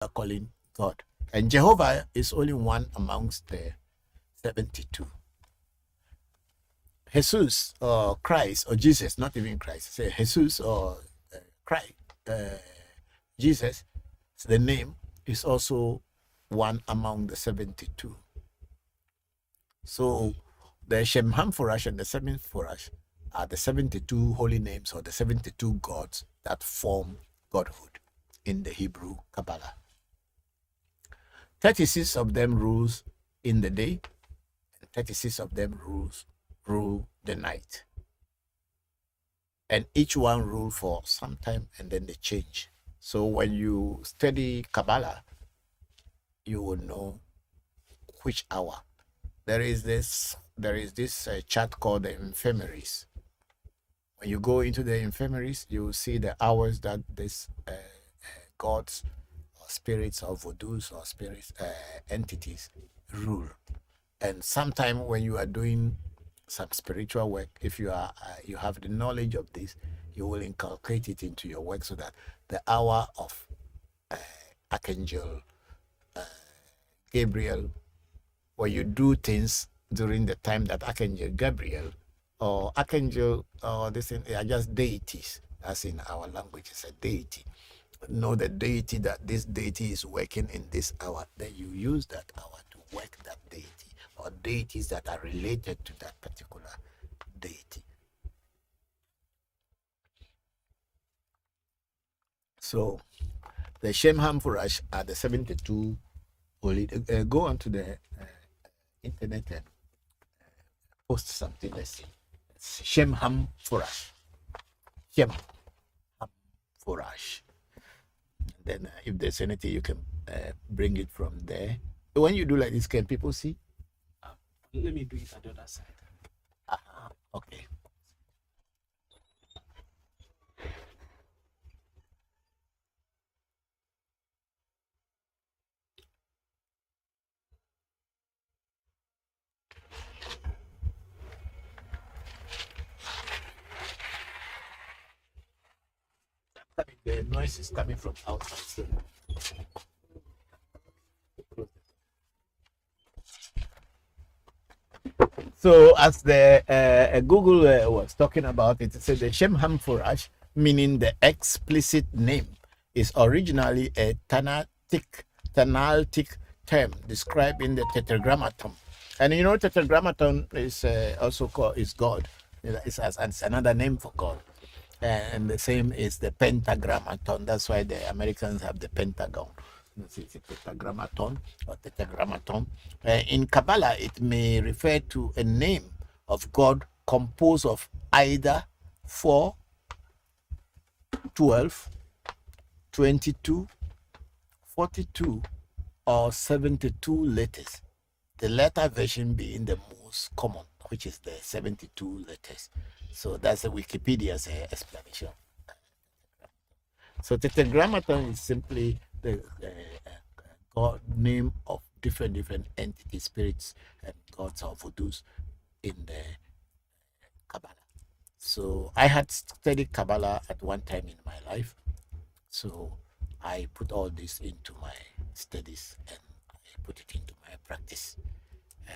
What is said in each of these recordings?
are calling God. And Jehovah is only one amongst the 72. Jesus or Christ or Jesus, not even Christ, say Jesus or Christ, Jesus, the name is also one among the 72. So the Shem Hamforash and the Seventh Forash are the 72 holy names or the 72 gods that form godhood in the Hebrew Kabbalah. 36 of them rules in the day, and 36 of them rule the night. And each one rule for some time and then they change. So when you study Kabbalah, you will know which hour. There is this chart called the infirmaries. When you go into the infirmaries, you will see the hours that these gods or spirits or voodoos or spirits entities rule. And sometime when you are doing some spiritual work, if you have the knowledge of this, you will inculcate it into your work so that the hour of Archangel Gabriel, when you do things during the time that Archangel Gabriel or Archangel or this thing are just deities, as in our language it's a deity. Know the deity that this deity is working in this hour, then you use that hour to work that deity or deities that are related to that particular deity. So the Shem Hamforash are the 72 holy. Go onto the internet and post something. Let's see. It's Shem Hamforash. Shem Hamforash. Then if there's anything, you can bring it from there. When you do like this, can people see? Let me do it at the other side. Okay. The noise is coming from outside. So as the Google was talking about it, it said the Shem Hamforash, meaning the explicit name, is originally a Tanaitic term describing the Tetragrammaton. And you know, Tetragrammaton is also called is God. It's another name for God. And the same is the Pentagrammaton. That's why the Americans have the Pentagon. It's a tetragrammaton or tetragrammaton. In Kabbalah, it may refer to a name of God composed of either 4, 12, 22, 42, or 72 letters. The letter version being the most common, which is the 72 letters. So that's the Wikipedia's explanation. So tetragrammaton is simply the God name of different entities, spirits, and gods or voodoos in the Kabbalah. So I had studied Kabbalah at one time in my life. So I put all this into my studies and I put it into my practice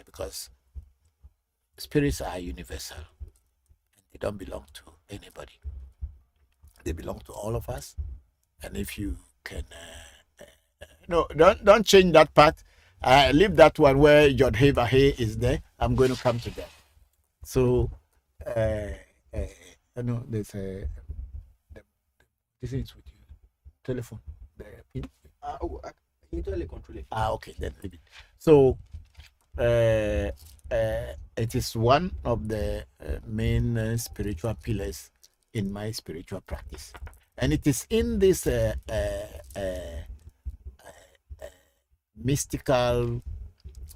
because spirits are universal and they don't belong to anybody. They belong to all of us. And if you can, no, don't change that part. Leave that one where Yod He Vahe is there. I'm going to come to that. So, no, there's a this is with you. Telephone. The pin. Usually control it. Okay, then leave it. So, it is one of the main spiritual pillars in my spiritual practice. And it is in this mystical.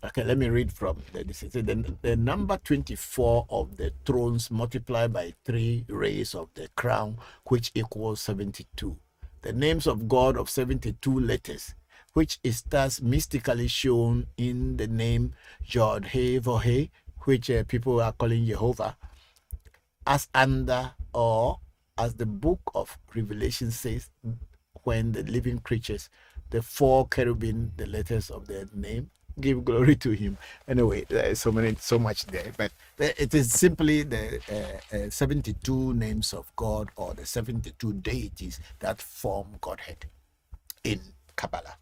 Okay, let me read from the number 24 of the thrones multiplied by 3 rays of the crown, which equals 72. The names of God of 72 letters, which is thus mystically shown in the name Yod He Vahe, which people are calling Jehovah, as under or as the book of Revelation says, when the living creatures the 4 cherubim, the letters of their name. Give glory to him. Anyway, there is so much there, but it is simply the 72 names of God, or the 72 deities that form Godhead in Kabbalah.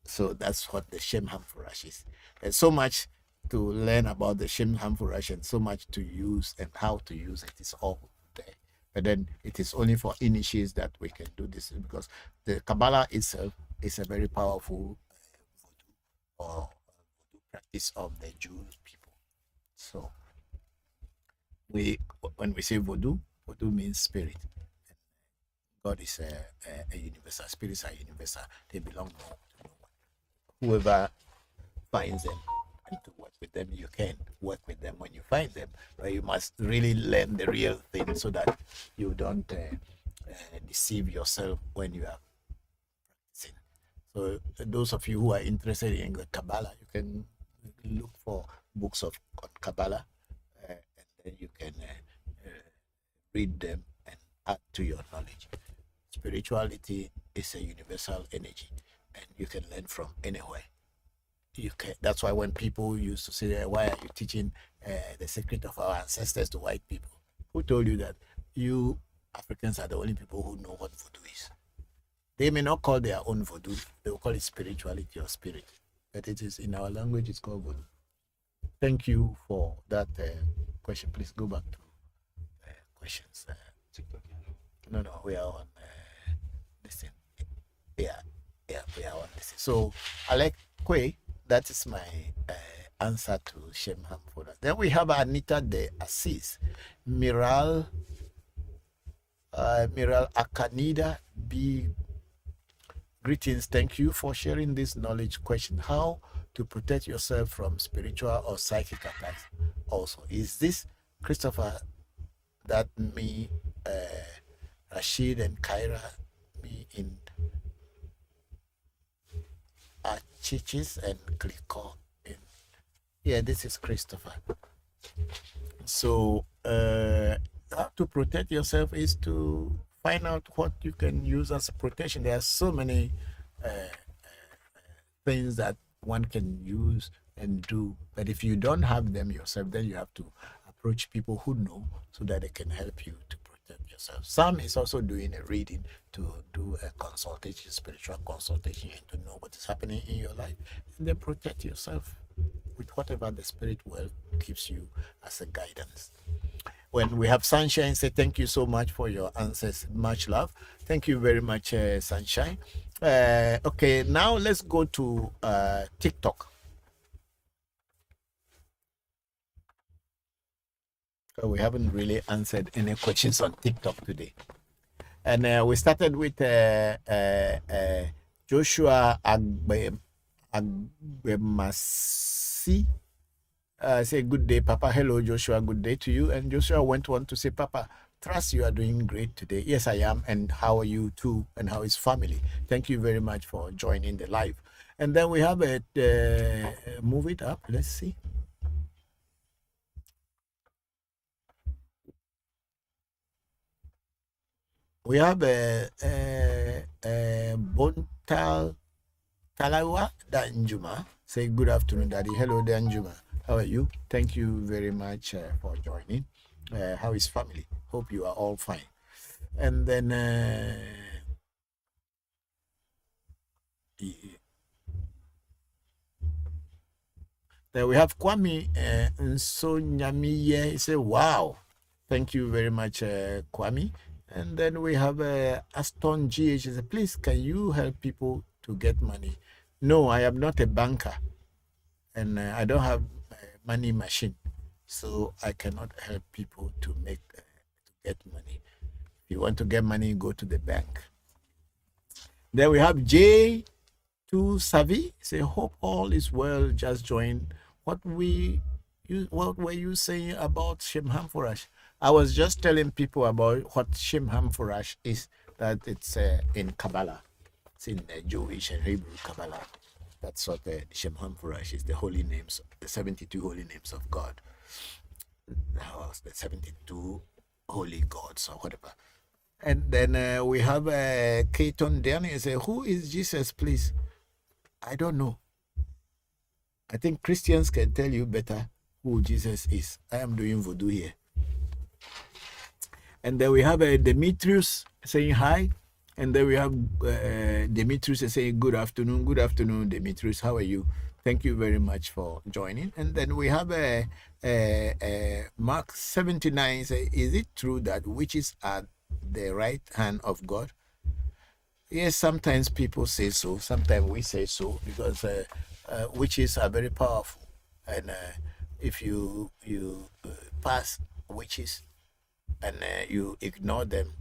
So that's what the Shem Hamfurash is. There's so much to learn about the Shem Hamfurash, and so much to use and how to use it is all there. But then it is only for initiates that we can do this, because the Kabbalah itself is a very powerful voodoo practice of the Jewish people. So when we say voodoo means spirit. God is a universal. Spirits are universal. They belong to no one. Whoever finds them and to work with them, you can work with them when you find them. But you must really learn the real thing, so that you don't deceive yourself when you are practicing. So those of you who are interested in the Kabbalah, you can look for books of Kabbalah, and then you can read them and add to your knowledge. Spirituality is a universal energy, and you can learn from anywhere. You can. That's why when people used to say, "Why are you teaching the secret of our ancestors to white people?" Who told you that? You Africans are the only people who know what voodoo is. They may not call their own voodoo; they will call it spirituality or spirit, but it is in our language. It's called voodoo. Thank you for that question. Please go back to questions. No, we are on this thing. Yeah, we are on this. So, Alec Kwe, that is my answer to Shem Hamfura. Then we have Anita de Assis, Miral Akanida B. Greetings. Thank you for sharing this knowledge. Question: how to protect yourself from spiritual or psychic attacks? Also, is this Christopher, that me, Rashid and Kyra, me in Chichis and Kliko? Yeah, this is Christopher. So how to protect yourself is to find out what you can use as a protection. There are so many things that one can use and do, but if you don't have them yourself, then you have to approach people who know, so that they can help you to protect yourself. Sam is also doing a reading to do a consultation, spiritual consultation, and to know what is happening in your life, and then protect yourself with whatever the spirit will gives you as a guidance. When we have Sunshine, say thank you so much for your answers. Much love. Thank you very much, Sunshine. Okay, now let's go to TikTok. We haven't really answered any questions on TikTok today. And we started with Joshua Agbemasi. Say good day, Papa. Hello, Joshua. Good day to you. And Joshua went on to say, Papa, trust you are doing great today. Yes, I am. And how are you too? And how is family? Thank you very much for joining the live. And then we have it. Move it up. Let's see. We have Bontal Talawa Danjuma. Say good afternoon, Daddy. Hello, Danjuma. How are you? Thank you very much for joining. How is family? Hope you are all fine. And then then we have Kwame Nsonyamiye. He said, wow. Thank you very much, Kwame. And then we have Aston GH. He said, please, can you help people to get money? No, I am not a banker. And I don't have a money machine. So I cannot help people to get money. If you want to get money, go to the bank. Then we have J2 Savi. Say, hope all is well. Just join. What were you saying about Shem Hamfurash? I was just telling people about what Shem Hamfurash is, that it's in Kabbalah. It's in the Jewish and Hebrew Kabbalah. That's what the Shem Hamfurash is, the holy names, the 72 holy names of God. The 72 holy gods or whatever. And then we have Keaton Danny say, who is Jesus, please? I don't know. I think Christians can tell you better who Jesus is. I am doing voodoo here. And then we have Demetrius saying hi. And then we have Demetrius saying good afternoon. Good afternoon, Demetrius. How are you? Thank you very much for joining. And then we have Mark 79 say, is it true that witches are the right hand of God? Yes, sometimes people say so. Sometimes we say so because witches are very powerful, and if you pass witches and you ignore them,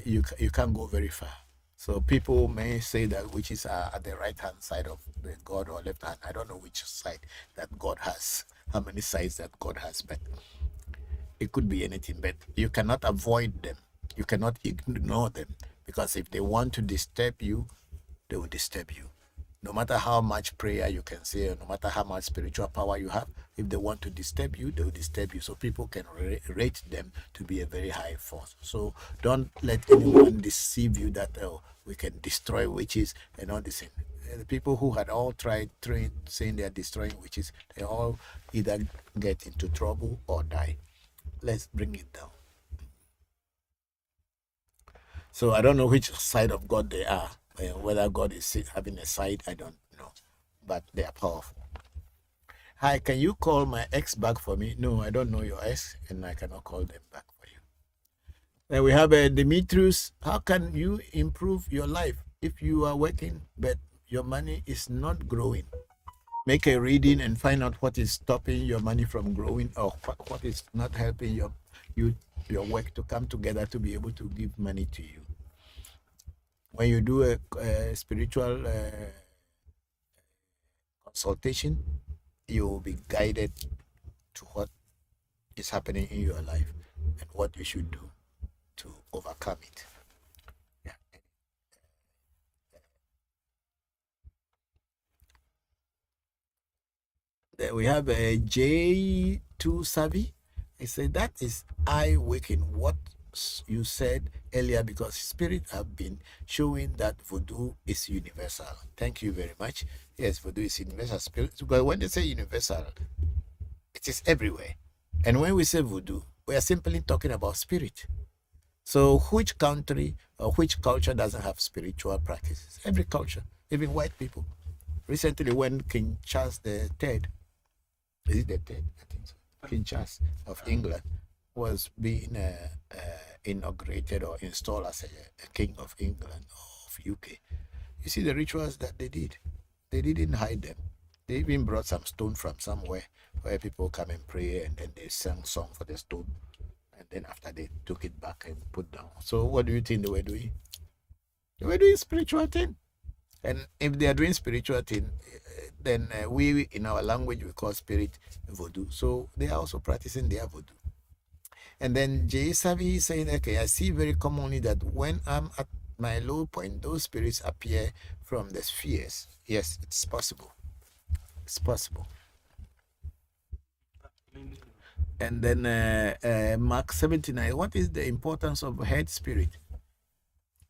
you can't go very far. So people may say that witches are at the right hand side of the God or left hand. I don't know which side that God has, how many sides that God has, but it could be anything. But you cannot avoid them. You cannot ignore them, because if they want to disturb you, they will disturb you. No matter how much prayer you can say, no matter how much spiritual power you have, if they want to disturb you, they will disturb you. So people can rate them to be a very high force. So don't let anyone deceive you that we can destroy witches and all this thing. The people who had all tried saying they are destroying witches, they all either get into trouble or die. Let's bring it down. So I don't know which side of God they are. Whether God is having a side, I don't know. But they are powerful. Hi, can you call my ex back for me? No, I don't know your ex, and I cannot call them back for you. Then we have Demetrius. How can you improve your life if you are working but your money is not growing? Make a reading and find out what is stopping your money from growing, or what is not helping your work to come together to be able to give money to you. When you do a spiritual consultation, you will be guided to what is happening in your life and what you should do to overcome it. Yeah. Then we have a J2 Savvy. I say that is eye waking what you said earlier, because spirit have been showing that voodoo is universal. Thank you very much. Yes, voodoo is universal spirit, because when they say universal, it is everywhere. And when we say voodoo, we are simply talking about spirit. So which country or which culture doesn't have spiritual practices? Every culture, even white people. Recently, when King Charles III, is it the third? I think so. King Charles of England was being inaugurated or installed as a king of England or of UK. You see the rituals that they did. They didn't hide them. They even brought some stone from somewhere where people come and pray, and then they sang song for the stone. And then after they took it back and put down. So what do you think they were doing? They were doing spiritual thing. And if they are doing spiritual thing, then we in our language we call spirit voodoo. So they are also practicing their voodoo. And then Jay Savi is saying, okay, I see very commonly that when I'm at my low point, those spirits appear from the spheres. Yes, it's possible. It's possible. And then Mark 79, what is the importance of head spirit?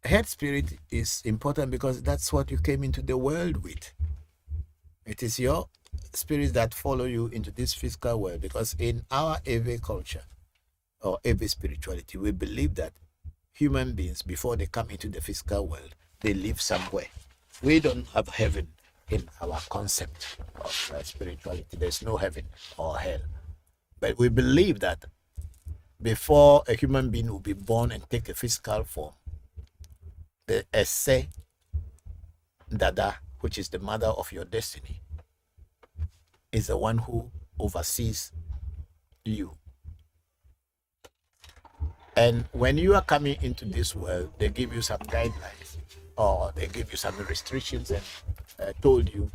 Head spirit is important because that's what you came into the world with. It is your spirits that follow you into this physical world, because in our Ewe culture or Ewe spirituality, we believe that human beings, before they come into the physical world, they live somewhere. We don't have heaven in our concept of spirituality. There's no heaven or hell. But we believe that before a human being will be born and take a physical form, the Ese Dada, which is the mother of your destiny, is the one who oversees you. And when you are coming into this world, they give you some guidelines, or they give you some restrictions and told you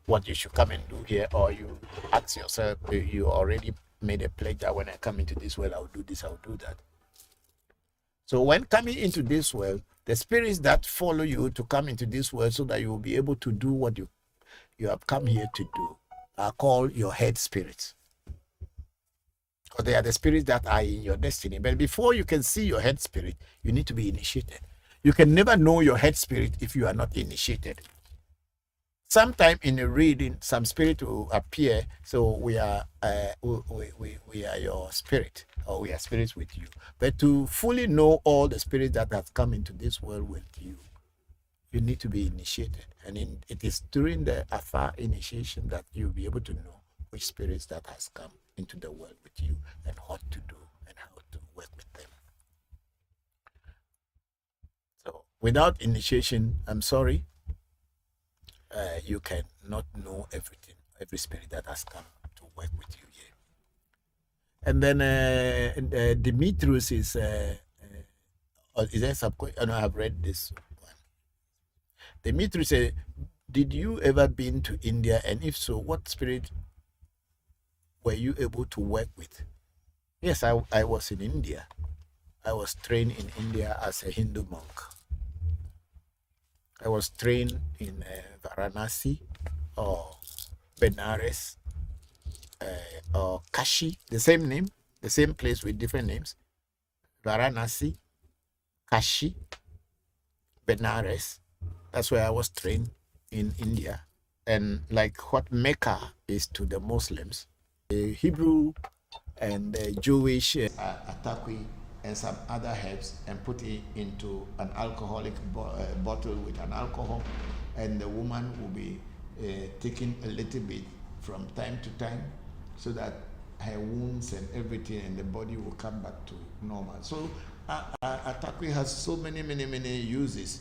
what you should come and do here, or you ask yourself, you already made a pledge that when I come into this world, I'll do this, I'll do that. So when coming into this world, the spirits that follow you to come into this world so that you will be able to do what you have come here to do are called your head spirits. because they are the spirits that are in your destiny. But before you can see your head spirit, you need to be initiated. You can never know your head spirit if you are not initiated. Sometime in a reading, some spirit will appear. So we are your spirit, or we are spirits with you. But to fully know all the spirits that have come into this world with you, you need to be initiated. And it is during the afar initiation that you'll be able to know which spirits that has come into the world with you and what to do and how to work with them. So without initiation, I'm sorry, you cannot know everything, every spirit that has come to work with you here. And then Demetrius is there some question? No, I've read this one. Demetrius said, did you ever been to India? And if so, what spirit were you able to work with? Yes, I was in India. I was trained in India as a Hindu monk. I was trained in Varanasi or Benares or Kashi, the same name, the same place with different names. Varanasi, Kashi, Benares. That's where I was trained in India. And like what Mecca is to the Muslims, the Hebrew and the Jewish atakwi and some other herbs, and put it into an alcoholic bottle with an alcohol, and the woman will be taking a little bit from time to time so that her wounds and everything and the body will come back to normal. So atakwi has so many uses.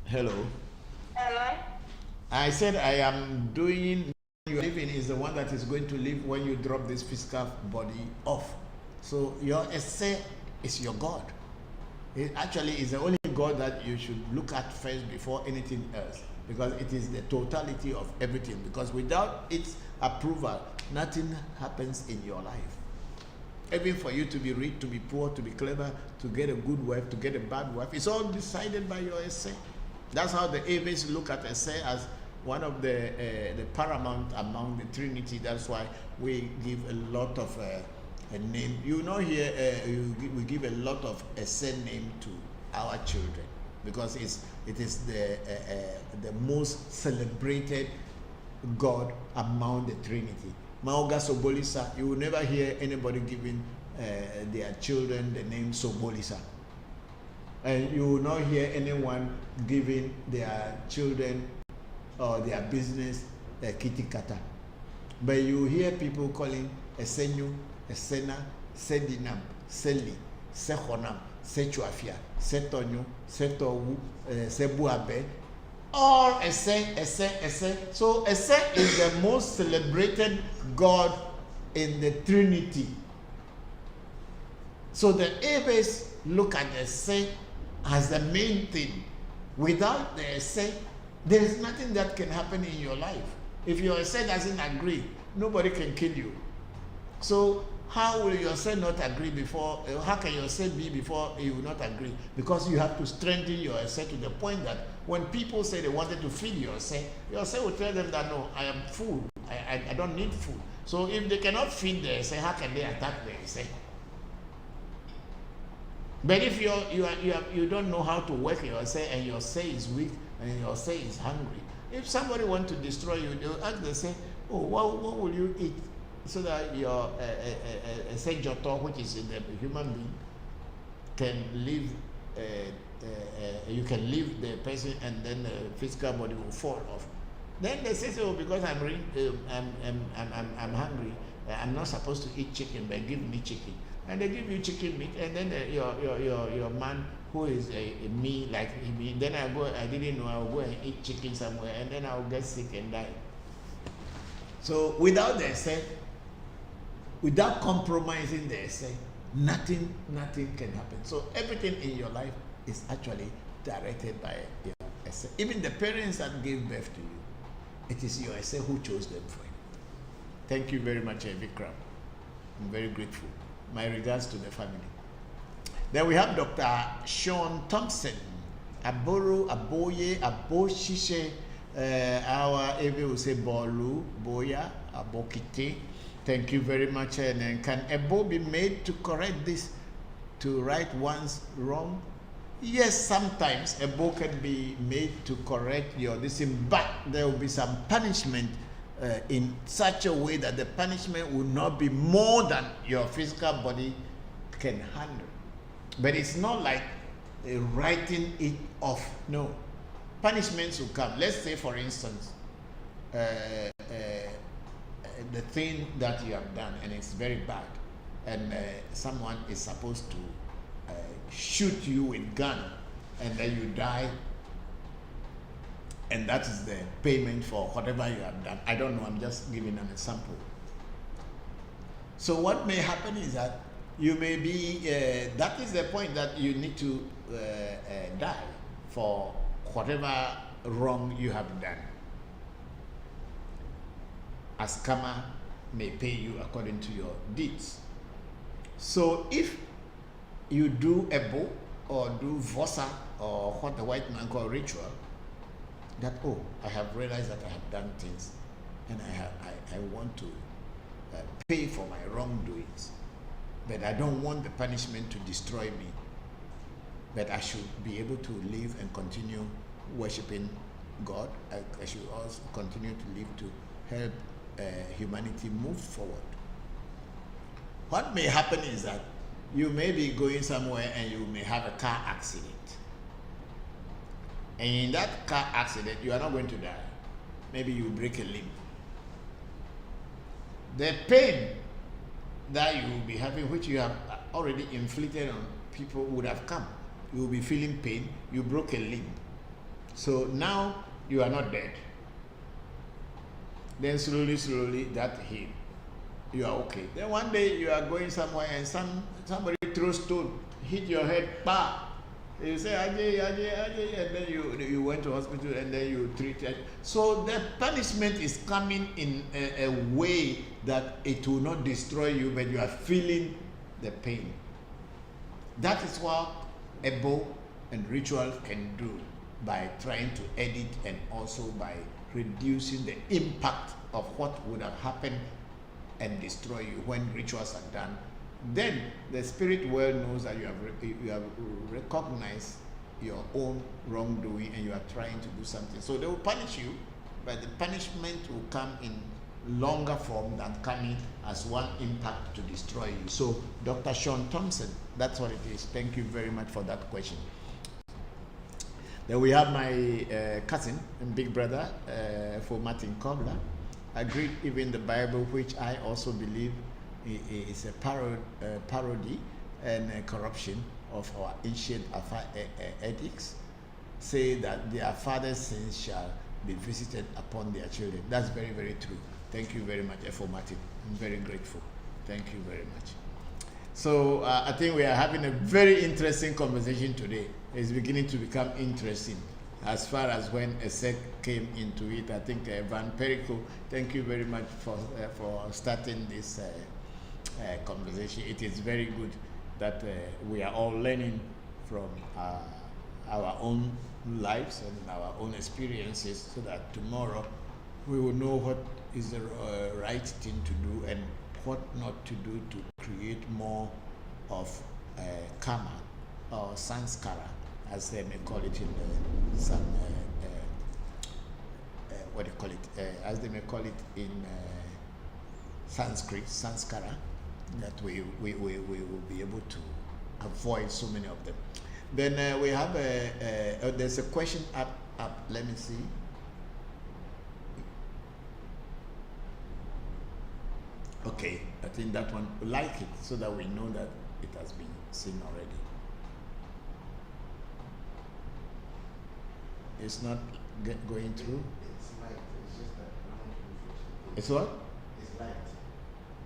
Hello. I said I am doing, you living is the one that is going to live when you drop this physical body off. So your essay is your God. It actually is the only God that you should look at first before anything else, because it is the totality of everything. Because without its approval, nothing happens in your life. Even for you to be rich, to be poor, to be clever, to get a good wife, to get a bad wife, it's all decided by your essay. That's how the Aves look at essay as one of the paramount among the Trinity. That's why we give a lot of a name. You know here we give a lot of essay name to our children, because it is the most celebrated God among the Trinity. Maoga Sobolisa, you will never hear anybody giving their children the name Sobolisa. And you will not hear anyone giving their children or their business Kitikata. But you hear people calling Esenyu, Esena, Sedinam, Seli, Sehonam, Sechuafia, Setonyo, Setowu, Sebuabe, all Ese. So Ese is the most celebrated God in the Trinity. So the Aves look at Ese as the main thing. Without the Ese, there is nothing that can happen in your life. If your Ese doesn't agree, nobody can kill you. So how will your Ese not agree before, how can your Ese be before you will not agree? Because you have to strengthen your Ese to the point that when people say they wanted to feed your Ese will tell them that no, I am full, I don't need food. So if they cannot feed the Ese, how can they attack the Ese? But if you don't know how to work your Ese, and your Ese is weak, and your Ese is hungry, if somebody wants to destroy you, they'll ask, they say, oh, what will you eat? So that your Ese Joto, which is in the human being, can live, you can leave the person, and then the physical body will fall off. Then they say, oh, because I'm hungry, I'm not supposed to eat chicken, but give me chicken. And they give you chicken meat, and then your man who is me, like me, then I didn't know, I'll go and eat chicken somewhere, and then I'll get sick and die. So without the Ese, without compromising the Ese, nothing can happen. So everything in your life is actually directed by your Ese. Even the parents that gave birth to you, it is your Ese who chose them for you. Thank you very much, Vikram. I'm very grateful. My regards to the family. Then we have Dr. Sean Thompson, Aboro, Aboye, Aboshishe, our Eve will say Bolu, Boya, Abokite, Thank you very much. And can a bow be made to correct this, to right one's wrong? Yes, sometimes a bow can be made to correct your this, but there will be some punishment in such a way that the punishment will not be more than your physical body can handle. But it's not like writing it off. No, punishments will come. Let's say, for instance, the thing that you have done and it's very bad, and someone is supposed to shoot you with gun, and then you die, and that is the payment for whatever you have done. I don't know, I'm just giving an example. So what may happen is that you may be, that is the point that you need to die for whatever wrong you have done, as karma may pay you according to your deeds. So if you do a bow or do vosa, or what the white man call ritual, that, oh, I have realized that I have done things, and I want to pay for my wrongdoings, but I don't want the punishment to destroy me, but I should be able to live and continue worshiping God. I should also continue to live to help humanity move forward. What may happen is that you may be going somewhere and you may have a car accident. And in that car accident, you are not going to die. Maybe you break a limb. The pain that you will be having, which you have already inflicted on people, would have come. You will be feeling pain. You broke a limb. So now you are not dead. Then slowly that heal. You are okay. Then one day you are going somewhere and somebody throws stone, hit your head, bah! You say, Ajay, and then you went to hospital and then you treated. So the punishment is coming in a way that it will not destroy you, but you are feeling the pain. That is what a bow and ritual can do, by trying to edit and also by reducing the impact of what would have happened and destroy you when rituals are done. Then the spirit world knows that you have recognized your own wrongdoing and you are trying to do something. So they will punish you, but the punishment will come in longer form than coming as one impact to destroy you. So Dr. Sean Thompson, that's what it is. Thank you very much for that question. Then we have my cousin and big brother for Martin Kobler. Agreed, even the Bible, which I also believe is a parody and a corruption of our ancient edicts, say that their father's sins shall be visited upon their children. That's very, very true. Thank you very much, F.O. Martin. I'm very grateful. Thank you very much. So I think we are having a very interesting conversation today. It's beginning to become interesting as far as when a sect came into it. I think Van Perico, thank you very much for starting this conversation. It is very good that we are all learning from our own lives and our own experiences, so that tomorrow we will know what is the right thing to do and what not to do to create more of karma or sanskara, as they may call it in some what do you call it? As they may call it in Sanskrit, sanskara, that we will be able to avoid so many of them. Then we have there's a question up. Let me see. Okay, I think that one, like it, so that we know that it has been seen already. It's not going through? It's light, it's just that I don't know. It's what? It's light.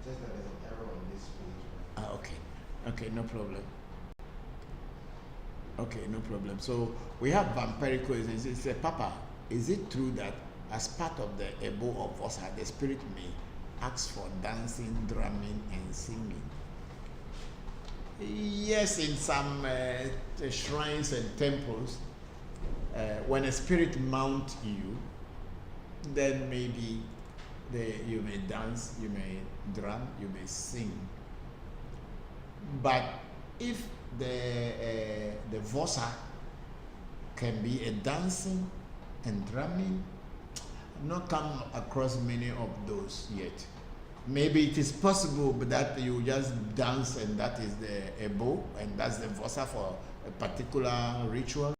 Just that there's an error on this page. Okay. Okay, no problem. Okay, no problem. So we have Vampirico. It's a Papa. Is it true that as part of the Ebo of Vosa, the spirit may ask for dancing, drumming, and singing? Yes, in some shrines and temples, when a spirit mounts you, then maybe you may dance, you may drum, you may sing. But if the vosa can be a dancing and drumming, I've not come across many of those yet. Maybe it is possible that you just dance and that is the ebo and that's the vosa for a particular ritual.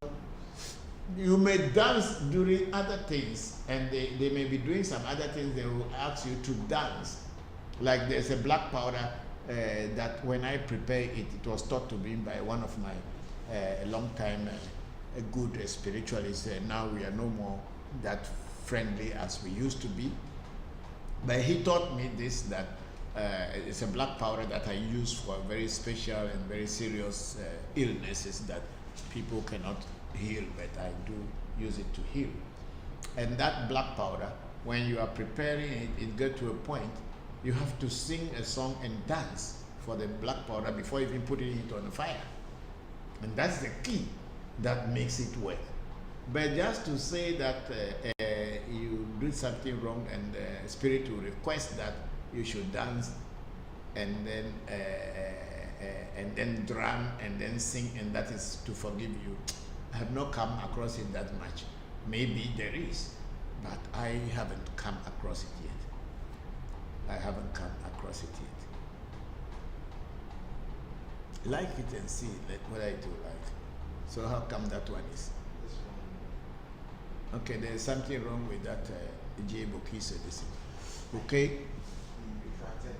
You may dance during other things, and they may be doing some other things. They will ask you to dance. Like there's a black powder that when I prepare it, it was taught to me by one of my long time a good spiritualist. Now we are no more that friendly as we used to be. But he taught me this, that it's a black powder that I use for very special and very serious illnesses that people cannot heal, but I do use it to heal. And that black powder, when you are preparing it, it gets to a point you have to sing a song and dance for the black powder before even putting it on the fire. And that's the key that makes it work. But just to say that you did something wrong and the spirit will request that you should dance and then drum and then sing, and that is to forgive you, I have not come across it that much. Maybe there is, but I haven't come across it yet. I haven't come across it yet. Like it and see what I do like. So how come that one is? This one. Okay, there's something wrong with that J. Bokor said this. Okay? He retracted.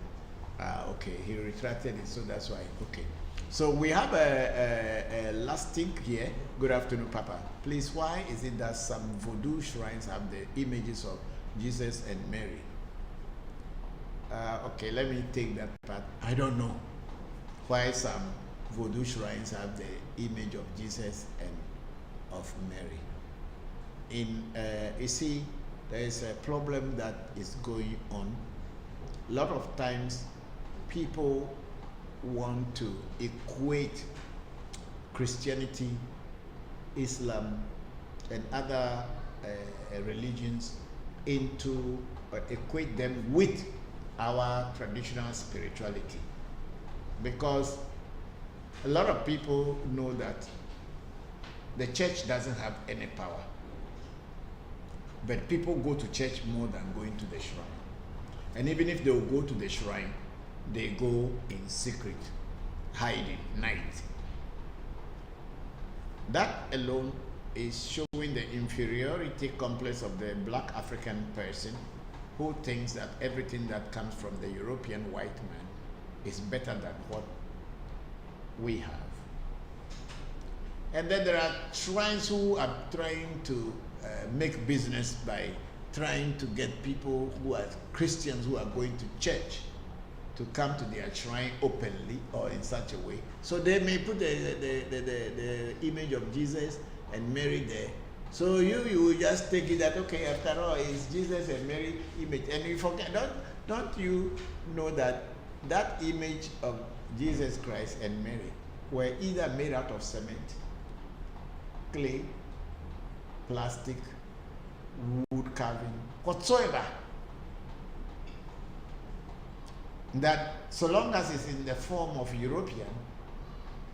Okay, he retracted it, so that's why. Okay. So we have a last thing here. Good afternoon, Papa. Please, why is it that some voodoo shrines have the images of Jesus and Mary? Okay, let me take that part. I don't know why some voodoo shrines have the image of Jesus and of Mary. You see, there is a problem that is going on. A lot of times, people want to equate Christianity, Islam, and other religions into, equate them with our traditional spirituality. Because a lot of people know that the church doesn't have any power. But people go to church more than going to the shrine. And even if they will go to the shrine, they go in secret, hiding, night. That alone is showing the inferiority complex of the black African person who thinks that everything that comes from the European white man is better than what we have. And then there are shrines who are trying to make business by trying to get people who are Christians who are going to church to come to their shrine openly or in such a way. So they may put the image of Jesus and Mary there. So you will just take it that, okay, after all, it's Jesus and Mary image. And you forget, don't you know that that image of Jesus Christ and Mary were either made out of cement, clay, plastic, wood carving, whatsoever. That so long as it's in the form of European,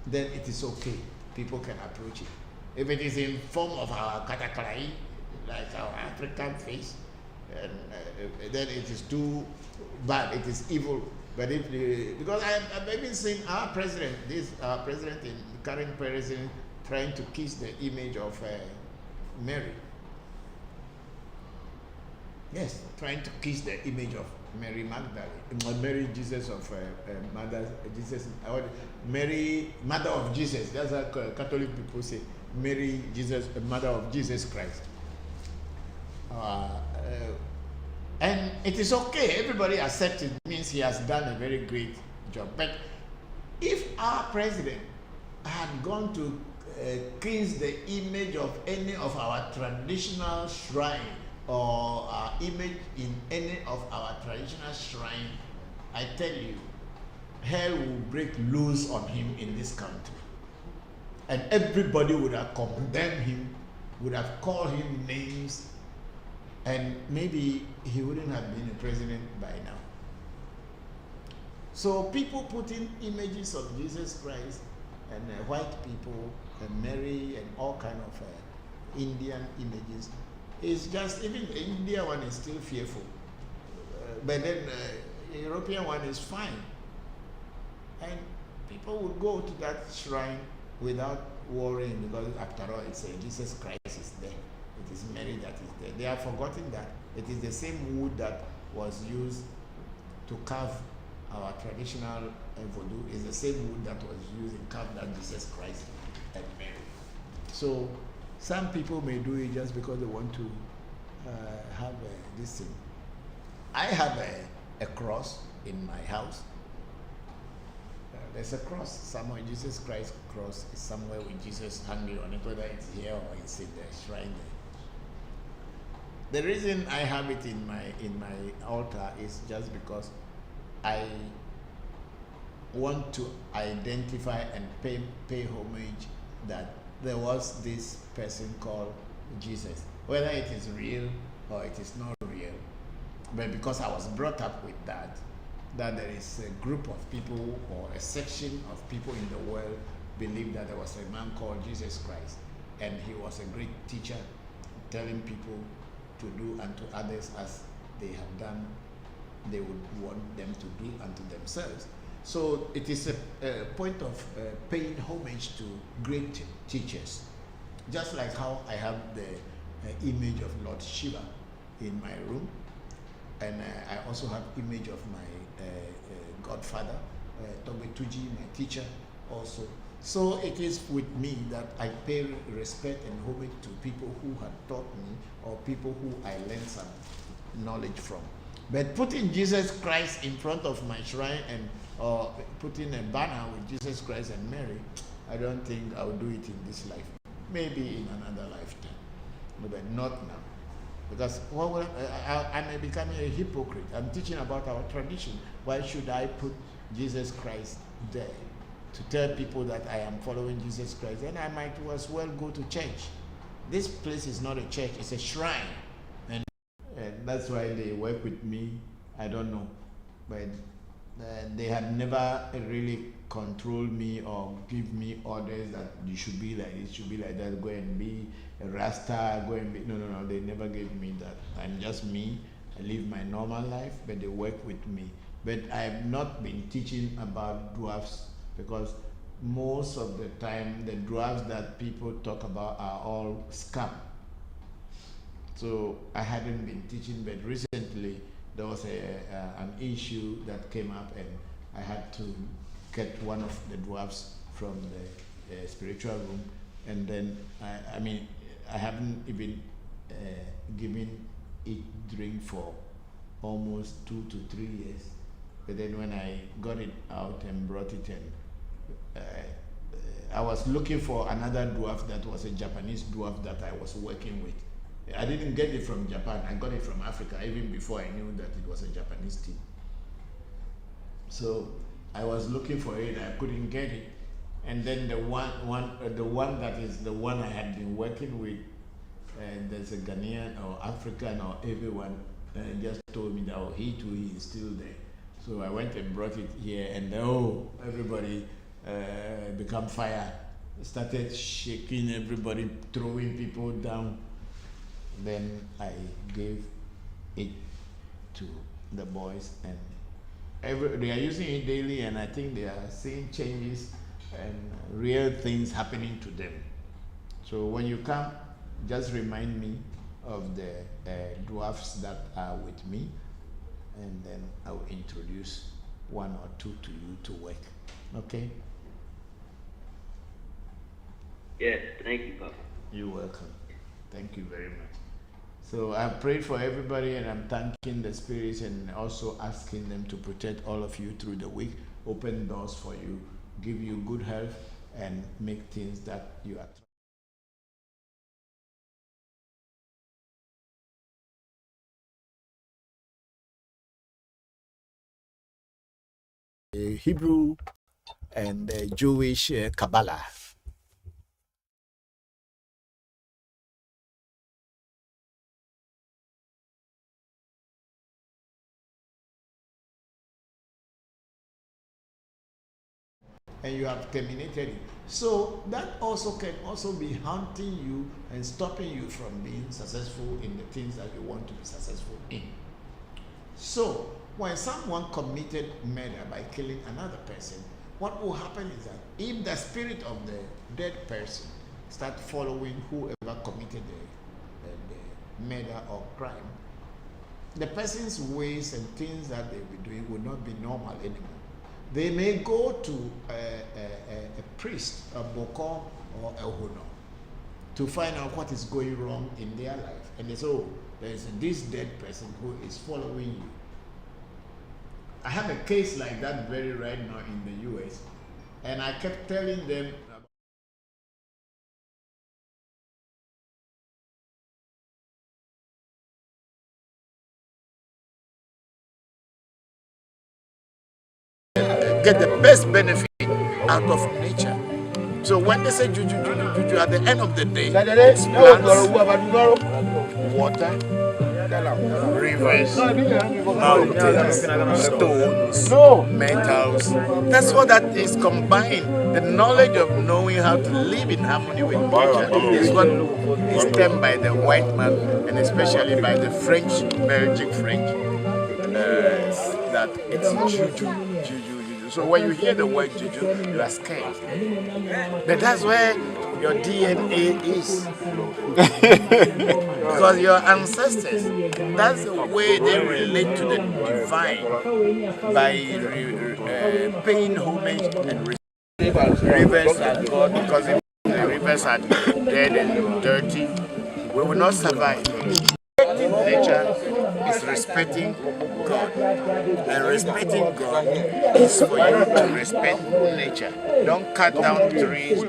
then it is okay. People can approach it. If it is in form of our katakrai, like our African face, then it is too bad. It is evil. But if because I've even seen our president, current president, trying to kiss the image of Mary. Yes, trying to kiss the image of Mary Magdalene, Mary Jesus of Mother Jesus, Mary Mother of Jesus. That's how Catholic people say, Mary Jesus, Mother of Jesus Christ. And it is okay. Everybody accepts it. Means he has done a very great job. But if our president had gone to kiss the image of any of our traditional shrine, or image in any of our traditional shrine, I tell you, hell will break loose on him in this country. And everybody would have condemned him, would have called him names, And maybe he wouldn't have been a president by now. So people putting images of Jesus Christ and white people and Mary and all kind of Indian images is just, even the India one is still fearful. But then the European one is fine. And people would go to that shrine without worrying, because after all, it's Jesus Christ is there. It is Mary that is there. They have forgotten that it is the same wood that was used to carve our traditional voodoo, is the same wood that was used in carve that Jesus Christ and Mary. So some people may do it just because they want to have this thing. I have a cross in my house. There's a cross somewhere. Jesus Christ cross is somewhere with Jesus hanging on it, whether it's here or it's in the shrine there. The reason I have it in my altar is just because I want to identify and pay homage that there was this person called Jesus, whether it is real or it is not real. But because I was brought up with that there is a group of people or a section of people in the world believe that there was a man called Jesus Christ, and he was a great teacher, telling people to do unto others as they have done, they would want them to do unto themselves. So it is a point of paying homage to great teachers. Just like how I have the image of Lord Shiva in my room, and I also have image of my godfather, Tobe Tuji, my teacher also. So it is with me that I pay respect and homage to people who had taught me, or people who I learned some knowledge from. But putting Jesus Christ in front of my shrine and putting a banner with Jesus Christ and Mary, I don't think I'll do it in this life. Maybe in another lifetime, but not now. Because I may become a hypocrite. I'm teaching about our tradition. Why should I put Jesus Christ there to tell people that I am following Jesus Christ? Then I might as well go to church. This place is not a church, it's a shrine. And that's why they work with me. I don't know. But they had never really controlled me or give me orders that you should be like this, should be like that, go and be a Rasta, go and be. No, they never gave me that. I'm just me. I live my normal life, but they work with me. But I have not been teaching about dwarfs, because most of the time the dwarfs that people talk about are all scam. So I hadn't been teaching, but recently there was an issue that came up, and I had to get one of the dwarfs from the spiritual room, and then I haven't even given it drink for almost 2 to 3 years. But then when I got it out and brought it in, I was looking for another dwarf that was a Japanese dwarf that I was working with. I didn't get it from Japan. I got it from Africa even before I knew that it was a Japanese tea. So I was looking for it. I couldn't get it, and then the one that is the one I had been working with, there's a Ghanaian or African or everyone just told me that he is still there. So I went and brought it here, and everybody become fire. Started shaking everybody, throwing people down. Then I gave it to the boys, and they are using it daily, and I think they are seeing changes and real things happening to them. So when you come, just remind me of the dwarfs that are with me, and then I'll introduce 1 or 2 to you to work. Okay? Yes, thank you, Papa. You're welcome. Thank you very much. So I prayed for everybody, and I'm thanking the spirits and also asking them to protect all of you through the week, open doors for you, give you good health, and make things that you are. Hebrew and Jewish Kabbalah. and you have terminated it. So that also can also be haunting you and stopping you from being successful in the things that you want to be successful in. So when someone committed murder by killing another person, what will happen is that if the spirit of the dead person start following whoever committed the murder or crime, the person's ways and things that they'll be doing will not be normal anymore. They may go to a priest, a Bokor or a Hono, to find out what is going wrong in their life. And they say, oh, there is this dead person who is following you. I have a case like that very right now in the US, and I kept telling them get the best benefit out of nature. So when they say juju, at the end of the day, it's plants, water, rivers, mountains, stones, metals. That's what that is combined. The knowledge of knowing how to live in harmony with nature is what is termed by the white man, and especially by the French, Belgian French, that it's juju. So when you hear the word juju, you are scared. But that's where your DNA is. Because your ancestors, that's the way they relate to the divine, by paying homage and respect. Rivers are God, because if the rivers are dead and dirty, we will not survive. Nature is respecting God, and respecting God is for you to respect nature. Don't cut down trees.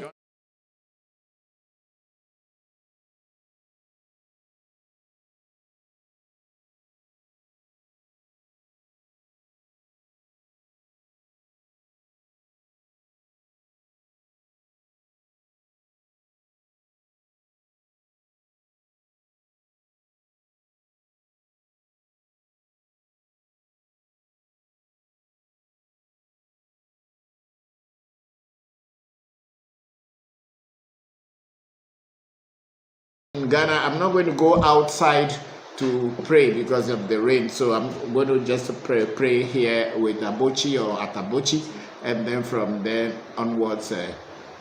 In Ghana, I'm not going to go outside to pray because of the rain, so I'm going to just pray here with Abochi or Atabochi, and then from there onwards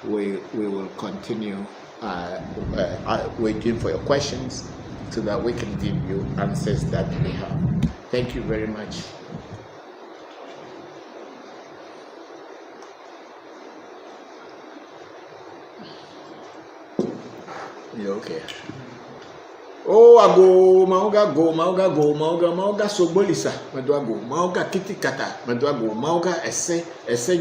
we will continue waiting for your questions so that we can give you answers that we have. Thank you very much. Okay. Oh, ago, mauga sobolisa, meduago, mauga kitikata, meduago, mauga ese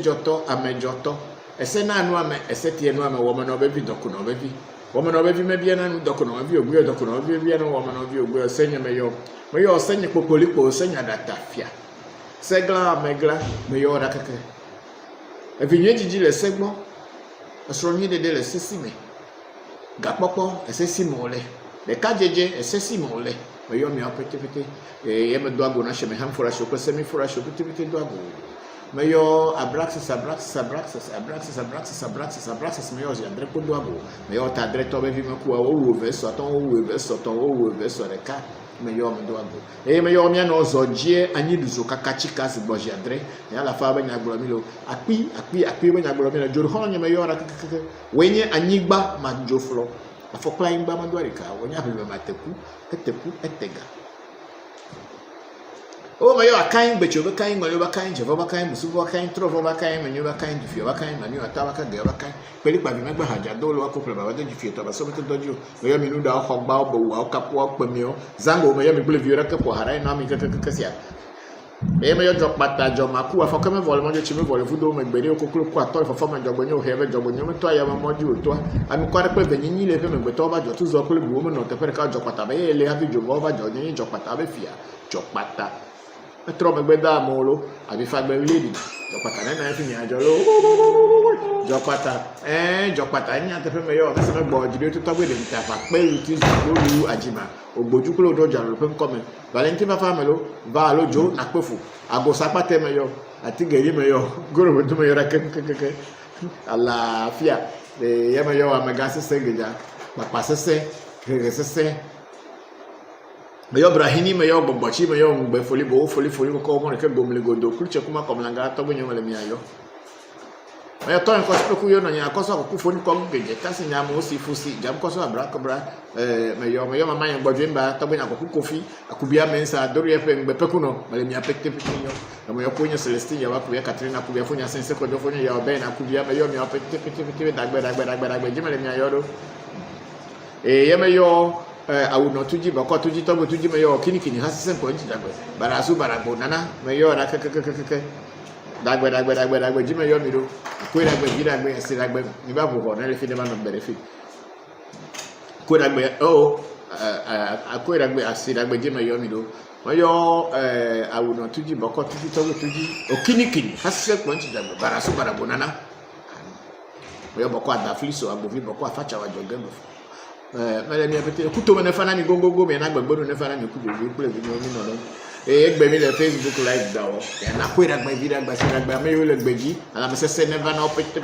joto, ame joto, ese na anu ame, ese tie nu ame, woman obevi dokuno obevi, woman obevi mebia na nu dokuno obevi ogwe dokuno obevi bia na woman obevi ogwe senye meyo senye popoliko senye datafia, segla megla meyo rakake, evinye jiji le segmo, asronyi dede le sesime. Gapopo esesi mole le kajeje esesi mole oyo mi apete ye me do ago na sheme ham fora shoko semi fora shoko pete do ago me yo abraxis me yo ya dre ko do ago me yo ta dre to be vi me ku o verso verso reka me yo me do ago me yo mi na ozojie anyi duzo kakachika si boji adre ya la fa ba nya gboro mi lo akpi ba nya gboro mi na joro ho nya me yo ra keke wenye anyigba ma joflo afokla ingba ma do reka wonya be ma teku etega o me yo akan gbecho be kan ngolo ba kan jeva ba kan musu ba kan trovo ba kan menyo ba kan difio ba kan manu ata ba kan de ba kan peli pa bi megba haja do lo akopla ba de difio to ba so meto dojo me yo mi nu da ho gba obo wa kapo opemio zango me yo mi ble viora ke po harai na mi keke sia me yo jok pata jo maku afoka me vol mo jo chime vol fudo me gbere okokro ko ato fofo ma jogbo nyo hebe jogbo nyo me to ya ma moji oto ami kware pe benyi le pe me gbeto ba jo tu zo ko le bu mo no te pe ka jok pata be le ha bi jo ba jo nyi jok pata be fia jok pata Petro megbeda molo abi fagbe lady jopata na fi ni ajo lo jopata ni ante fe me yo se me gbo jide to togbe de nta pa pe uti lu ajima ogboju klo do jaro pe nko me Valentin fa melo va lojo na pefu ago sapate me yo ati gari me yo goro bodu me yo ra kekekeke àlàáfíà ye me yo wa mega sese geja papa sese gege sese me yo brahini me yo gbogbochi me yo ngbe foli ko mo ke gomle godo kulche kuma komlanga to bunyo mele mi ayo me to en ko speku yo no nya ko so ko foni ko geje kasi nya mo si fusi jam ko so abra kobra me yo mama yen gbodwe mba to bunya ko kofi akubia mensa doru ye pe ngbe peku no mele mi apekte pikinyo na me yo ko nya Celestine ya wa kubia Katrina kubia fonya sense ko do fonya ya obe na kubia me yo mi apekte dagbe jimele mi ayo do ye me yo awu no tuji bako tuji tobo tuji me yo kini hasisen ko nji dagbe barasu baragbo nana me yo ra kekekekeke dagbe jime yo mi do ko dagbe bi dagbe esi dagbe ni ba bo na le fi de ma no bere fi ko dagbe ko dagbe asi dagbe jime yo mi do me yo awu no tuji bako tuji tobo tuji o kini hasisen ko nji dagbe barasu baragbo nana me yo bako adafliso agbofi bako afacha wa jogemo mele mi apete kuto me fana mi gongogo me na gbegbodo ne fana mi kudo bi kule bi mi no no egbe mi le Facebook live da o ya na ko ira gbe video gba si gba me yo le gbeji ala me sese ne va na pete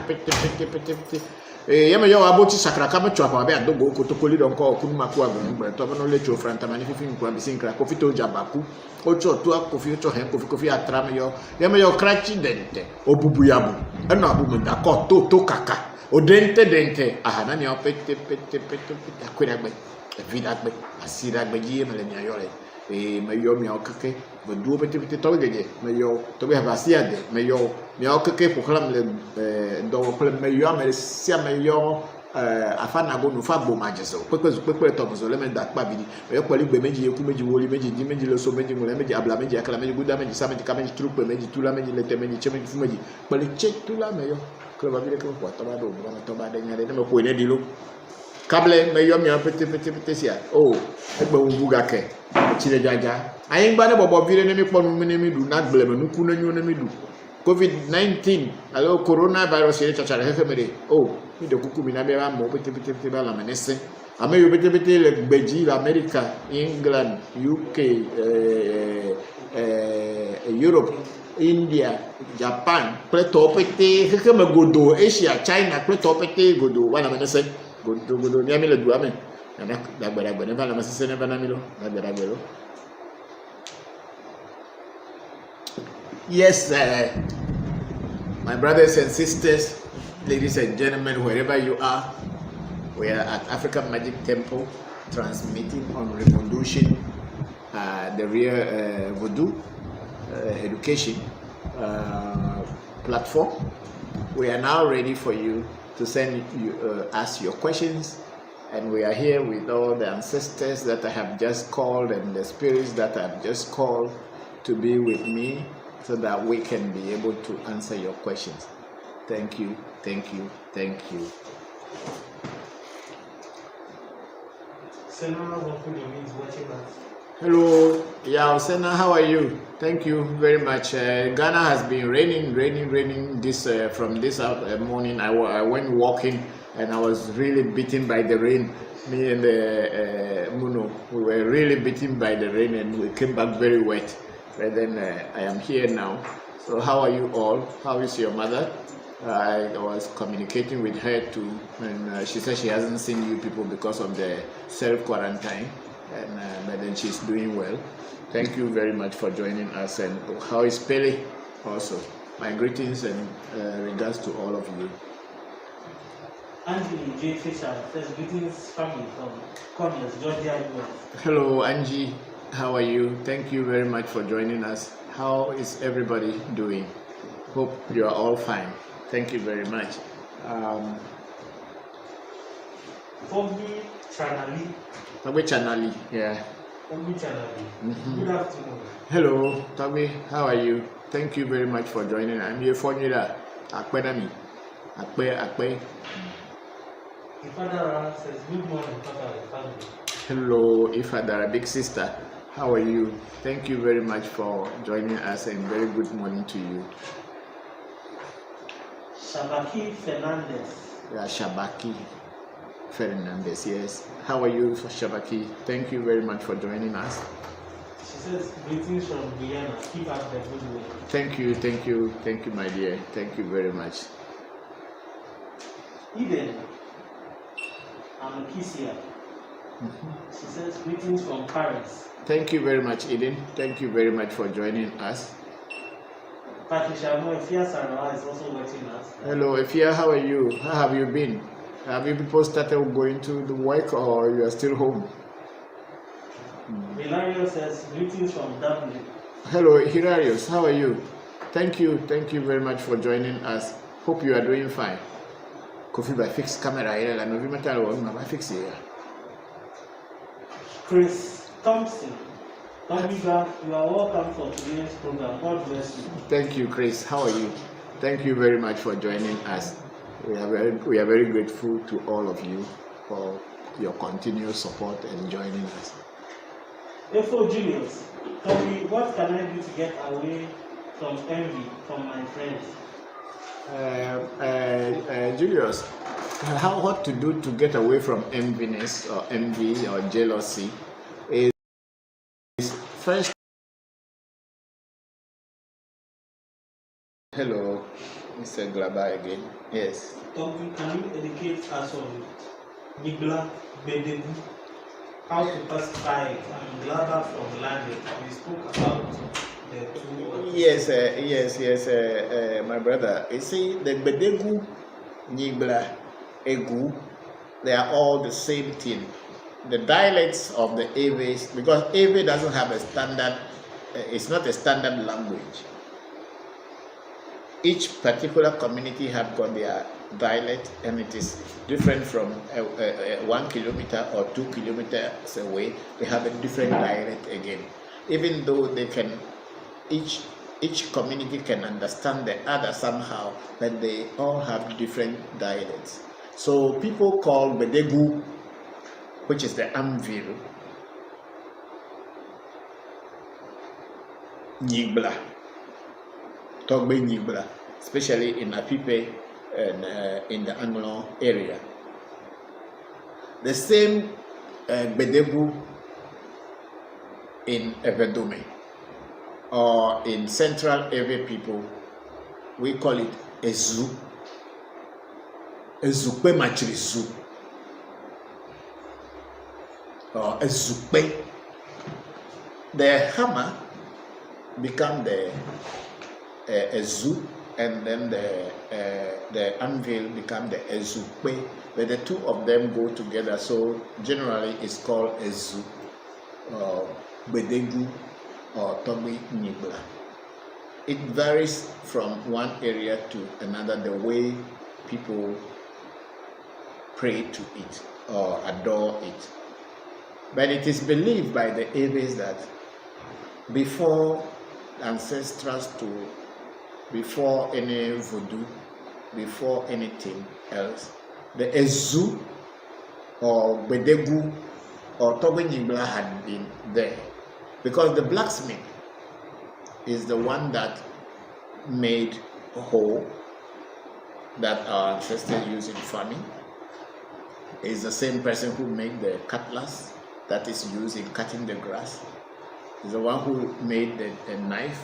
ye me yo aboti sakra ka me chwa pa be adogo ko to koli don ko kunu maku agun gbe to no le cho franta mani fifi nko bi sinkra ko fito jabaku o cho to akofi o cho hen kofi atra me yo ye me yo krachi dente obubu yabu e no abu me da ko to kaka o dente ahana ni opete akwira gbe vida gbe asira gbe ji me le mi ayore me yo mi okeke me duo pete to geje me yo to be habasia de me yo mi okeke proclam le do proclam me yo me sia me yo afana go no fa bo majeso pepe to mo le me da pa bidi me yo poli gbe meji eku meji woli meji di meji lo so meji mo le meji abla meji akala meji guda meji sa meji ka meji trupe meji tula meji lete meji che meji fu meji poli che tula me yo ko ba bile ko to ba do mo to ba de nyare de me ko ne dilo kable me yo mi pete sia o egbe wuga ke chire jaja ayin gba ne bobo vire ne mi ponu mi ne mi du na gble me nuku na nyu ne mi du COVID-19 alo coronavirus ye chachare hefe mere o mi de kuku mi na be ba mo pete ba la menese ame yo pete le gbeji America England UK Europe India, Japan, pleto pete, que me godo, Asia, China, pleto pete, godo, wana menese, godo, ni amile du amen. Dagbe, ne va la masese ne va na milo, dagbe. Yes, my brothers and sisters, ladies and gentlemen, wherever you are, we are at African Magic Temple, transmitting on Revolution, the real voodoo. Education platform. We are now ready for you to send us your questions, and we are here with all the ancestors that I have just called and the spirits that I have just called to be with me so that we can be able to answer your questions. Thank you. Senna Voncujovi is watching us. Hello, Sena, how are you? Thank you very much. Ghana has been raining this from this morning. I went walking and I was really beaten by the rain. Me and Muno, we were really beaten by the rain and we came back very wet. But then I am here now. So how are you all? How is your mother? I was communicating with her too, and she said she hasn't seen you people because of the self-quarantine. But then she's doing well. Thank you very much for joining us. And how is Pele also? My greetings and regards to all of you. Angie J. Fisher says greetings family from Conyers, Georgia, US. Hello Angie, how are you? Thank you very much for joining us. How is everybody doing? Hope you are all fine. Thank you very much. Tabi Chanali, yeah. Good afternoon. Hello, Tabi, how are you? Thank you very much for joining. I'm your formula. Akpenami. Akpe. Ifadara says good morning, Papa and family. Hello, Ifadara, big sister. How are you? Thank you very much for joining us and very good morning to you. Shabaki Fernandez. Yeah, Shabaki Fernandez, yes. How are you, Shabaki? Thank you very much for joining us. She says, greetings from Guyana. Keep up the good work. Thank you, my dear. Thank you very much. Eden, I'm Kisia. She says, greetings from Paris. Thank you very much, Eden. Thank you very much for joining us. Patricia Moefia Sarah is also watching us. Hello, Efia, how are you? How have you been? Have you people started going to the work or you are still home? Hilario says, greetings from Dublin. Hello, Hilarious, how are you? Thank you very much for joining us. Hope you are doing fine. Kofi by fix camera here, and no matter what, I fix here. Chris Thompson. Tomiga, you are welcome for today's program. God bless you. Thank you, Chris. How are you? Thank you very much for joining us. We are very grateful to all of you for your continued support and joining us. Efo Julius, tell me, what can I do to get away from envy from my friends? Julius, what to do to get away from enviness or envy or jealousy is first. Hello, Mr. Glaba again. Yes. Tommy, can you educate us on Nibla Bedebu? How to pacify it? I'm glad from London. We spoke about the two. Yes, my brother. You see, the Bedegu, Nibla, Egu, they are all the same thing. The dialects of the Eves, because Ewe doesn't have a standard, it's not a standard language. Each particular community have got their dialect, and it is different from 1 kilometer or 2 kilometers away. They have a different dialect again, even though they can each community can understand the other somehow, but they all have different dialects. So people call Bedegu, which is the anvil, Nibla. Togbe Nibla, especially in Apipe and in the Anglo area. The same Bedegu in Evedome or in Central Ewe people, we call it Ezu. Ezukpe Machirizu or Ezukpe. The hammer become the Ezu, and then the anvil become the Ezukpe, but the two of them go together, so generally it's called Ezu, Bedegu, or Tobi Nibla. It varies from one area to another, the way people pray to it or adore it. But it is believed by the Eves that before ancestors before any voodoo, before anything else, the Ezu or Bedegu or Togo Nibla had been there, because the blacksmith is the one that made hoe that our ancestors used in farming. Is the same person who made the cutlass that is used in cutting the grass. Is the one who made the knife,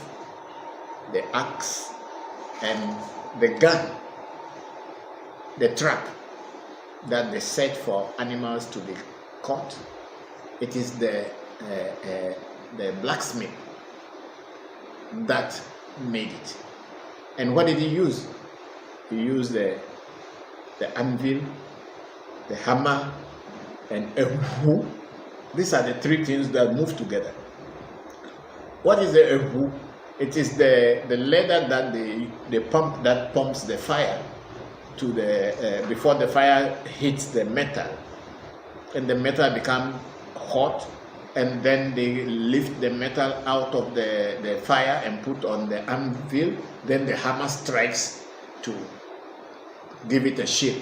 the axe, and the gun, the trap that they set for animals to be caught. It is the blacksmith that made it. And what did he use? He used the anvil, the hammer, and a hoe. These are the three things that move together. What is the hoe? It is the leather that the pump that pumps the fire to the before the fire hits the metal, and the metal become hot, and then they lift the metal out of the fire and put on the anvil. Then the hammer strikes to give it a shape,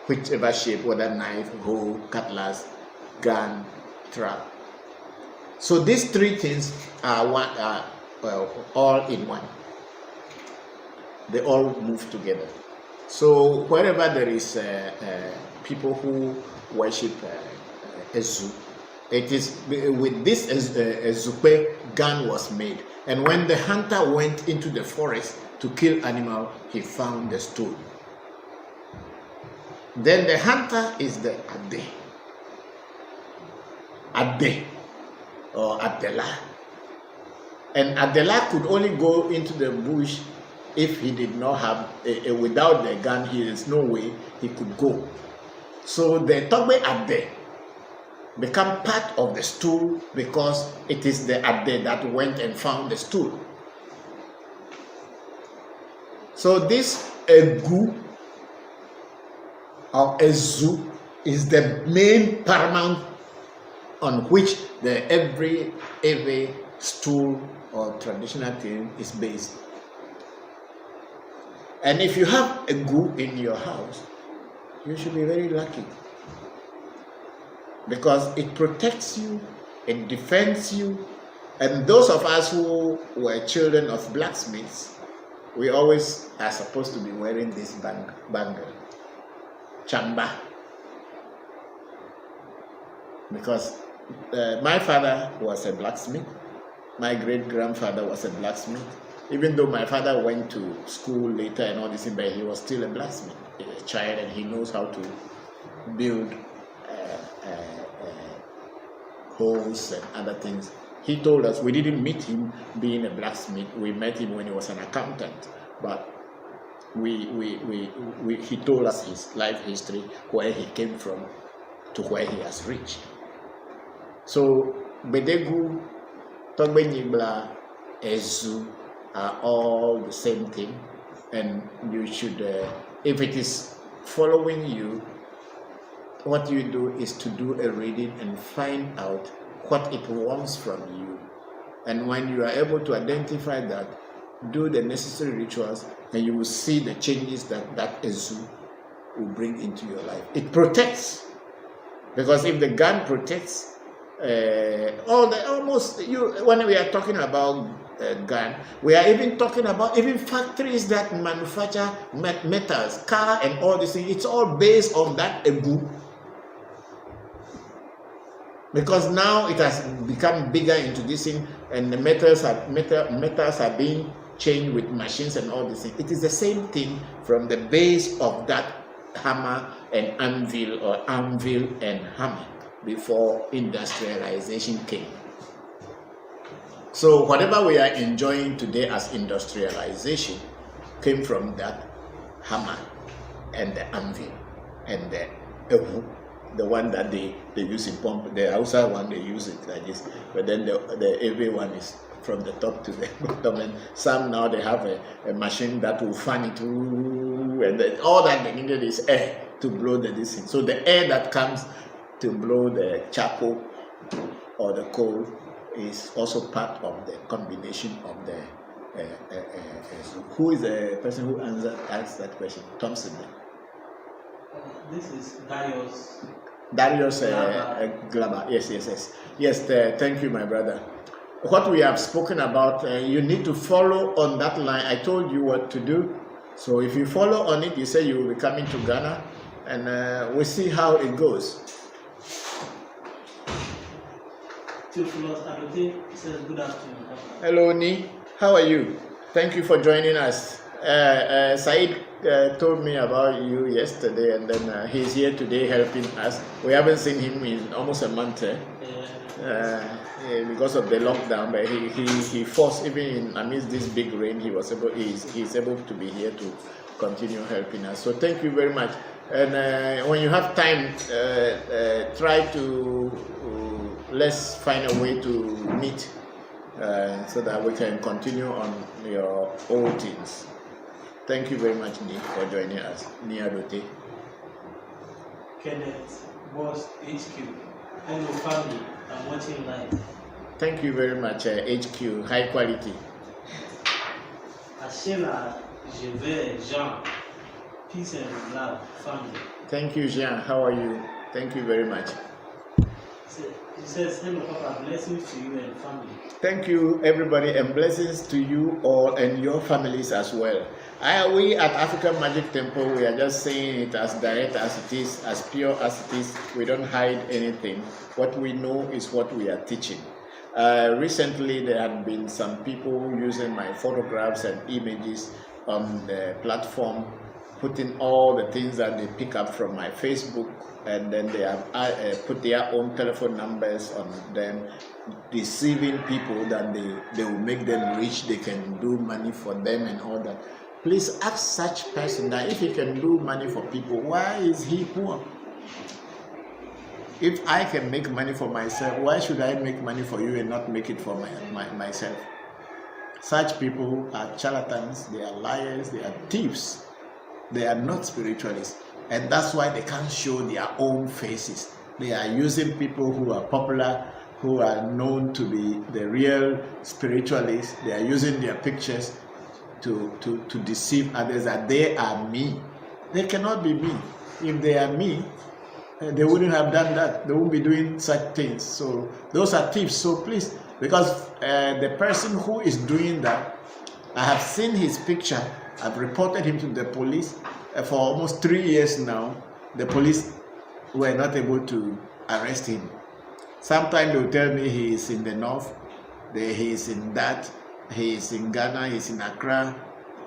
whichever shape, whether knife, hoe, cutlass, gun, trap. So these three things are all in one. They all move together. So wherever there is people who worship Ezu, It is with this Zupe gun was made. And when the hunter went into the forest to kill animal, he found the stone. Then the hunter is the Ade. Ade or Adela. And Adela could only go into the bush if he did not have, without the gun, there is no way he could go. So the Togbe Ade become part of the stool because it is the Ade that went and found the stool. So this Egu or Ezu is the main paramount on which the every stool or traditional thing is based. And if you have a gu in your house, you should be very lucky, because it protects you, it defends you. And those of us who were children of blacksmiths, we always are supposed to be wearing this bangle, chamba, because my father was a blacksmith, my great-grandfather was a blacksmith. Even though my father went to school later and all this, but he was still a blacksmith, a child, and he knows how to build holes and other things. He told us, we didn't meet him being a blacksmith, we met him when he was an accountant, but he told us his life history, where he came from to where he has reached. So Bedegu, Togbenyibla, Ezu are all the same thing, and you should, if it is following you, what you do is to do a reading and find out what it wants from you. And when you are able to identify that, do the necessary rituals, and you will see the changes that Ezu will bring into your life. It protects, because if the gun protects, when we are talking about gun, we are even talking about even factories that manufacture metals, car and all this thing. It's all based on that Egu, because now it has become bigger into this thing, and the metals are being changed with machines and all this thing. It is the same thing from the base of that hammer and anvil, or anvil and hammer, before industrialization came. So whatever we are enjoying today as industrialization came from that hammer and the anvil and the ewu, the one that they use in pump. The outside one, they use it like this, but then the every one is from the top to the bottom. And some now they have a machine that will fan it, and then all that they needed is air to blow this thing. So the air that comes to blow the charcoal or the coal is also part of the combination of the who is the person who asked that question? Thompson. This is Darius. Darius Glaba. Yes. Thank you, my brother. What we have spoken about, you need to follow on that line. I told you what to do. So if you follow on it, you say you will be coming to Ghana, and we'll see how it goes. Says good afternoon. Hello, Ni. How are you? Thank you for joining us. Said told me about you yesterday, and then he's here today helping us. We haven't seen him in almost a month because of the lockdown, but he forced, even amidst this big rain, he's able to be here to continue helping us. So thank you very much. And when you have time, try to let's find a way to meet so that we can continue on your old things. Thank you very much, Ni, for joining us. Ni Adote. Kenneth, Boss HQ. Hello, family. I'm watching live. Thank you very much, HQ. High quality. Ashela, Jean. Peace and love, family. Thank you, Jean. How are you? Thank you very much. He says, hello, Papa, blessings to you and family. Thank you, everybody, and blessings to you all and your families as well. We at African Magic Temple, we are just saying it as direct as it is, as pure as it is. We don't hide anything. What we know is what we are teaching. Recently, there had been some people using my photographs and images on the platform, putting all the things that they pick up from my Facebook, and then they have put their own telephone numbers on them, deceiving people that they will make them rich, they can do money for them and all that. Please ask such person that if he can do money for people, why is he poor? If I can make money for myself, why should I make money for you and not make it for myself? Such people are charlatans, they are liars, they are thieves. They are not spiritualists, and that's why they can't show their own faces. They are using people who are popular, who are known to be the real spiritualists. They are using their pictures to deceive others that they are me. They cannot be me. If they are me, they wouldn't have done that. They wouldn't be doing such things. So those are thieves. So please, because the person who is doing that, I have seen his picture. I've reported him to the police for almost 3 years now. The police were not able to arrest him. Sometimes they'll tell me he is in the north, he is in that, he is in Ghana, he is in Accra,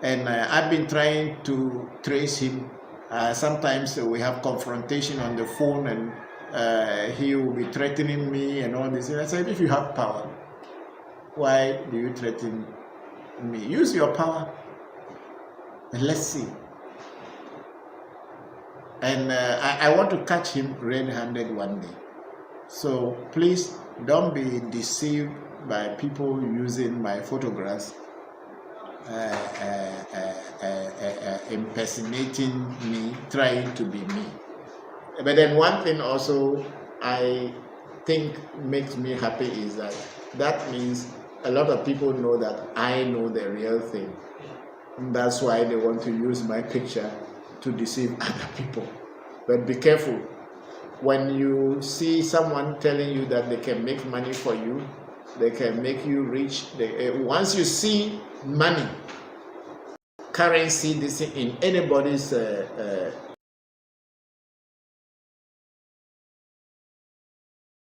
and I've been trying to trace him. Sometimes we have confrontation on the phone, and he will be threatening me and all this. And I said, if you have power, why do you threaten me? Use your power. Let's see. And I want to catch him red-handed one day. So please don't be deceived by people using my photographs, impersonating me, trying to be me. But then one thing also I think makes me happy is that means a lot of people know that I know the real thing. That's why they want to use my picture to deceive other people. But be careful. When you see someone telling you that they can make money for you, they can make you rich, once you see money, currency, this in anybody's know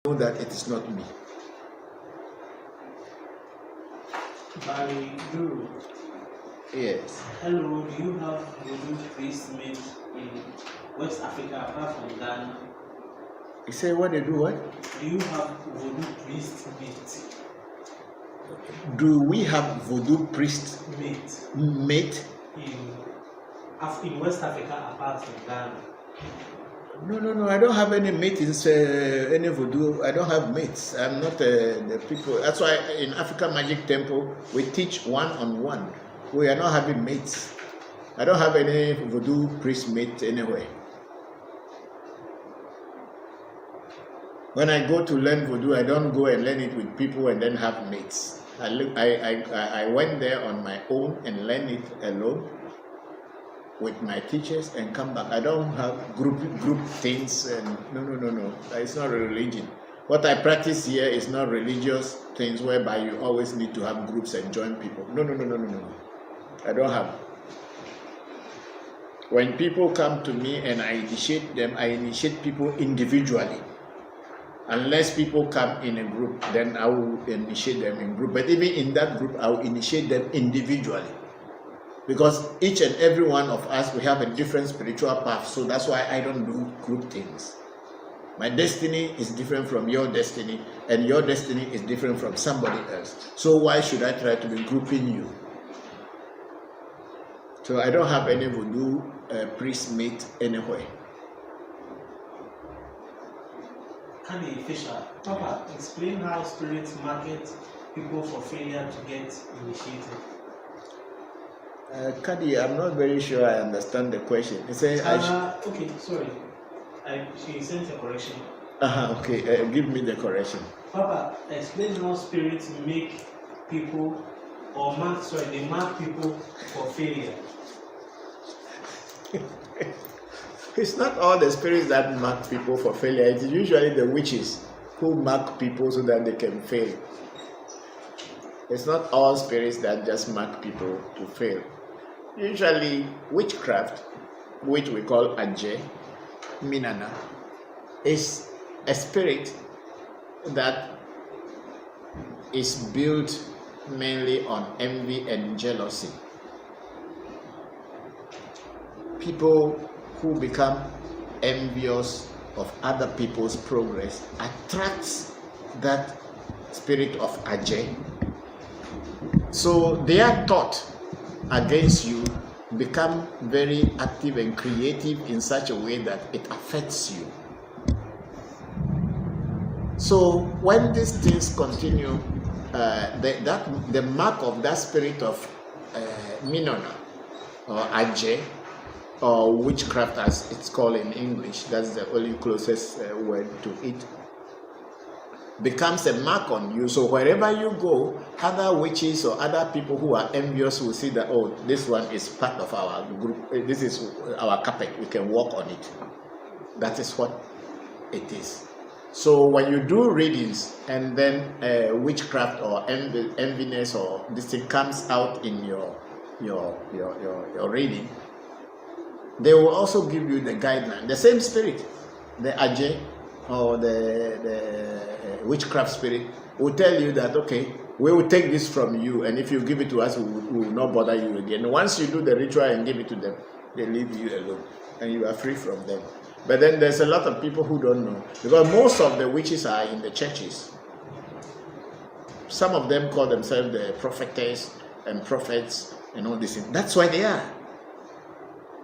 that it is not me. Barry Guru. Yes. Hello, do you have voodoo priest made in West Africa apart from Ghana? You say what they do what? Do you have voodoo priest made? Do we have voodoo priest mate? In West Africa apart from Ghana? No. I don't have any mates any voodoo. I don't have mates. I'm not the people. That's why in African Magic Temple we teach one-on-one. We are not having mates. I don't have any voodoo priest mate anywhere. When I go to learn voodoo, I don't go and learn it with people and then have mates. I went there on my own and learned it alone with my teachers and come back. I don't have group things and no. It's not a religion. What I practice here is not religious things whereby you always need to have groups and join people. No. I don't have. When people come to me and I initiate them, I initiate people individually. Unless people come in a group, then I will initiate them in group. But even in that group, I will initiate them individually. Because each and every one of us, we have a different spiritual path. So that's why I don't do group things. My destiny is different from your destiny, and your destiny is different from somebody else. So why should I try to be grouping you? So I don't have any voodoo priest mate anywhere. Kanye Fisher, Papa, explain how spirits market people for failure to get initiated. Kadi, I'm not very sure I understand the question. It's Okay, sorry. She sent a correction. Okay, give me the correction. Papa, explain how spirits make people, they mark people for failure. It's not all the spirits that mark people for failure. It is usually the witches who mark people so that they can fail. It's not all spirits that just mark people to fail. Usually, witchcraft, which we call Aje, Minana, is a spirit that is built mainly on envy and jealousy. People who become envious of other people's progress attracts that spirit of Aje. So their thought against you become very active and creative in such a way that it affects you. So when these things continue, the mark of that spirit of Minona or Aje, or witchcraft as it's called in English, that's the only closest word to it, becomes a mark on you. So wherever you go, other witches or other people who are envious will see that, oh, this one is part of our group, this is our carpet, we can walk on it. That is what it is. So when you do readings and then witchcraft or enviness or this thing comes out in your reading, they will also give you the guideline. The same spirit, the Aje or the witchcraft spirit, will tell you that, okay, we will take this from you, and if you give it to us, we will not bother you again. Once you do the ritual and give it to them, they leave you alone, and you are free from them. But then there's a lot of people who don't know, because most of the witches are in the churches. Some of them call themselves the prophetess and prophets and all this. That's why they are.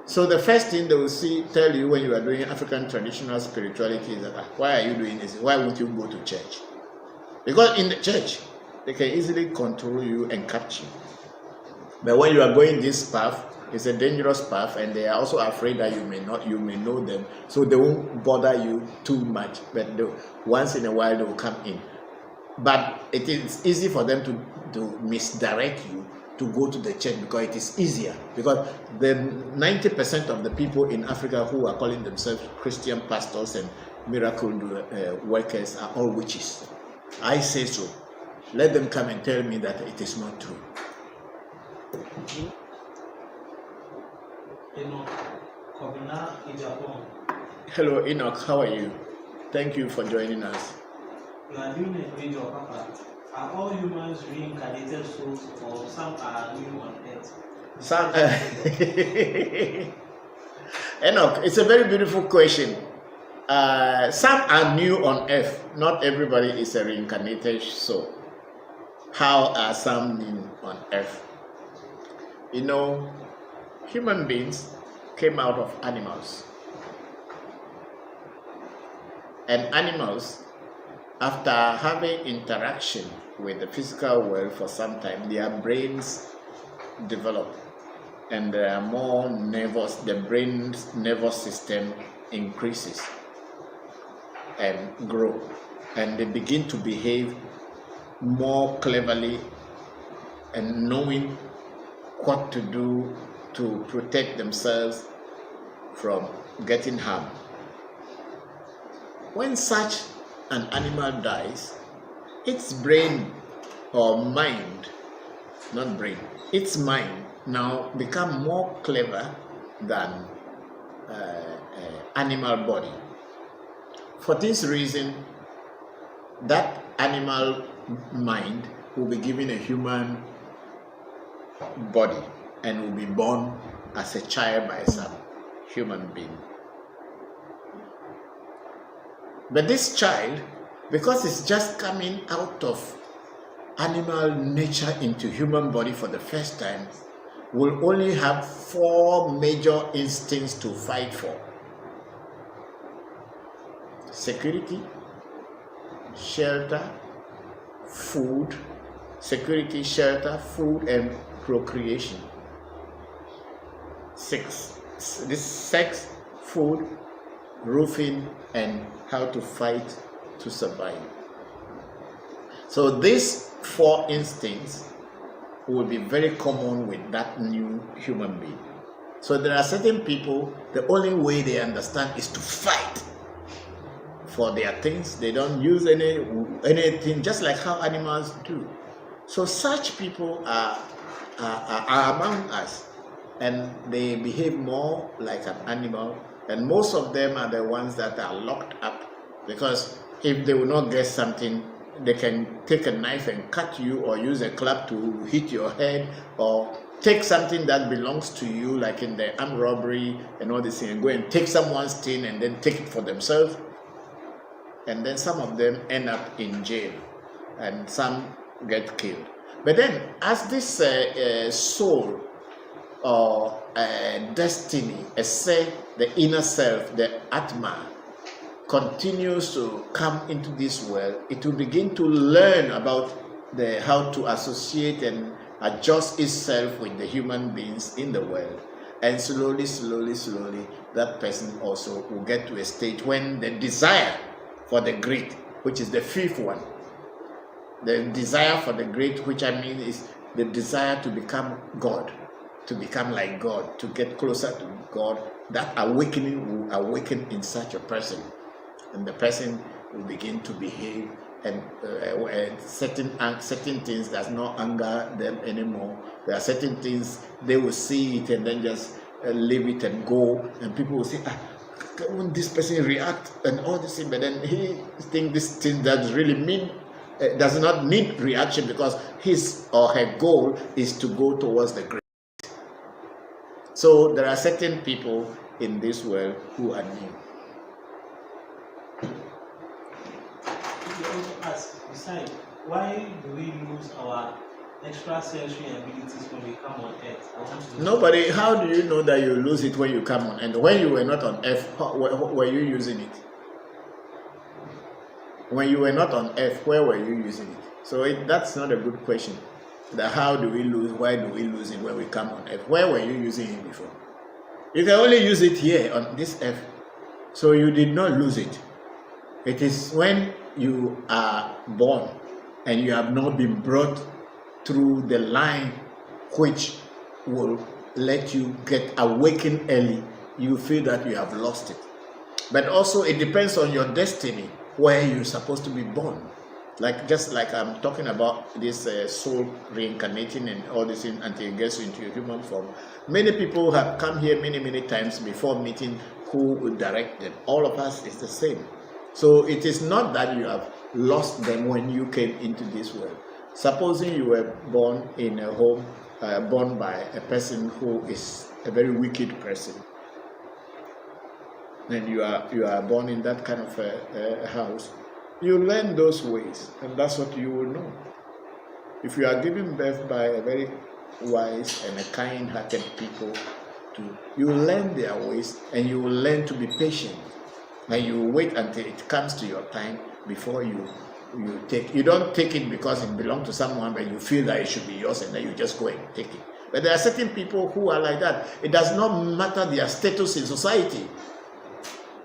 So the first thing they will tell you when you are doing African traditional spirituality is that, why are you doing this? Why won't you go to church? Because in the church, they can easily control you and capture you. But when you are going this path, it's a dangerous path, and they are also afraid that you may know them, so they won't bother you too much. But once in a while they will come in. But it is easy for them to misdirect you to go to the church, because it is easier. Because the 90% of the people in Africa who are calling themselves Christian pastors and miracle workers are all witches. I say so. Let them come and tell me that it is not true. Hello Enoch, how are you? Thank you for joining us. You are doing a great job, Papa. Are all humans reincarnated souls, or some are new on earth? Some, Enoch, it's a very beautiful question. Some are new on earth. Not everybody is a reincarnated soul. How are some new on earth? You know, human beings came out of animals. And animals, after having interaction with the physical world for some time, their brains develop, and there are more nervous, the brain's nervous system increases and grow, and they begin to behave more cleverly and knowing what to do to protect themselves from getting harmed. When such an animal dies, its brain or mind, not brain, its mind now become more clever than animal body. For this reason, that animal mind will be given a human body and will be born as a child by some human being. But this child, because it's just coming out of animal nature into human body for the first time, will only have 4 major instincts to fight for: security, shelter, food, security, shelter, food, and procreation. 6. This sex, food, roofing, and how to fight to survive. So these 4 instincts will be very common with that new human being. So there are certain people, the only way they understand is to fight for their things. They don't use anything, just like how animals do. So such people are among us, and they behave more like an animal. And most of them are the ones that are locked up, because if they will not get something, they can take a knife and cut you, or use a club to hit your head, or take something that belongs to you, like in the armed robbery and all this thing, and go and take someone's thing and then take it for themselves. And then some of them end up in jail, and some get killed. But then, as this soul or destiny, the inner self, the Atma, continues to come into this world, it will begin to learn about how to associate and adjust itself with the human beings in the world. And slowly, that person also will get to a stage when the desire for the great, which is the fifth one, the desire for the great, which I mean is the desire to become God, to become like God, to get closer to God, that awakening will awaken in such a person. And the person will begin to behave, and certain things does not anger them anymore. There are certain things they will see it and then just leave it and go, and people will say, won't this person react and all this thing? But then he thinks this thing does really mean does not need reaction, because his or her goal is to go towards the great. So there are certain people in this world who are new. We also ask, besides, why do we lose our extrasensory abilities when we come on earth? Nobody, how do you know that you lose it when you come on? And when you were not on earth, were you using it? When you were not on earth, where were you using it? So that's not a good question. That how do we lose, why do we lose it when we come on earth? Where were you using it before? You can only use it here on this earth. So you did not lose it. It is when you are born and you have not been brought through the line which will let you get awakened early, you feel that you have lost it. But also it depends on your destiny, where you're supposed to be born. Just like I'm talking about this soul reincarnating and all this thing until it gets into a human form. Many people have come here many times before meeting who will direct them. All of us is the same. So it is not that you have lost them when you came into this world. Supposing you were born in a home, born by a person who is a very wicked person, and you are born in that kind of a house, you learn those ways, and that's what you will know. If you are given birth by a very wise and a kind-hearted people, you will learn their ways, and you will learn to be patient. And you wait until it comes to your time before you take. You don't take it because it belongs to someone, but you feel that it should be yours, and then you just go and take it. But there are certain people who are like that. It does not matter their status in society.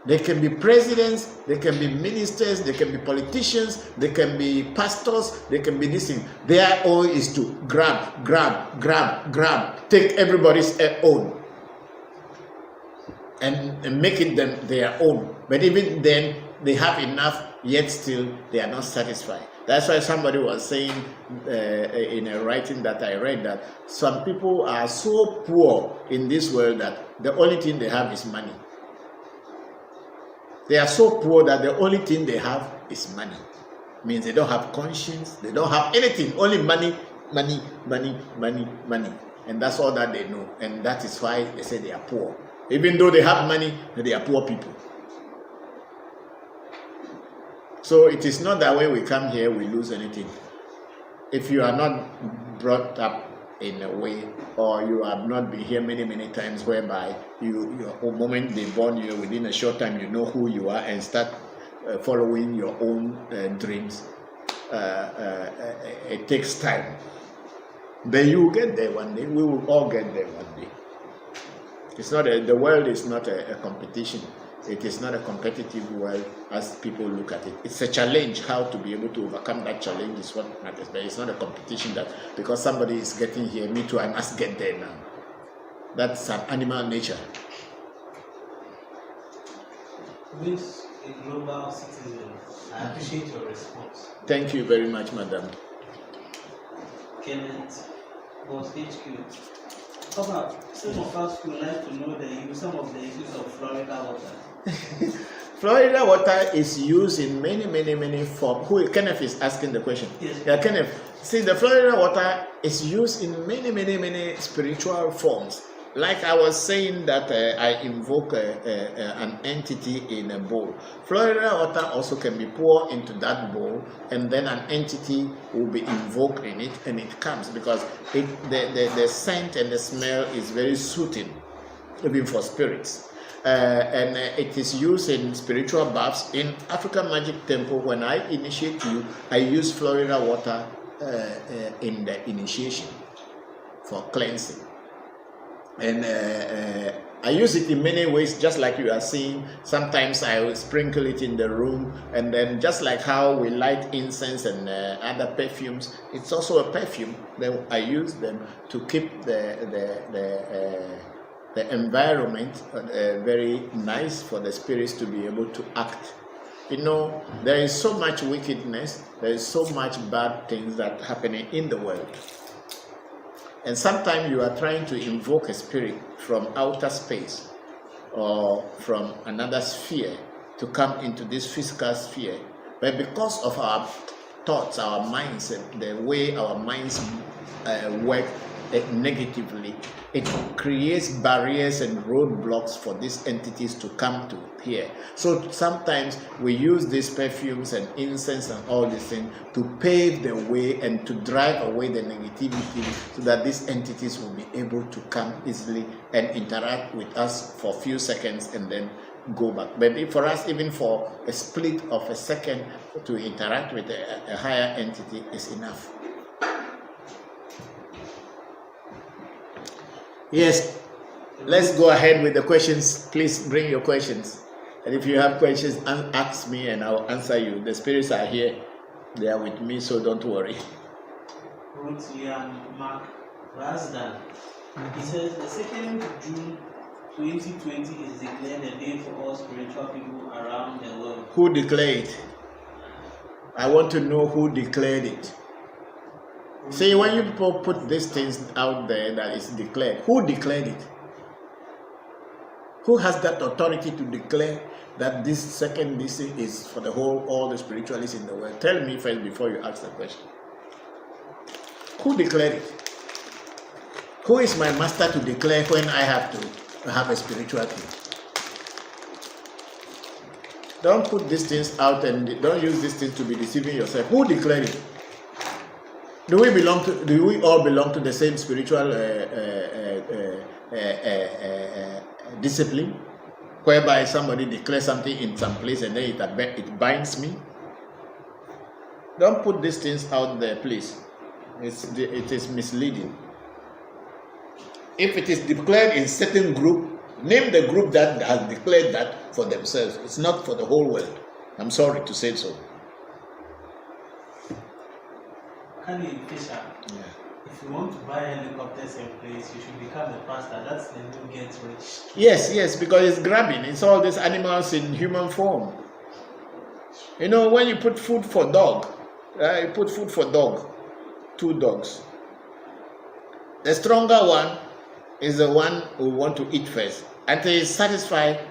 They can be presidents, they can be ministers, they can be politicians, they can be pastors, they can be this thing. Their own is to grab, take everybody's own and make it their own. But even then, they have enough, yet still they are not satisfied. That's why somebody was saying in a writing that I read that some people are so poor in this world that the only thing they have is money. They are so poor that the only thing they have is money. Means they don't have conscience, they don't have anything, only money. And that's all that they know. And that is why they say they are poor. Even though they have money, they are poor people. So it is not that when we come here we lose anything. If you are not brought up in a way, or you have not been here many times, whereby the moment they born you, within a short time you know who you are and start following your own dreams, it takes time. But you will get there one day. We will all get there one day. It's not the world is not a competition. It is not a competitive world as people look at it. It's a challenge. How to be able to overcome that challenge is what matters. But it's not a competition that because somebody is getting here, me too, I must get there now. That's an animal nature. This a global citizen. I appreciate your response. Thank you very much, madam. Kenneth was HQ. Papa, some of us would like to know some of the uses of Florida water. Florida water is used in many forms. Kenneth is asking the question. Yes. Yeah, Kenneth. See, the Florida water is used in many spiritual forms. Like I was saying that I invoke an entity in a bowl. Florida water also can be poured into that bowl, and then an entity will be invoked in it, and it comes because the scent and the smell is very soothing, even for spirits. And it is used in spiritual baths. In African Magic Temple, when I initiate you, I use Florida water in the initiation for cleansing. And I use it in many ways, just like you are seeing. Sometimes I will sprinkle it in the room, and then just like how we light incense and other perfumes, it's also a perfume. Then I use them to keep the environment very nice for the spirits to be able to act. You know, there is so much wickedness, there is so much bad things that are happening in the world. And sometimes you are trying to invoke a spirit from outer space or from another sphere to come into this physical sphere. But because of our thoughts, our minds, and the way our minds work negatively, it creates barriers and roadblocks for these entities to come to here. So sometimes we use these perfumes and incense and all these things to pave the way and to drive away the negativity, so that these entities will be able to come easily and interact with us for a few seconds and then go back. But for us, even for a split of a second to interact with a higher entity is enough. Yes, let's go ahead with the questions. Please bring your questions. And if you have questions, ask me and I'll answer you. The spirits are here. They are with me, so don't worry. Ruth Liam Mark Razdan. He says the 2nd June 2020 is declared a day for all spiritual people around the world. Who declared it? I want to know who declared it. See, when you people put these things out there that is declared, who declared it? Who has that authority to declare that this second DC is for all the spiritualists in the world? Tell me first before you ask the question. Who declared it? Who is my master to declare when I have to have a spiritual thing? Don't put these things out and don't use these things to be deceiving yourself. Who declared it? Do we all belong to the same spiritual discipline, whereby somebody declares something in some place and then it binds me? Don't put these things out there, please. It is misleading. If it is declared in certain group, name the group that has declared that for themselves. It's not for the whole world. I'm sorry to say so. Fisher, if you want to buy helicopters and planes, you should become a pastor. That's the new get rich. Yes, because it's grabbing. It's all these animals in human form. You know, when you put food for dog, you put food for dog, 2 dogs. The stronger one is the one who want to eat first. Until he's satisfied,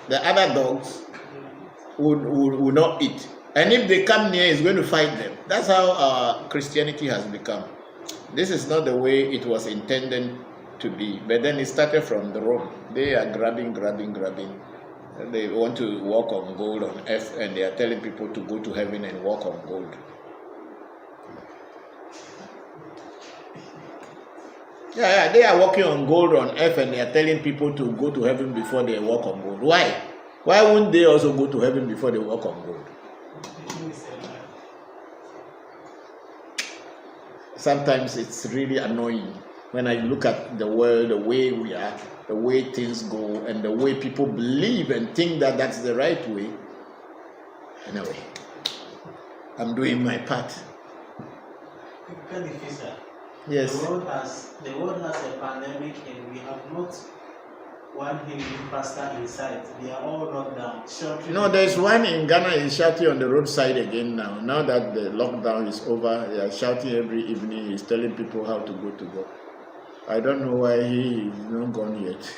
the other dogs will not eat. And if they come near, he's going to fight them. That's how Christianity has become. This is not the way it was intended to be. But then it started from the Rome. They are grabbing. They want to walk on gold on earth, and they are telling people to go to heaven and walk on gold. Yeah, they are walking on gold on earth, and they are telling people to go to heaven before they walk on gold. Why? Why wouldn't they also go to heaven before they walk on gold? Sometimes it's really annoying when I look at the world, the way we are, the way things go, and the way people believe and think that that's the right way. Anyway, I'm doing my part. Fisher, Yes. The world has a pandemic, and we have not one healing pastor inside. They are all locked down. Sheltering. No, there's one in Ghana is shouting on the roadside again now. Now that the lockdown is over, they are shouting every evening. He's telling people how to go to God. I don't know why he is not gone yet.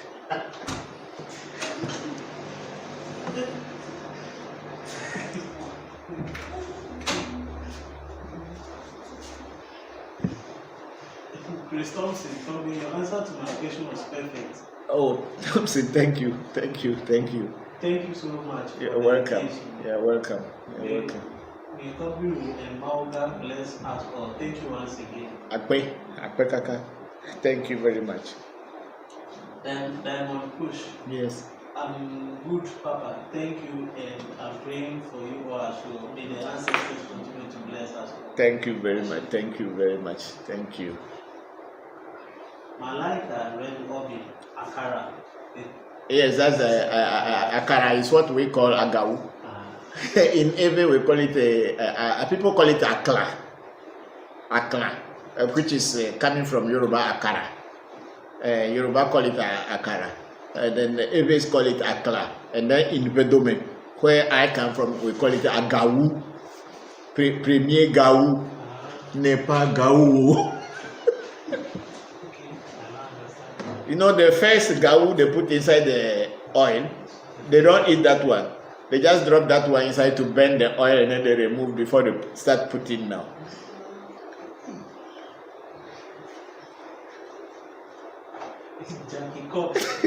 Chris Thompson told me your answer to my question was perfect. Oh, Thompson, thank you. Thank you so much. You're welcome. You're welcome. May God will empower God bless us all. Thank you once again. Akpe Kaka. Thank you very much. Then Diamond Push. Yes. I'm good, Papa. Thank you, and I'm praying for you all as well. May the ancestors continue to bless us all. Thank you very much. Thank you very much. Thank you. Malaika Red Obi Akara. Yes, that's akara is what we call agawu. In Ewe we call it people call it akla, which is coming from Yoruba akara. Yoruba call it akara, then the Ewe's call it akla, and then in Bedome, where I come from, we call it agawu, premier gawu, nepa gawu. You know, the first gawu they put inside the oil, they don't eat that one. They just drop that one inside to burn the oil, and then they remove before they start putting now. Jackie Cox.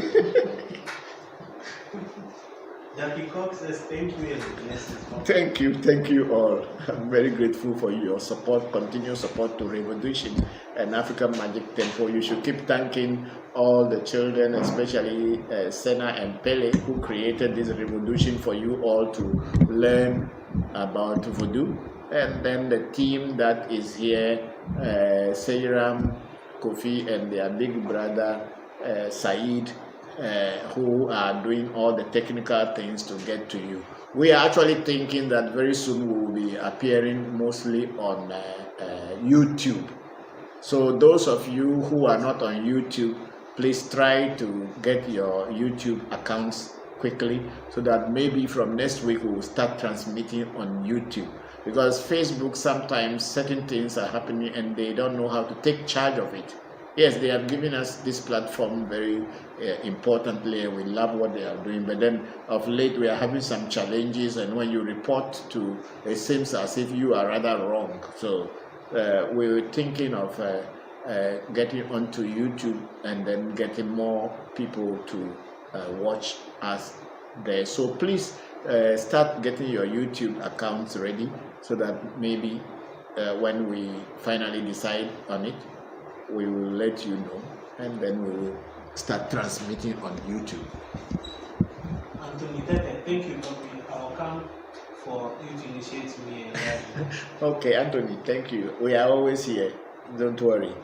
Jackie Cox says thank you and blessings. Thank you all. I'm very grateful for your support, continued support to Revolution and African Magic Temple. You should keep thanking all the children, especially Senna and Pele, who created this revolution for you all to learn about voodoo. And then the team that is here, Seiram, Kofi, and their big brother, Said, who are doing all the technical things to get to you. We are actually thinking that very soon we will be appearing mostly on YouTube. So those of you who are not on YouTube, please try to get your YouTube accounts quickly so that maybe from next week we will start transmitting on YouTube. Because Facebook, sometimes certain things are happening and they don't know how to take charge of it. Yes, they have given us this platform very importantly. We love what they are doing, but then of late we are having some challenges, and when you report to, it seems as if you are rather wrong. So we were thinking of getting onto YouTube and then getting more people to watch us there. So please start getting your YouTube accounts ready so that maybe when we finally decide on it, we will let you know, and then we will start transmitting on YouTube. Anthony Tete, thank you, Toby. I will come for you to initiate me. Okay, Anthony, thank you. We are always here. Don't worry.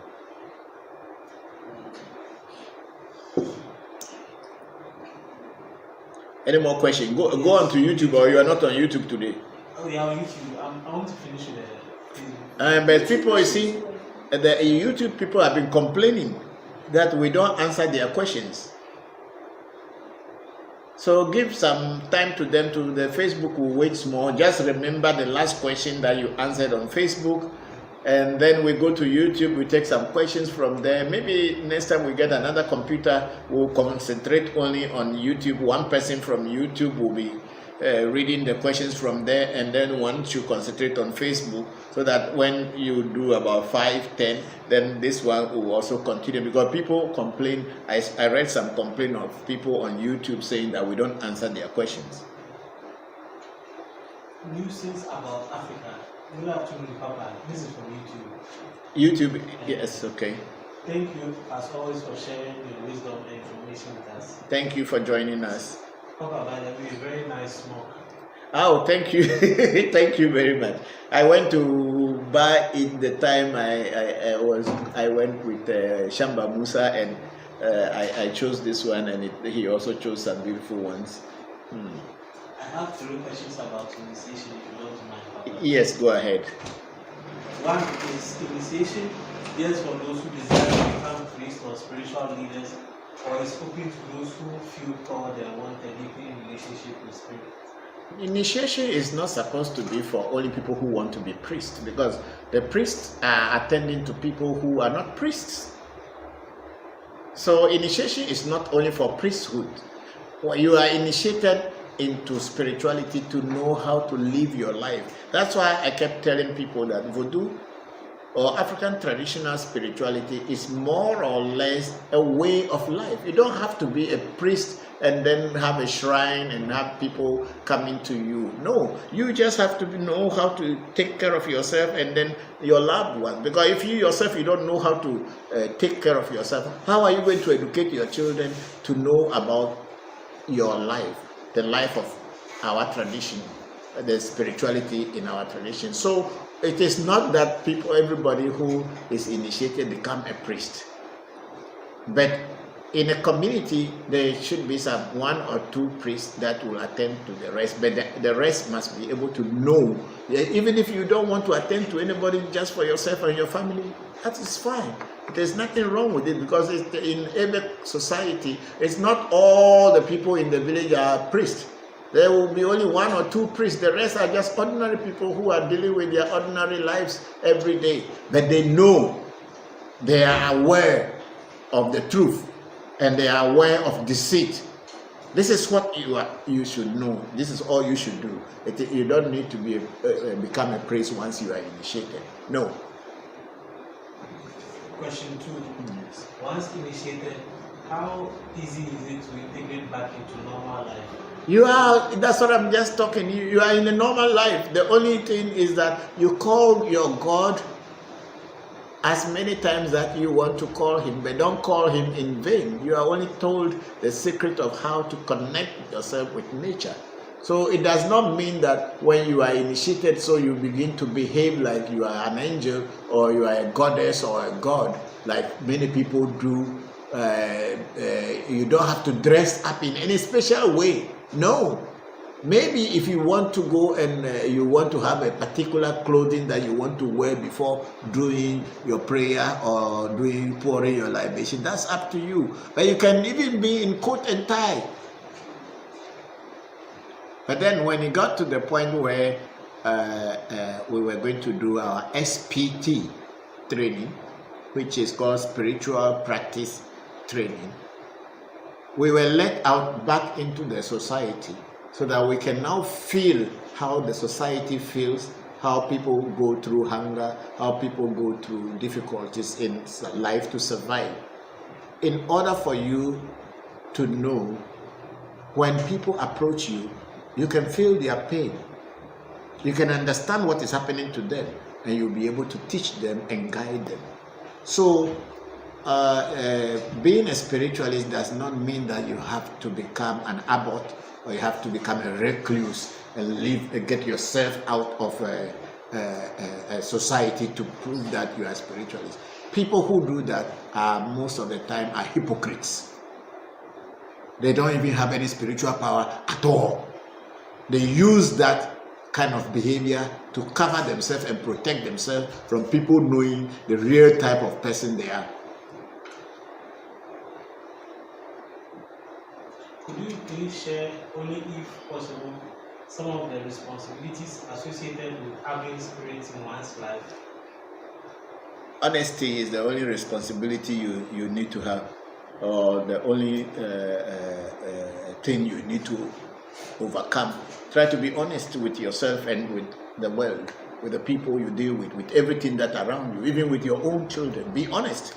Any more questions? Go on to YouTube, or you are not on YouTube today? Oh, yeah, on YouTube. I want to finish with but people, you see, the YouTube people have been complaining that we don't answer their questions. So give some time to them. To the Facebook will wait small. Just remember the last question that you answered on Facebook, and then we go to YouTube. We take some questions from there. Maybe next time we get another computer, we'll concentrate only on YouTube. One person from YouTube will be reading the questions from there, and then once you concentrate on Facebook, so that when you do about 5-10, then this one will also continue, because people complain. I read some complaint of people on YouTube saying that we don't answer their questions. new things about Africa. Good afternoon, Papa. This is from YouTube. YouTube, yes, okay. Thank you, as always, for sharing your wisdom and information with us. Thank you for joining us. Papa, by the way, very nice smoke. Oh, thank you. Thank you very much. I went to buy it the time I went with Shamba Musa, and I chose this one, and he also chose some beautiful ones. I have 3 questions about initiation, if you don't mind, Papa. Yes, go ahead. One is initiation. Yes, for those who desire to become priests or spiritual leaders, or is open to those who feel called and want a deeper relationship with spirit? Initiation is not supposed to be for only people who want to be priests, because the priests are attending to people who are not priests. So initiation is not only for priesthood. You are initiated into spirituality to know how to live your life. That's why I kept telling people that voodoo or African traditional spirituality is more or less a way of life. You don't have to be a priest and then have a shrine and have people coming to you. No, you just have to know how to take care of yourself and then your loved ones. Because if you yourself, you don't know how to take care of yourself, how are you going to educate your children to know about your life, the life of our tradition, the spirituality in our tradition? So it is not that everybody who is initiated become a priest, but in a community there should be some one or two priests that will attend to the rest, but the rest must be able to know. Even if you don't want to attend to anybody, just for yourself and your family, that is fine. There's nothing wrong with it, because in every society, it's not all the people in the village are priests. There will be only one or two priests. The rest are just ordinary people who are dealing with their ordinary lives every day. But they know, they are aware of the truth, and they are aware of deceit. This is what you should know. This is all you should do. You don't need to become a priest once you are initiated. No. Question 2. Once initiated, how easy is it to integrate back into normal life? That's what I'm just talking. You are in a normal life. The only thing is that you call your God as many times that you want to call him, but don't call him in vain. You are only told the secret of how to connect yourself with nature. So it does not mean that when you are initiated, so you begin to behave like you are an angel or you are a goddess or a god, like many people do. You don't have to dress up in any special way. No. Maybe if you want to go and you want to have a particular clothing that you want to wear before doing your prayer or pouring your libation, that's up to you. But you can even be in coat and tie. But then when it got to the point where we were going to do our SPT training, which is called Spiritual Practice Training, we were let out back into the society so that we can now feel how the society feels, how people go through hunger, how people go through difficulties in life to survive. In order for you to know, when people approach you, you can feel their pain. You can understand what is happening to them, and you'll be able to teach them and guide them. So, being a spiritualist does not mean that you have to become an abbot or you have to become a recluse and get yourself out of a society to prove that you are a spiritualist. People who do that most of the time are hypocrites. They don't even have any spiritual power at all. They use that kind of behavior to cover themselves and protect themselves from people knowing the real type of person they are. Could you please share, only if possible, some of the responsibilities associated with having spirits in one's life? Honesty is the only responsibility you need to have, or the only thing you need to overcome. Try to be honest with yourself and with the world, with the people you deal with everything that around you, even with your own children. Be honest.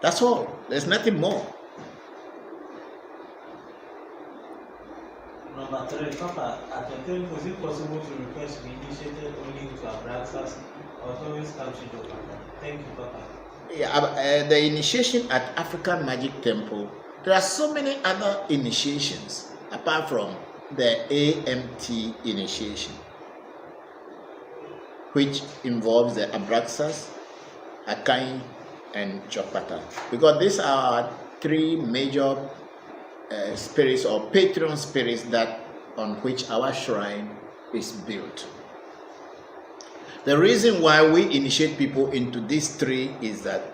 That's all. There's nothing more. Number 3, Papa, at the time, was it possible to request to be initiated only into Abraxas or to always come to your Papa? Thank you, Papa. Yeah, the initiation at African Magic Temple, there are so many other initiations apart from the AMT initiation, which involves the Abraxas, Akai, and Chopata, because these are 3 major spirits or patron spirits that on which our shrine is built. The reason why we initiate people into these 3 is that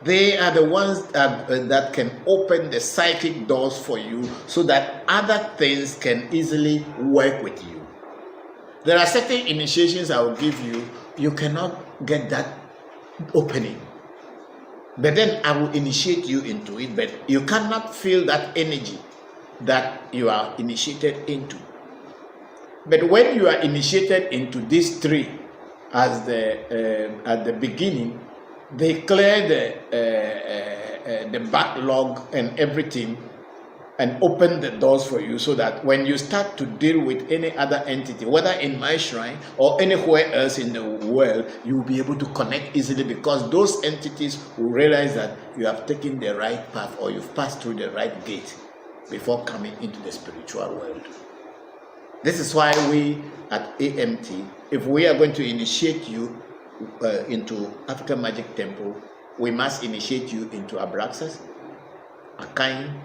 They are the ones that can open the psychic doors for you so that other things can easily work with you. There are certain initiations I will give you, you cannot get that opening. But then I will initiate you into it, but you cannot feel that energy that you are initiated into. But when you are initiated into these three as at the beginning, they clear the backlog and everything and open the doors for you so that when you start to deal with any other entity, whether in my shrine or anywhere else in the world, you will be able to connect easily because those entities will realize that you have taken the right path or you've passed through the right gate before coming into the spiritual world. This is why we at AMT, if we are going to initiate you into African Magic Temple, we must initiate you into Abraxas, Akain,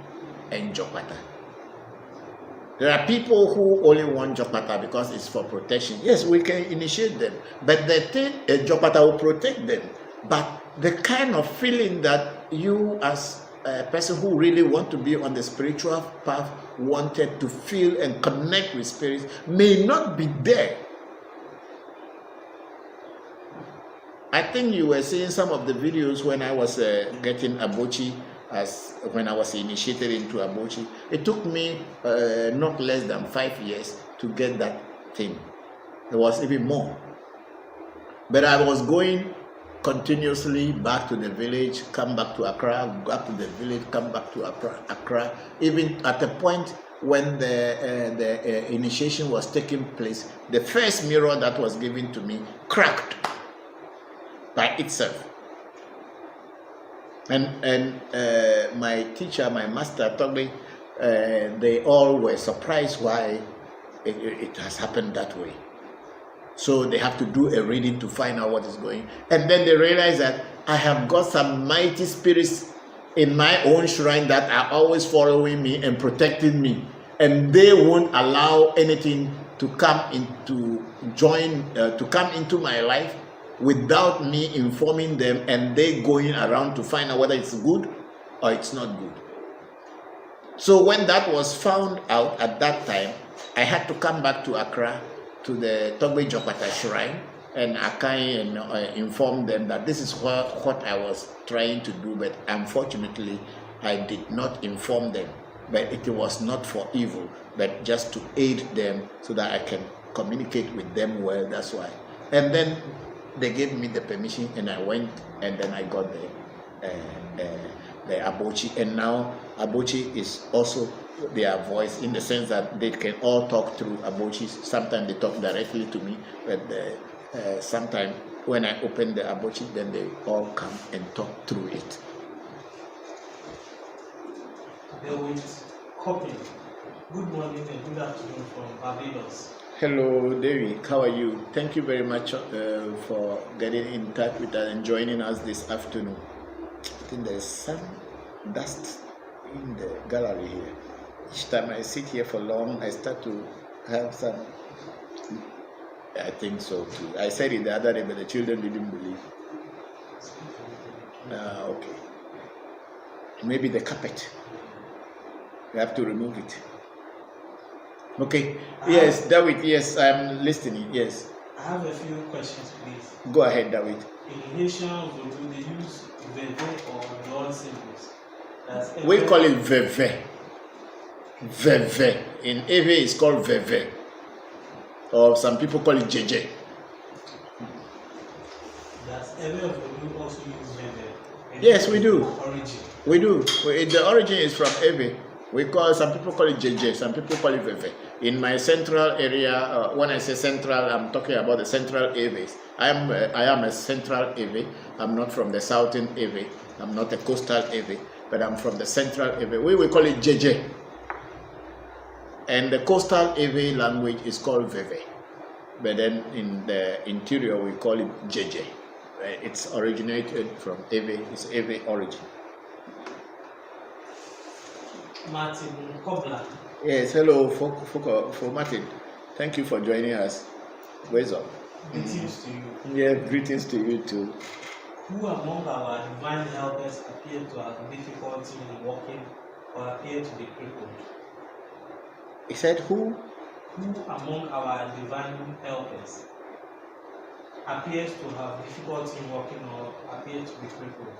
and Jopata. There are people who only want Jopata because it's for protection. Yes, we can initiate them, but the thing, Jopata will protect them. But the kind of feeling that you as a person who really want to be on the spiritual path wanted to feel and connect with spirits may not be there. I think you were seeing some of the videos when I was getting Abochi, as when I was initiated into Abochi. It took me not less than 5 years to get that thing. There was even more. But I was going continuously back to the village, come back to Accra, back to the village, come back to Accra. Even at the point when the initiation was taking place, the first mirror that was given to me cracked by itself. And my teacher, my master, told me they all were surprised why it has happened that way. So they have to do a reading to find out what is going. And then they realize that I have got some mighty spirits in my own shrine that are always following me and protecting me. And they won't allow anything to come into come into my life without me informing them, and they going around to find out whether it's good or it's not good. So when that was found out at that time, I had to come back to Accra to the Togbe Jopata shrine and Akai and inform them that this is what I was trying to do, but unfortunately I did not inform them. But it was not for evil, but just to aid them so that I can communicate with them well. That's why. And then they gave me the permission, and I went, and then I got the Abochi, and now Abochi is also their voice in the sense that they can all talk through Abochi. Sometimes they talk directly to me, but sometimes when I open the Abochi, then they all come and talk through it. With copy. Good morning and good afternoon from Barbados. Hello, David. How are you? Thank you very much for getting in touch with us and joining us this afternoon. I think there's some dust in the gallery here. Each time I sit here for long, I start to have some. I think so too. I said it the other day, but the children didn't believe. Okay. Maybe the carpet. We have to remove it. Okay. Yes, David. Yes, I'm listening. Yes. I have a few questions, please. Go ahead, David. In Haitian, do they use veve or non symbols? We call it veve. Veve. In Eve, it's called veve. Or some people call it jeje. Does every of you also use veve? Yes, we do. Origin. We do. The origin is from Eve. Some people call it jeje, some people call it veve. In my central area, when I say central, I'm talking about the central Eves. I am a central Eve. I'm not from the southern Eve. I'm not a coastal Eve, but I'm from the central Eve. We call it jeje. And the coastal Eve language is called veve. But then in the interior, we call it jeje. It's originated from Eve. It's Eve origin. Martin Kobler. Yes, hello, for Martin. Thank you for joining us. Where's up? Greetings to you. Yeah, greetings to you too. Who among our divine helpers appear to have difficulty in walking or appear to be crippled? He said, who? Who among our divine helpers appears to have difficulty in walking or appears to be crippled?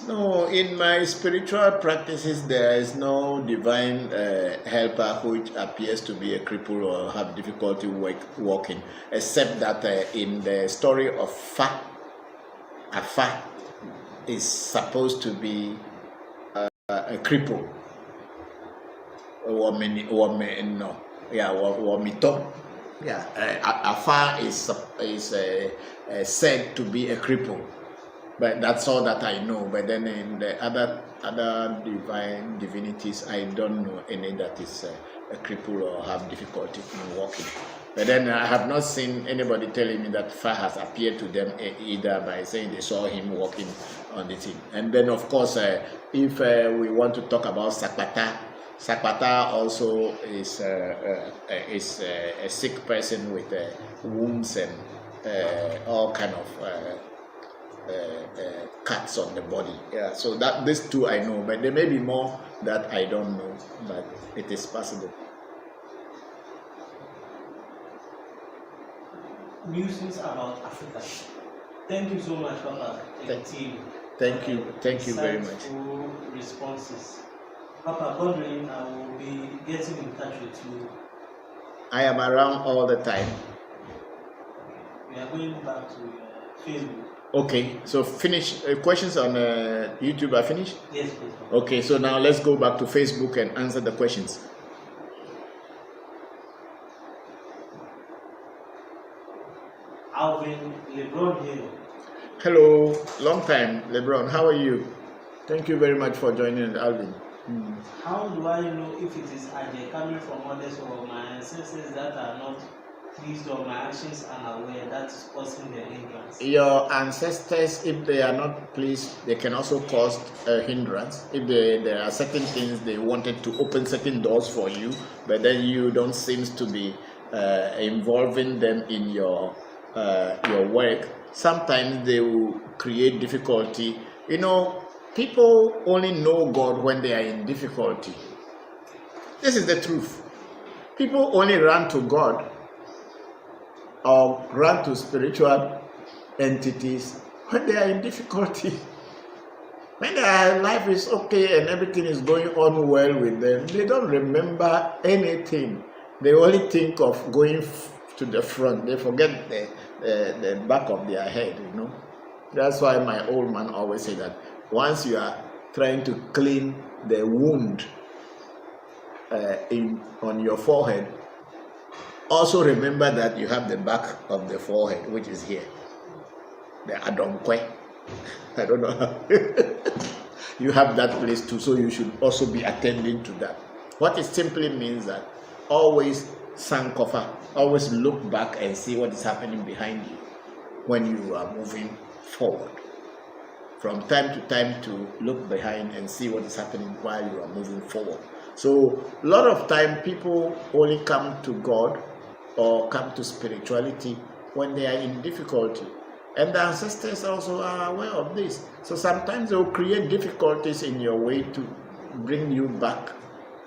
No, in my spiritual practices, there is no divine helper which appears to be a cripple or have difficulty walking, except that in the story of Afa is supposed to be a cripple. Afa is said to be a cripple. But that's all that I know. But then in the other divine divinities, I don't know any that is a cripple or have difficulty in walking. But then I have not seen anybody telling me that Fa has appeared to them either by saying they saw him walking on the thing. And then of course, if we want to talk about Sakpata also is a sick person with wounds and all kind of cuts on the body. Yeah, so that these two I know, but there may be more that I don't know, but it is possible. Musings about Africa. Thank you so much, Papa. Thank you very much. Responses. Papa, God willing, I will be getting in touch with you. I am around all the time. We are going back to Facebook. Okay, so finish questions on YouTube are finished? Yes, please. Okay, so now let's go back to Facebook and answer the questions. Alvin LeBron Hill. Hello, long time, LeBron. How are you? Thank you very much for joining, Alvin. How do I know if it is Ajay coming from others or my ancestors that are not pleased or my actions are aware that is causing the hindrance? Your ancestors, if they are not pleased, they can also cause a hindrance. If there are certain things they wanted to open certain doors for you, but then you don't seem to be involving them in your work, sometimes they will create difficulty. You know, people only know God when they are in difficulty. This is the truth. People only run to God or run to spiritual entities when they are in difficulty. When their life is okay and everything is going on well with them, they don't remember anything. They only think of going to the front. They forget the back of their head, you know. That's why my old man always say that once you are trying to clean the wound on your forehead, also remember that you have the back of the forehead, which is here, the adonkwe. I don't know. You have that place too, so you should also be attending to that. What it simply means that always sankofa, always look back and see what is happening behind you when you are moving forward. From time to time to look behind and see what is happening while you are moving forward. So a lot of time people only come to God or come to spirituality when they are in difficulty. And the ancestors also are aware of this. So sometimes they will create difficulties in your way to bring you back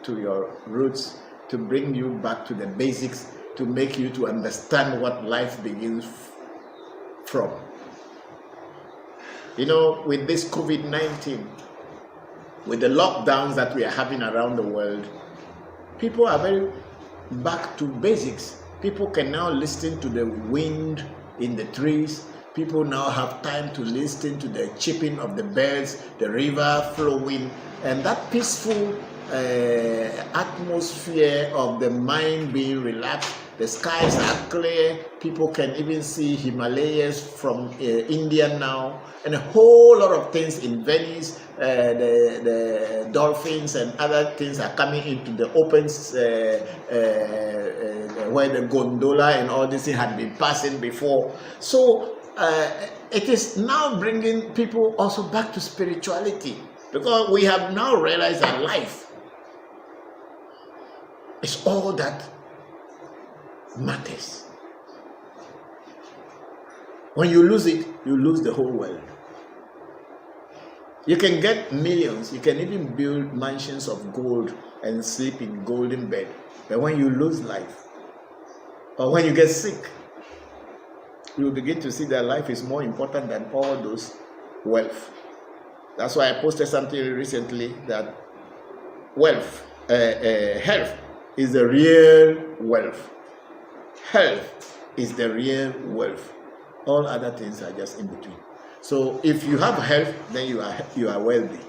to your roots, to bring you back to the basics, to make you to understand what life begins from. You know, with this COVID-19, with the lockdowns that we are having around the world, people are very back to basics. People can now listen to the wind in the trees. People now have time to listen to the chirping of the birds, the river flowing, and that peaceful atmosphere of the mind being relaxed. The skies are clear. People can even see Himalayas from India now, and a whole lot of things in Venice. The dolphins and other things are coming into the open where the gondola and all this thing had been passing before. So it is now bringing people also back to spirituality, because we have now realized that life is all that matters. When you lose it, you lose the whole world. You can get millions. You can even build mansions of gold and sleep in golden bed. But when you lose life, or when you get sick, you will begin to see that life is more important than all those wealth. That's why I posted something recently that health is the real wealth. Health is the real wealth. All other things are just in between. So if you have health, then you are wealthy.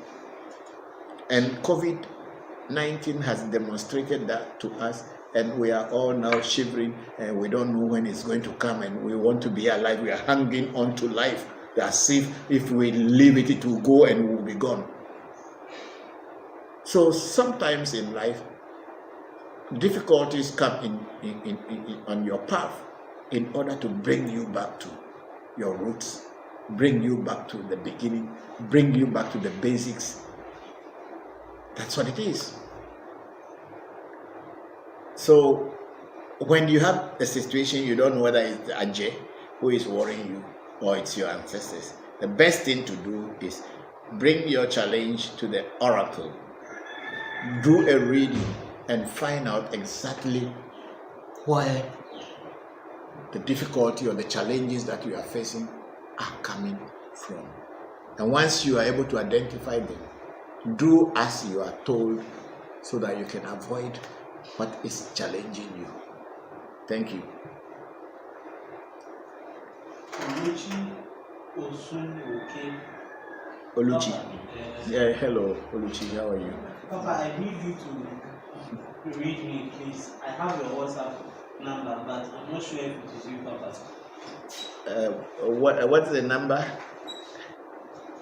And COVID-19 has demonstrated that to us, and we are all now shivering, and we don't know when it's going to come, and we want to be alive. We are hanging on to life as if we leave it, it will go and we will be gone. So sometimes in life, difficulties come on your path in order to bring you back to your roots, bring you back to the beginning, bring you back to the basics. That's what it is. So when you have a situation, you don't know whether it's Ajay who is worrying you or it's your ancestors. The best thing to do is bring your challenge to the oracle, do a reading, and find out exactly where the difficulty or the challenges that you are facing are coming from. And once you are able to identify them, do as you are told so that you can avoid what is challenging you. Thank you. Oluchi. Hello, Oluchi. How are you? Papa, I need you to read me, please. I have your WhatsApp number, but I'm not sure if it is you, Papa. What's the number?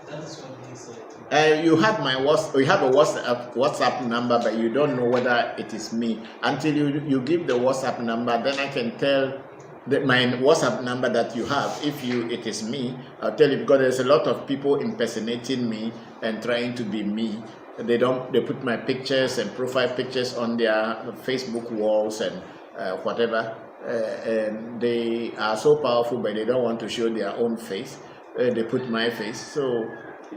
That is what he said. You have my you have a WhatsApp number, but you don't know whether it is me. Until you give the WhatsApp number, then I can tell my WhatsApp number that you have. If it is me, I'll tell you, because there's a lot of people impersonating me and trying to be me. They put my pictures and profile pictures on their Facebook walls and whatever. And they are so powerful, but they don't want to show their own face. They put my face. So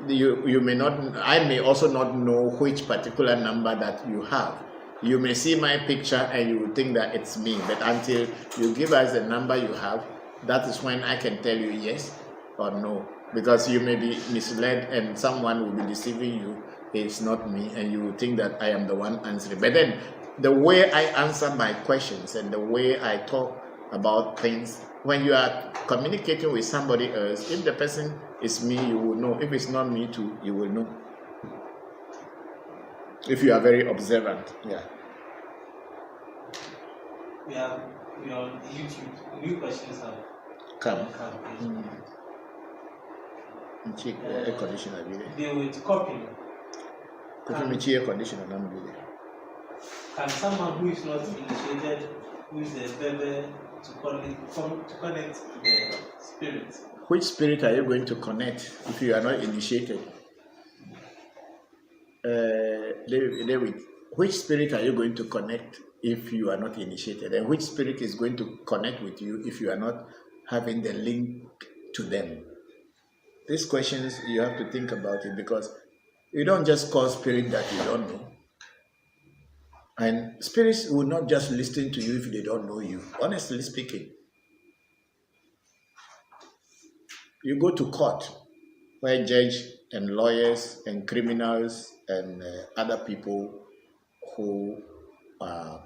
you may not, I may also not know which particular number that you have. You may see my picture and you will think that it's me, but until you give us the number you have, that is when I can tell you yes or no, because you may be misled and someone will be deceiving you. It's not me, and you will think that I am the one answering. But then the way I answer my questions and the way I talk about things, when you are communicating with somebody else, if the person is me, you will know. If it's not me too, you will know. If you are very observant, yeah. We are on YouTube. New questions have Come. Check air conditioner. Deal with copying. Air conditioner. Can someone who is not initiated use the baby to connect to the spirit? Which spirit are you going to connect if you are not initiated? David, which spirit are you going to connect if you are not initiated? And which spirit is going to connect with you if you are not having the link to them? These questions, you have to think about it, because you don't just call spirit that you don't know. And spirits will not just listen to you if they don't know you, honestly speaking. You go to court where judge and lawyers and criminals and other people who are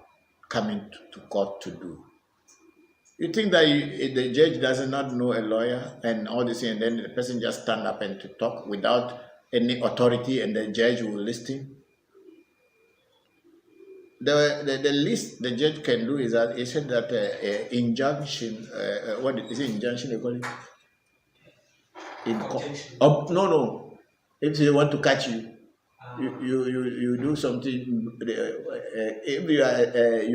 coming to court to do. You think that the judge does not know a lawyer and all this, and then the person just stand up and to talk without any authority, and the judge will listen? The least the judge can do is that he said that injunction. What is it? Injunction they call it? No. If they want to catch you, you do something. If you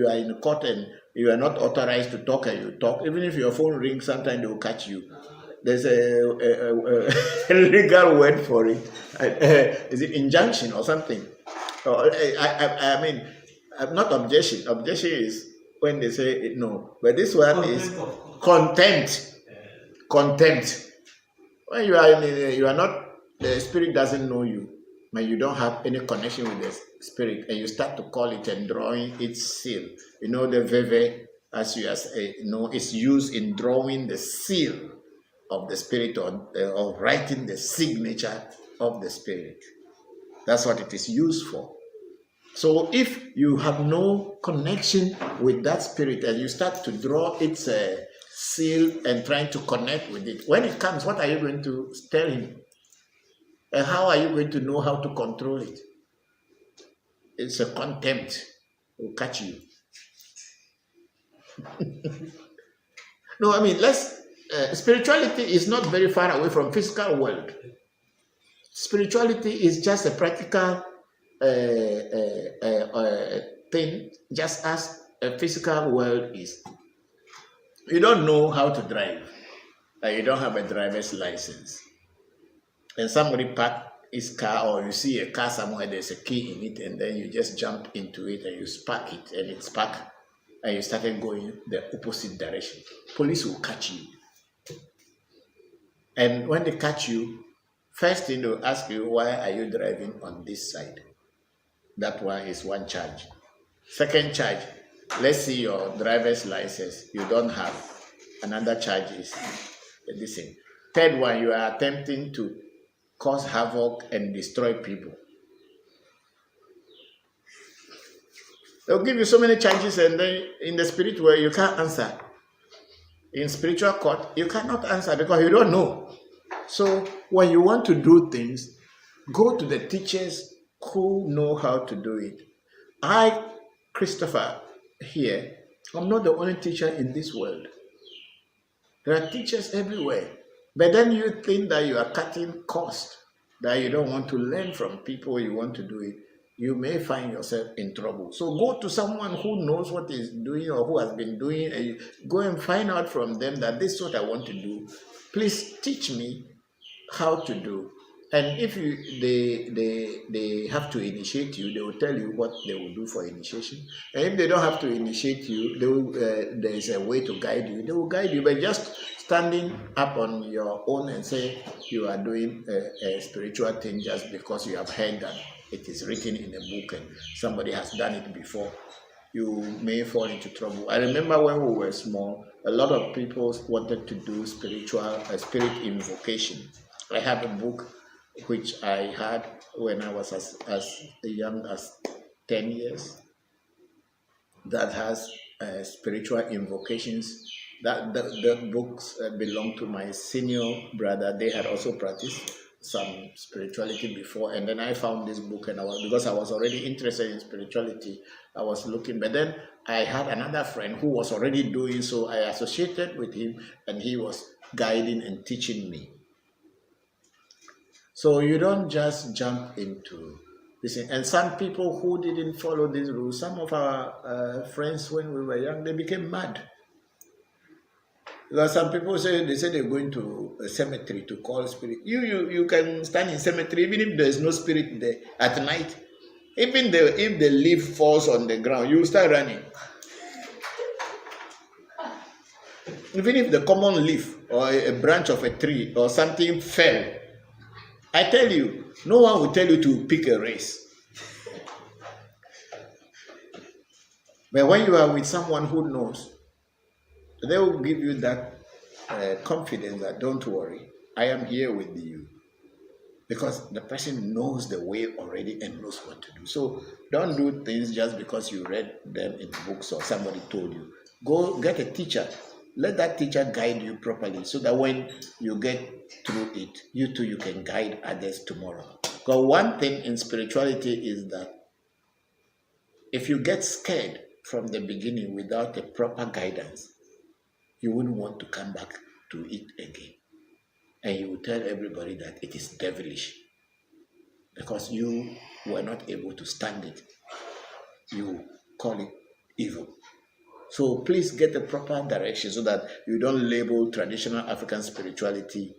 are in court and you are not authorized to talk and you talk, even if your phone rings, sometimes they will catch you. There's a legal word for it. Is it injunction or something? I mean, not objection. Objection is when they say no, but this one is contempt. Contempt. When you are not the spirit doesn't know you, and you don't have any connection with the spirit, and you start to call it and drawing its seal. You know, the veve, as you know, is used in drawing the seal of the spirit, or writing the signature of the spirit. That's what it is used for. So if you have no connection with that spirit and you start to draw its seal and trying to connect with it, when it comes, what are you going to tell him? And how are you going to know how to control it? It's a contempt. It will catch you. No, I mean, spirituality is not very far away from physical world. Spirituality is just a practical thing, just as a physical world is. You don't know how to drive, and you don't have a driver's license, and somebody park his car, or you see a car somewhere, there's a key in it, and then you just jump into it and you spark it, and it's parked, and you started going the opposite direction. Police will catch you, and when they catch you, first thing they'll ask you, why are you driving on this side? That one is one charge. Second charge, let's see your driver's license. You don't have. Another charge is this thing. Third one, you are attempting to cause havoc and destroy people. They'll give you so many charges, and then in the spiritual world, you can't answer. In spiritual court, you cannot answer because you don't know. So when you want to do things, go to the teachers who know how to do it. I, Christopher, here, I'm not the only teacher in this world. There are teachers everywhere. But then you think that you are cutting cost, that you don't want to learn from people, you want to do it. You may find yourself in trouble. So go to someone who knows what is doing or who has been doing, and you go and find out from them that this is what I want to do. Please teach me how to do. And if they have to initiate you, they will tell you what they will do for initiation. And if they don't have to initiate you, there is a way to guide you. They will guide you. But just standing up on your own and say you are doing a spiritual thing just because you have heard that it is written in a book and somebody has done it before, you may fall into trouble. I remember when we were small, a lot of people wanted to do spirit invocation. I have a book which I had when I was as young as 10 years that has spiritual invocations. The books belong to my senior brother. They had also practiced some spirituality before, and then I found this book, and because I was already interested in spirituality, I was looking. But then I had another friend who was already doing so. I associated with him, and he was guiding and teaching me. So you don't just jump into this. And some people who didn't follow these rules, some of our friends when we were young, they became mad. Because some people say they're going to a cemetery to call spirit. You can stand in cemetery even if there is no spirit there at night. Even if the leaf falls on the ground, you start running. Even if the common leaf or a branch of a tree or something fell, I tell you, no one will tell you to pick a race. But when you are with someone who knows, they will give you that confidence that don't worry, I am here with you. Because the person knows the way already and knows what to do. So don't do things just because you read them in books or somebody told you. Go get a teacher. Let that teacher guide you properly so that when you get through it, you too, you can guide others tomorrow. Because one thing in spirituality is that if you get scared from the beginning without a proper guidance, you wouldn't want to come back to it again. And you will tell everybody that it is devilish because you were not able to stand it. You call it evil. So please get the proper direction so that you don't label traditional African spirituality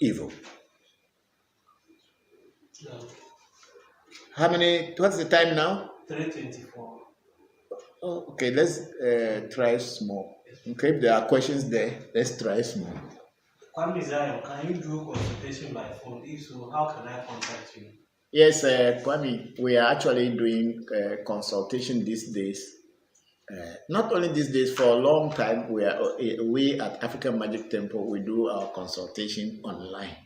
evil. No. What's the time now? 3:24. Oh, okay, let's try small. Okay, if there are questions there, let's try small. Kwame Zion, can you do consultation by phone? If so, how can I contact you? Yes, Kwame, we are actually doing consultation these days. Not only these days, for a long time, we at African Magic Temple we do our consultation online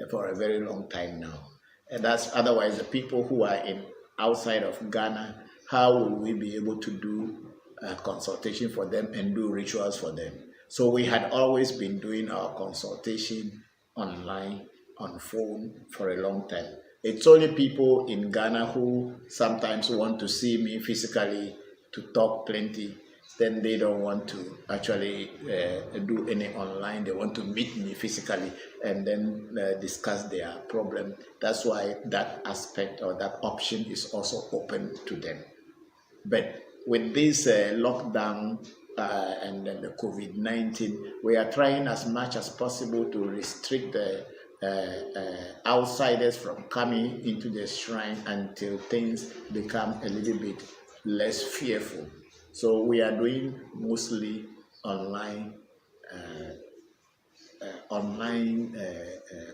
for a very long time now. And that's otherwise the people who are in outside of Ghana, how will we be able to do a consultation for them and do rituals for them? So we had always been doing our consultation online on phone for a long time. It's only people in Ghana who sometimes want to see me physically to talk plenty, then they don't want to actually do any online. They want to meet me physically and then discuss their problem. That's why that aspect or that option is also open to them. But with this lockdown and then the COVID-19, we are trying as much as possible to restrict the outsiders from coming into the shrine until things become a little bit less fearful. So we are doing mostly online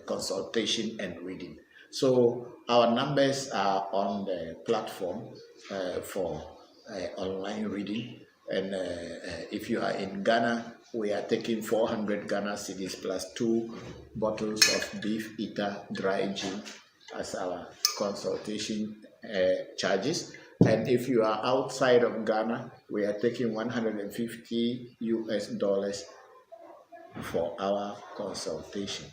consultation and reading. So our numbers are on the platform for online reading. And if you are in Ghana, we are taking 400 Ghana cedis plus 2 bottles of beef eater dry gin as our consultation charges. And if you are outside of Ghana, we are taking 150 US dollars for our consultation.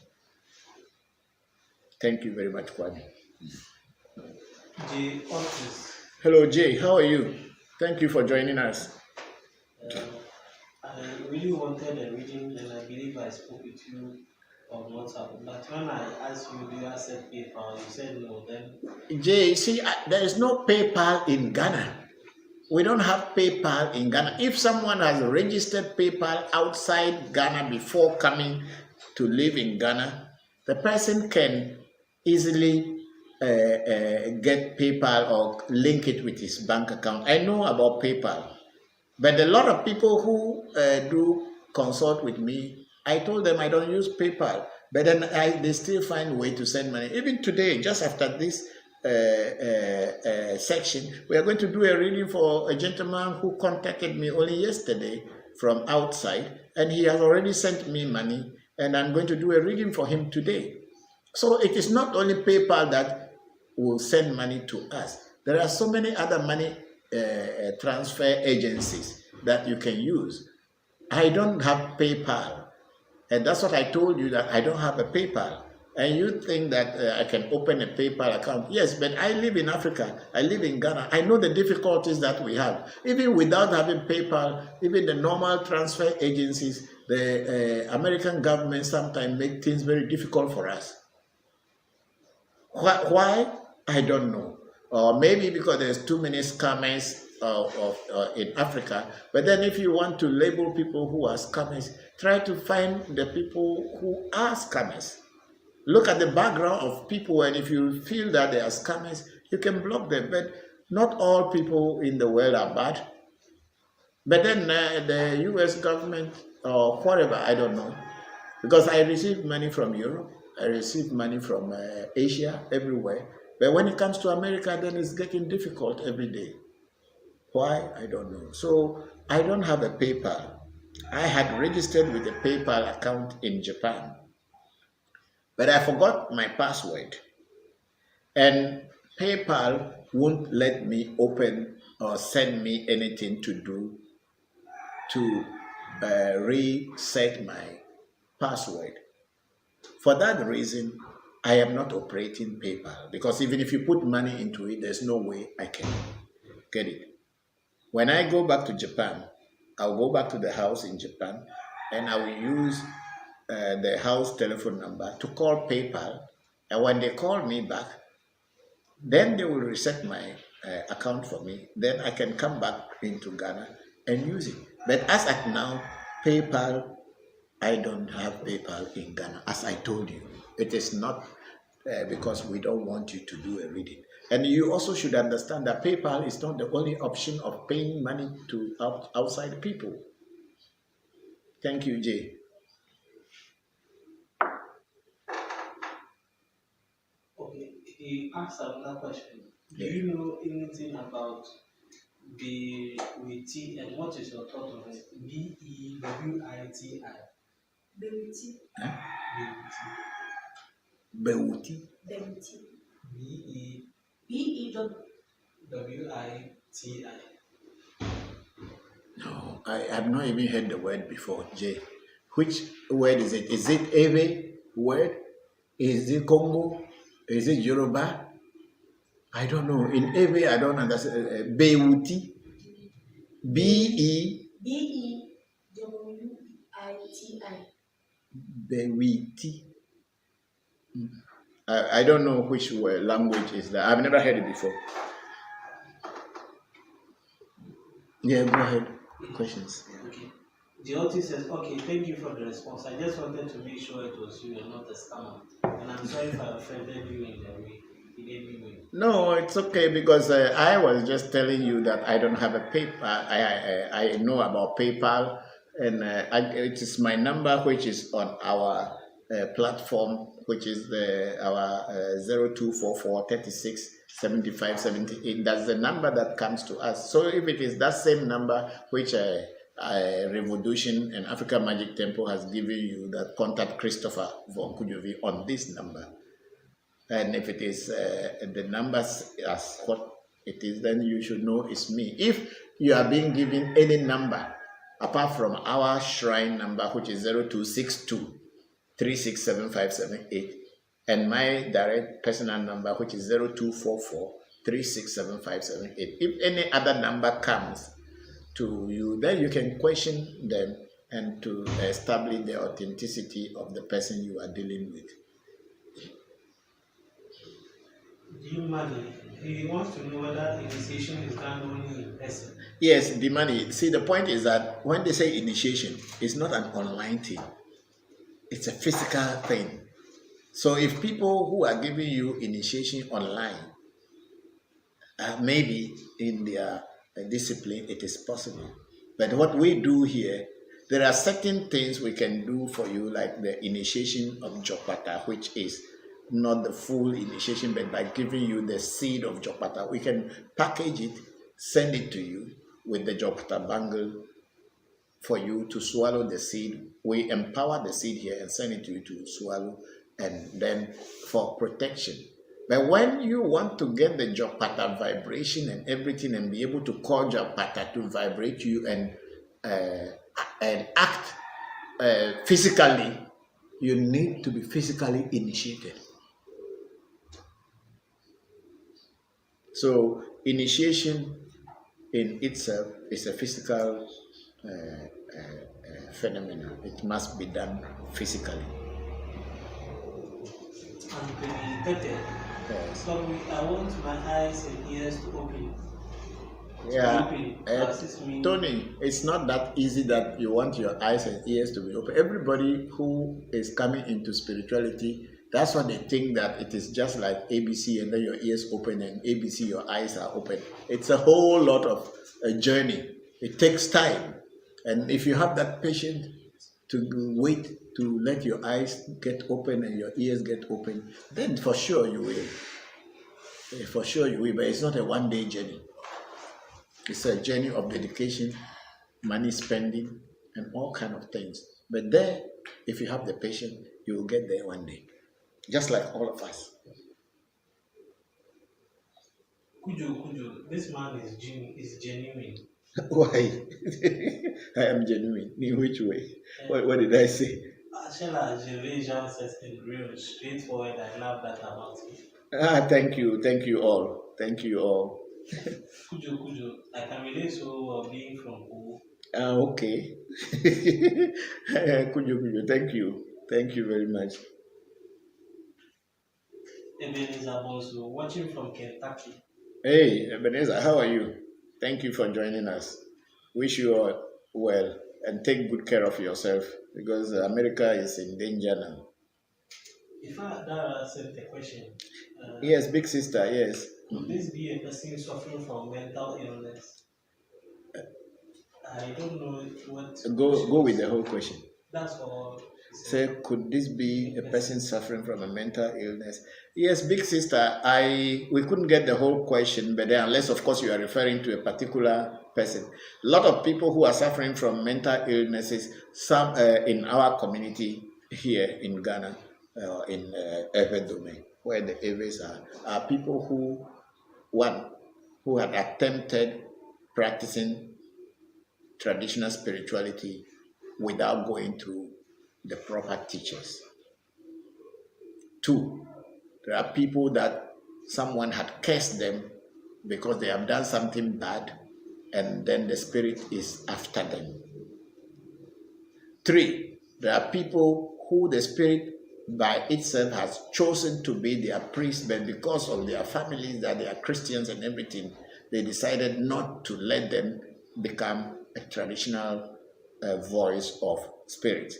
Thank you very much, Kwame. Jay Otis. Hello, Jay. How are you? Thank you for joining us. I really wanted a reading, and I believe I spoke with you on WhatsApp. But when I asked you, do you accept PayPal? You said no. Then Jay, see, there is no PayPal in Ghana. We don't have PayPal in Ghana. If someone has registered PayPal outside Ghana before coming to live in Ghana, the person can easily get PayPal or link it with his bank account. I know about PayPal, but a lot of people who do consult with me, I told them I don't use PayPal, but then they still find a way to send money. Even today, just after this section, we are going to do a reading for a gentleman who contacted me only yesterday from outside, and he has already sent me money, and I'm going to do a reading for him today. So it is not only PayPal that will send money to us. There are so many other money transfer agencies that you can use. I don't have PayPal, and that's what I told you, that I don't have a PayPal. And you think that I can open a PayPal account? Yes, but I live in Africa. I live in Ghana. I know the difficulties that we have. Even without having PayPal, even the normal transfer agencies, the American government sometimes make things very difficult for us. Why? I don't know. Or maybe because there's too many scammers in Africa. But then if you want to label people who are scammers, try to find the people who are scammers. Look at the background of people, and if you feel that they are scammers, you can block them. But not all people in the world are bad. But then the US government or whatever, I don't know. Because I receive money from Europe, I receive money from Asia, everywhere. But when it comes to America, then it's getting difficult every day. Why? I don't know. So I don't have a PayPal. I had registered with a PayPal account in Japan, but I forgot my password. And PayPal won't let me open or send me anything to do to reset my password. For that reason, I am not operating PayPal, because even if you put money into it, there's no way I can get it. When I go back to Japan, I'll go back to the house in Japan, and I will use the house telephone number to call PayPal. And when they call me back, then they will reset my account for me. Then I can come back into Ghana and use it. But as at now, PayPal, I don't have PayPal in Ghana. As I told you, it is not because we don't want you to do a reading. And you also should understand that PayPal is not the only option of paying money to outside people. Thank you, Jay. he asked another question. Do Yeah. you know anything about BWT and what is your thought on it? BEWITI. Bewiti. Bewuti. Bewiti. BEWITI. No, I have not even heard the word before, Jay. Which word is it? Is it Ewe word? Is it Congo? Is it Yoruba? I don't know. In Ewe, I don't understand. Bewuti. B-E. BEWITI. Bewiti. I don't know which word, language is that. I've never heard it before. Yeah, go ahead. Questions. Okay. The author says, okay, thank you for the response. I just wanted to make sure it was you and not a scammer. And I'm sorry if I offended you in any way. No, it's okay because I was just telling you that I don't have a PayPal. I know about PayPal, and it is my number which is on our platform, which is our 0244 36 75 78. That's the number that comes to us. So if it is that same number which Revolution and Africa Magic Temple has given you, that contact Christopher Voncujovi on this number. And if it is the numbers as what it is, then you should know it's me. If you are being given any number apart from our shrine number, which is 0262 367578, and my direct personal number, which is 0244 367578, if any other number comes to you, then you can question them and to establish the authenticity of the person you are dealing with. Do you money? He wants to know whether initiation is done only in person. Yes, the money. See, the point is that when they say initiation, it's not an online thing. It's a physical thing. So if people who are giving you initiation online, maybe in their discipline, it is possible. But what we do here, there are certain things we can do for you, like the initiation of Jopata, which is not the full initiation, but by giving you the seed of Jopata, we can package it, send it to you with the Jopata bangle for you to swallow the seed. We empower the seed here and send it to you to swallow, and then for protection. But when you want to get the Jopata vibration and everything and be able to call Jopata to vibrate you and act physically, you need to be physically initiated. So initiation in itself is a physical phenomenon. It must be done physically. And to be better. Yes. So I want my eyes and ears to open. Yeah, To assist me. Tony, it's not that easy that you want your eyes and ears to be open. Everybody who is coming into spirituality, that's what they think, that it is just like ABC and then your ears open, and ABC your eyes are open. It's a whole lot of a journey. It takes time. And if you have that patience to wait to let your eyes get open and your ears get open, then for sure you will. For sure you will, but it's not a one-day journey. It's a journey of dedication, money spending, and all kind of things. But there, if you have the patience, you will get there one day. Just like all of us. Kujo, this man is genuine. Why? I am genuine. In which way? What did I say? Ashela Jevejan says in real, straightforward. I love that about him. Thank you. Thank you all. Thank you all. Kujo, I can relate so well being from Kubo. Okay. Kujo, thank you. Thank you very much. Ebenezer also watching from Kentucky. Hey, Ebenezer, how are you? Thank you for joining us. Wish you all well and take good care of yourself, because America is in danger now. If I Dara sent a question. Yes, big sister, yes. Could this be a person suffering from mental illness? I don't know what. Go with the whole question. That's all. Say, could this be a person suffering from a mental illness? Yes, big sister. We couldn't get the whole question, but then unless of course you are referring to a particular person. A lot of people who are suffering from mental illnesses, some in our community here in Ghana, in urban domain, where the areas are people one who had attempted practicing traditional spirituality without going to the proper teachers. Two, there are people that someone had cursed them because they have done something bad and then the spirit is after them. Three, there are people who the spirit by itself has chosen to be their priest, but because of their families that they are Christians and everything, they decided not to let them become a traditional voice of spirit.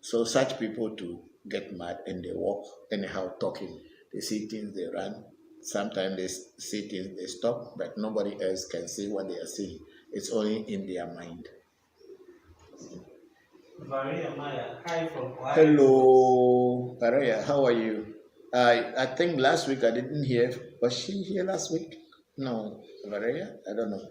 So such people to get mad and they walk anyhow talking. They see things, they run. Sometimes they see things, they stop, but nobody else can see what they are seeing. It's only in their mind. Maria Maya, hi from Ohio. Hello, Maria. How are you? I think last week I didn't hear. Was she here last week? No, Maria. I don't know.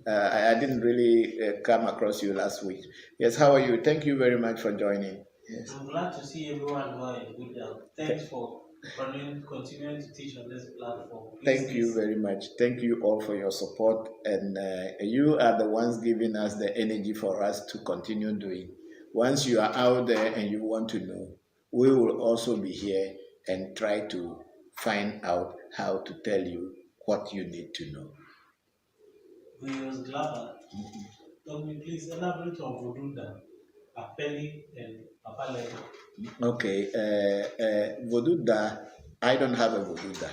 I didn't really come across you last week. Yes. How are you? Thank you very much for joining. Yes. I'm glad to see everyone going good health. Thanks for continuing to teach on this platform. Thank you very much. Thank you all for your support, and you are the ones giving us the energy for us to continue doing. Once you are out there and you want to know, we will also be here and try to find out how to tell you what you need to know. Viewers Glaba, can you please elaborate on Vodunda, Apeli, and Papalego? Okay, Voduda, I don't have a Voduda,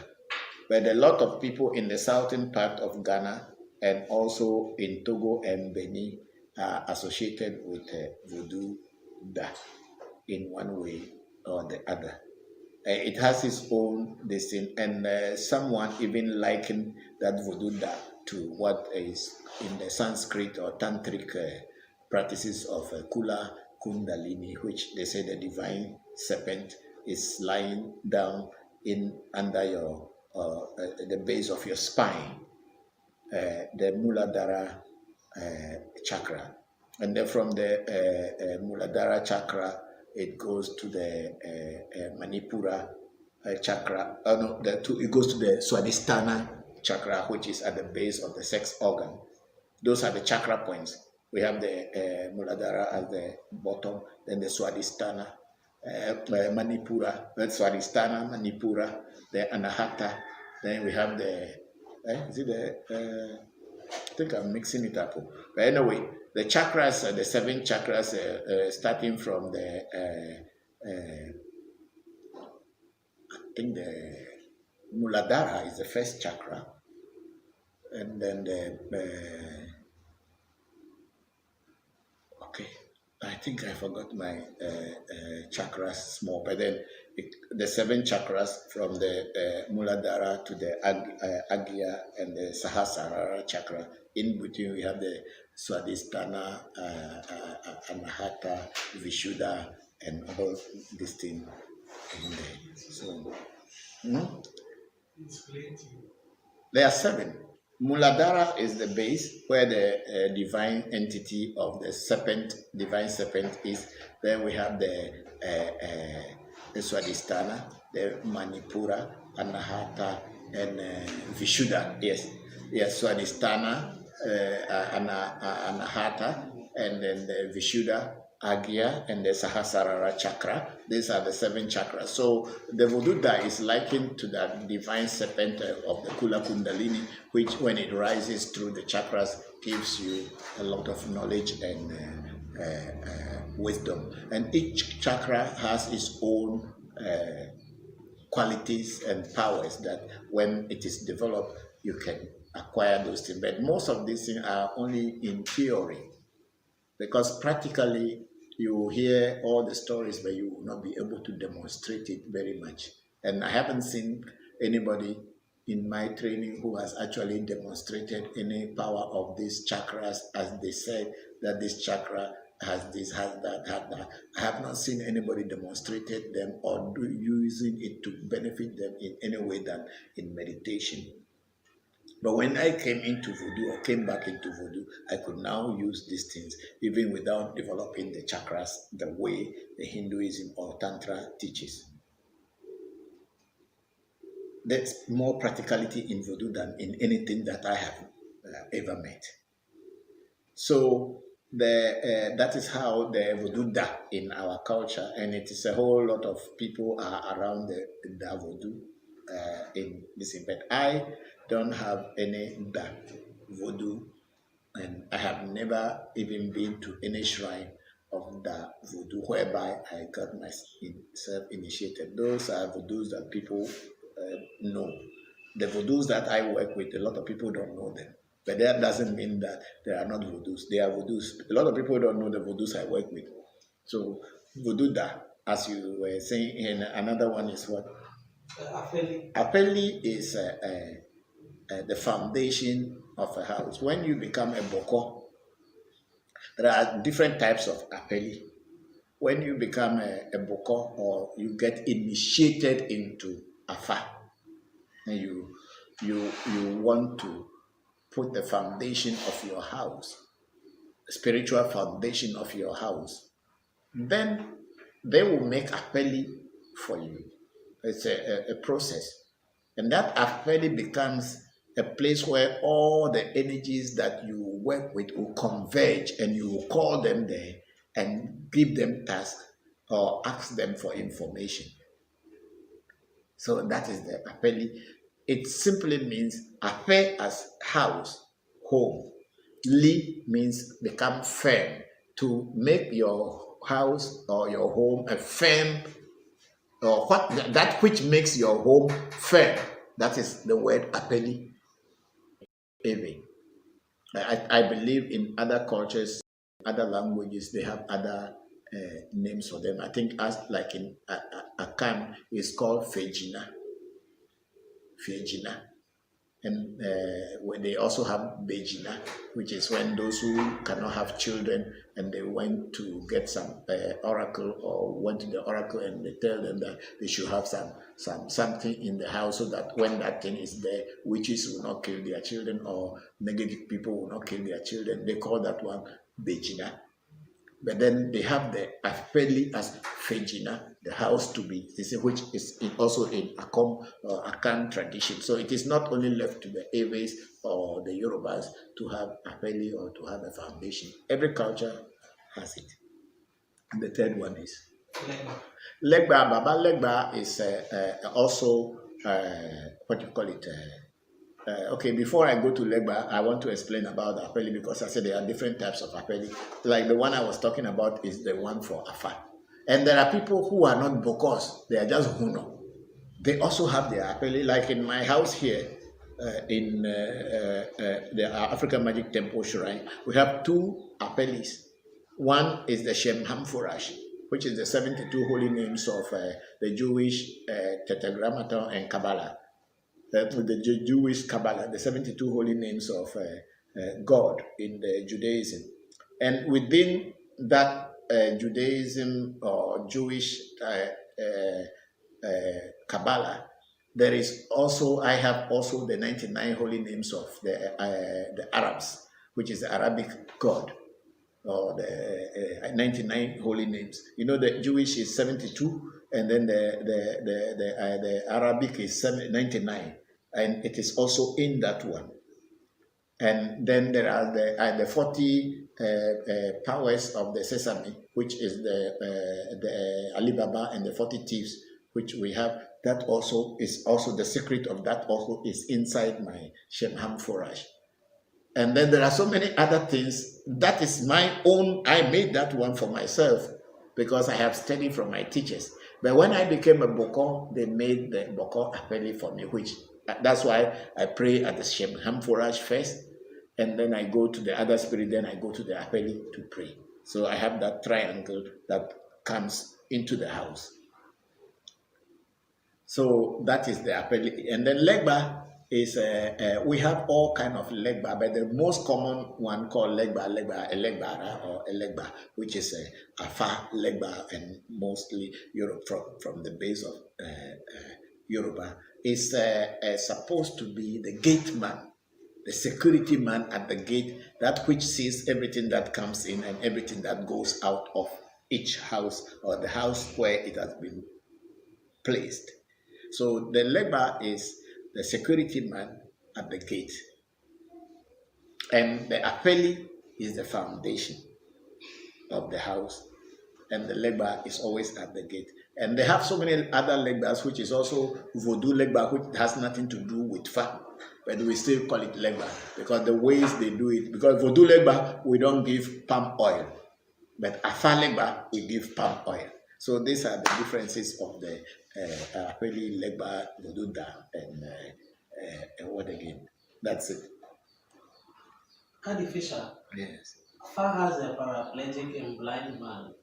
but a lot of people in the southern part of Ghana and also in Togo and Benin are associated with Voodoo Da in one way or the other. It has its own destiny, and someone even likened that Voodoo Da to what is in the Sanskrit or Tantric practices of Kula Kundalini, which they say the divine serpent is lying down in under your the base of your spine, the Muladhara chakra, and then from the Muladhara chakra it goes to the Manipura chakra. No, it goes to the Swadhisthana chakra, which is at the base of the sex organ. Those are the chakra points. We have the Muladhara at the bottom, then the Swadhisthana, Manipura, Swadhisthana, Manipura, the Anahata. Then we have the, is it the, I think I'm mixing it up. But anyway, the chakras, the seven chakras, starting from the, I think the Muladhara is the first chakra, and then okay, I think I forgot my chakras small, but then the seven chakras from the Muladhara to the Agya and the Sahasrara chakra. In between, we have the Swadhisthana, Anahata, Vishuddha, and all these things in there. So, there are seven. Muladhara is the base where the divine entity of the serpent, divine serpent is. Then we have the Swadhisthana, the Manipura, Anahata, and Vishuddha. Yes, Swadhisthana, Anahata, and then the Vishuddha, Agya, and the Sahasrara chakra. These are the seven chakras. So the Voduda is likened to that divine serpent of the Kula Kundalini, which when it rises through the chakras gives you a lot of knowledge and wisdom. And each chakra has its own qualities and powers that when it is developed, you can acquire those things. But most of these things are only in theory, because practically you will hear all the stories, but you will not be able to demonstrate it very much. And I haven't seen anybody in my training who has actually demonstrated any power of these chakras, as they said that this chakra has this, has that, has that. I have not seen anybody demonstrated them or using it to benefit them in any way than in meditation. But when I came into voodoo or came back into voodoo, I could now use these things even without developing the chakras the way the Hinduism or Tantra teaches. There's more practicality in voodoo than in anything that I have ever met. So that is how the voodoo da in our culture, and it is a whole lot of people are around the voodoo in this. But I don't have any da voodoo, and I have never even been to any shrine of the voodoo whereby I got myself initiated. Those are voodoos that people know. The voodoos that I work with, a lot of people don't know them. But that doesn't mean that there are not voodoos. There are voodoos. A lot of people don't know the voodoos I work with. So voodoo da, as you were saying, and another one is what? Afeli. Apeli is the foundation of a house. When you become a Bokor, there are different types of apeli. When you become a Bokor or you get initiated into Afa, and you want to put the foundation of your house, the spiritual foundation of your house, then they will make apeli for you. It's a process. And that apeli becomes a place where all the energies that you work with will converge, and you will call them there and give them tasks or ask them for information. So that is the apeli. It simply means ape as house, home. Li means become firm, to make your house or your home a firm, or what that which makes your home firm. That is the word apeli. I believe in other cultures, other languages, they have other names for them. I think as like in Akan, it's called Fejina. Fejina. And when they also have Bejina, which is when those who cannot have children and they went to get some oracle, or went to the oracle and they tell them that they should have something in the house, so that when that thing is there, witches will not kill their children or negative people will not kill their children. They call that one Bejina. But then they have the Afeli as Fejina, the house to be, which is also in Akan tradition. So it is not only left to the Eves or the Yorubas to have Afeli or to have a foundation. Every culture has it. And the third one is Legba. Baba Legba is also, what you call it? Okay, before I go to Legba, I want to explain about Apeli, because I said there are different types of Apeli. Like the one I was talking about is the one for Afa. And there are people who are not Bokos, they are just Huno. They also have their Apeli. Like in my house here, in the African Magic Temple Shrine, we have two Apelis. One is the Shem Hamfurash, which is the 72 holy names of the Jewish Tetragrammaton and Kabbalah. With the Jewish Kabbalah, the 72 holy names of God in the Judaism. And within that Judaism or Jewish Kabbalah, there is also, I have also the 99 holy names of the Arabs, which is the Arabic God, or the 99 holy names. You know, the Jewish is 72, and then the Arabic is 99, and it is also in that one. And then there are the 40 powers of the Sesame, which is the Alibaba and the 40 thieves, which we have. That also is also the secret of that also is inside my Shemham Forage. And then there are so many other things. That is my own, I made that one for myself because I have studied from my teachers. But when I became a Bokor, they made the Bokor Apeli for me, which that's why I pray at the Shemham Forage first, and then I go to the other spirit, then I go to the Apeli to pray. So I have that triangle that comes into the house. So that is the Apeli. And then Legba is we have all kind of legba, but the most common one called legbara or elegba, which is a afa legba, and mostly Europe from the base of Yoruba, is supposed to be the gate man, the security man at the gate, that which sees everything that comes in and everything that goes out of each house or the house where it has been placed. So the legba is the security man at the gate, and the apeli is the foundation of the house, and the legba is always at the gate. And they have so many other legbas, which is also voodoo legba, which has nothing to do with fa, but we still call it legba because the ways they do it. Because voodoo legba, we don't give palm oil, but afa legba, we give palm oil. So these are the differences of the apeli legba, voodoo da, and what again? That's it. Candy Fisher, Yes. Far has a paraplegic and blind man.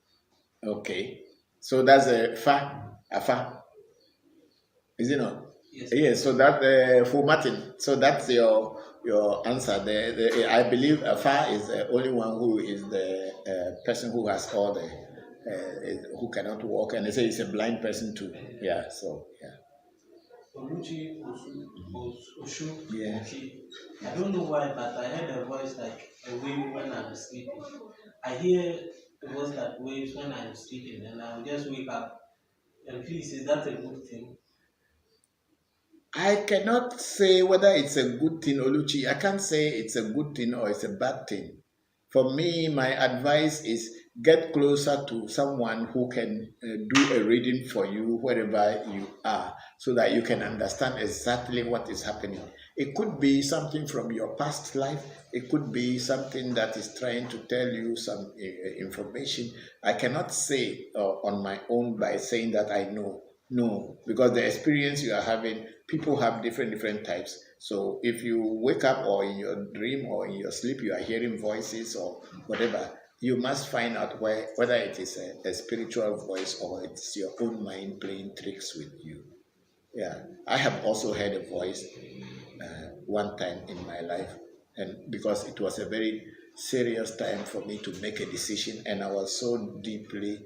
Okay. So that's a fa, is it not? Yes. Yes. So that for Martin. So that's your answer. I believe a fa is the only one who is the person who has all the who cannot walk, and they say it's a blind person too. Yeah. So yeah. Oluchi, Oshu, Yeah. Ochi. I don't know why, but I heard a voice like a wave when I'm sleeping. I hear a voice that waves when I'm sleeping, and I'll just wake up. And please, is that a good thing? I cannot say whether it's a good thing, Oluchi. I can't say it's a good thing or it's a bad thing. For me, my advice is get closer to someone who can do a reading for you wherever you are so that you can understand exactly what is happening. It could be something from your past life, it could be something that is trying to tell you some information. I cannot say on my own by saying that I know. No, because the experience you are having, people have different types. So if you wake up or in your dream or in your sleep, you are hearing voices or whatever, you must find out whether it is a spiritual voice or it's your own mind playing tricks with you. Yeah, I have also heard a voice one time in my life, and because it was a very serious time for me to make a decision, and I was so deeply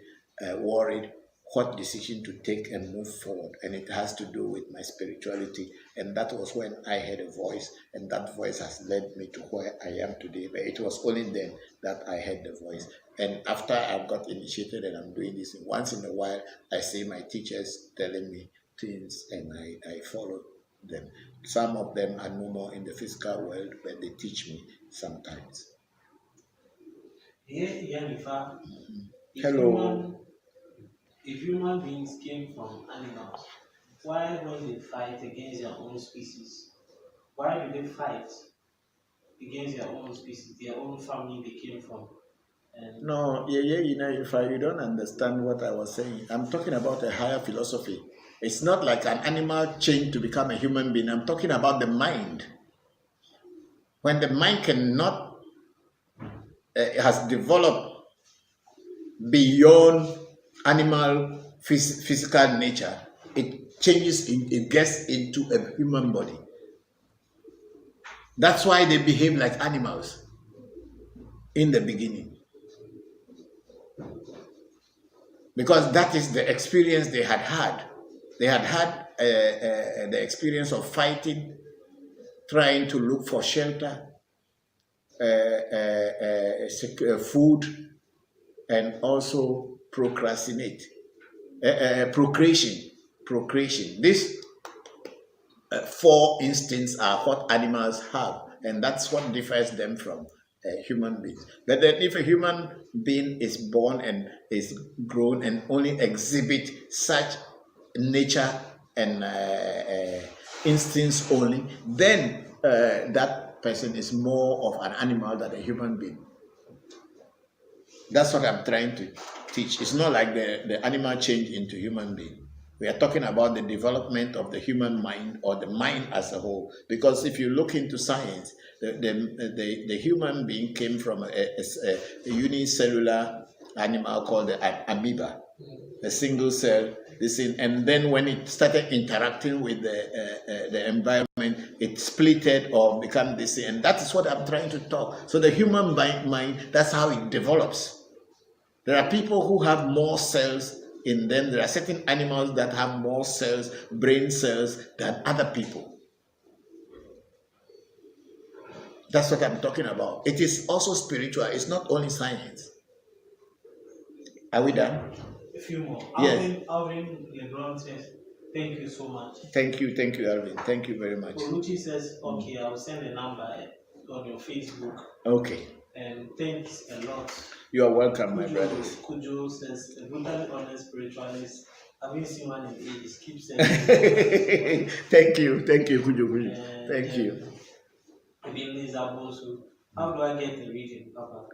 worried what decision to take and move forward, and it has to do with my spirituality. And that was when I heard a voice, and that voice has led me to where I am today. But it was only then that I heard the voice. And after I got initiated and I'm doing this, once in a while I see my teachers telling me things, and I follow them. Some of them are no more in the physical world, but they teach me sometimes. Yeah, Yanifa, if Hello. if human beings came from animals, why when they fight against their own species? Why do they fight against their own species, their own family they came from? And No, if you don't understand what I was saying, I'm talking about a higher philosophy. It's not like an animal changed to become a human being. I'm talking about the mind. When the mind cannot has developed beyond animal physical nature, it changes, it gets into a human body. That's why they behave like animals in the beginning, because that is the experience they had. They had the experience of fighting, trying to look for shelter, food, and also procrastinate, procreation. These four instincts are what animals have, and that's what differs them from human beings. But then if a human being is born and is grown and only exhibit such nature and instincts only, then that person is more of an animal than a human being. That's what I'm trying to teach. It's not like the animal change into human being. We are talking about the development of the human mind or the mind as a whole. Because if you look into science, the human being came from a unicellular animal called the amoeba, a single cell. And then when it started interacting with the environment, it splitted or become this, and that is what I'm trying to talk. So the human mind, that's how it develops. There are people who have more cells in them. There are certain animals that have more cells, brain cells, than other people. That's what I'm talking about. It is also spiritual. It's not only science. Are we done? A few more. Yes. Alvin LeBron says, thank you so much. Thank you, Alvin. Thank you very much. Oluchi says, okay, I'll send a number on your Facebook. Okay. And thanks a lot. You are welcome, my brothers. Kujo says, a brutally honest spiritualist. Having seen one in ages, keep saying. Thank you, Kujo. Thank you. Ebenezer Bosu, how do I get the reading, Papa?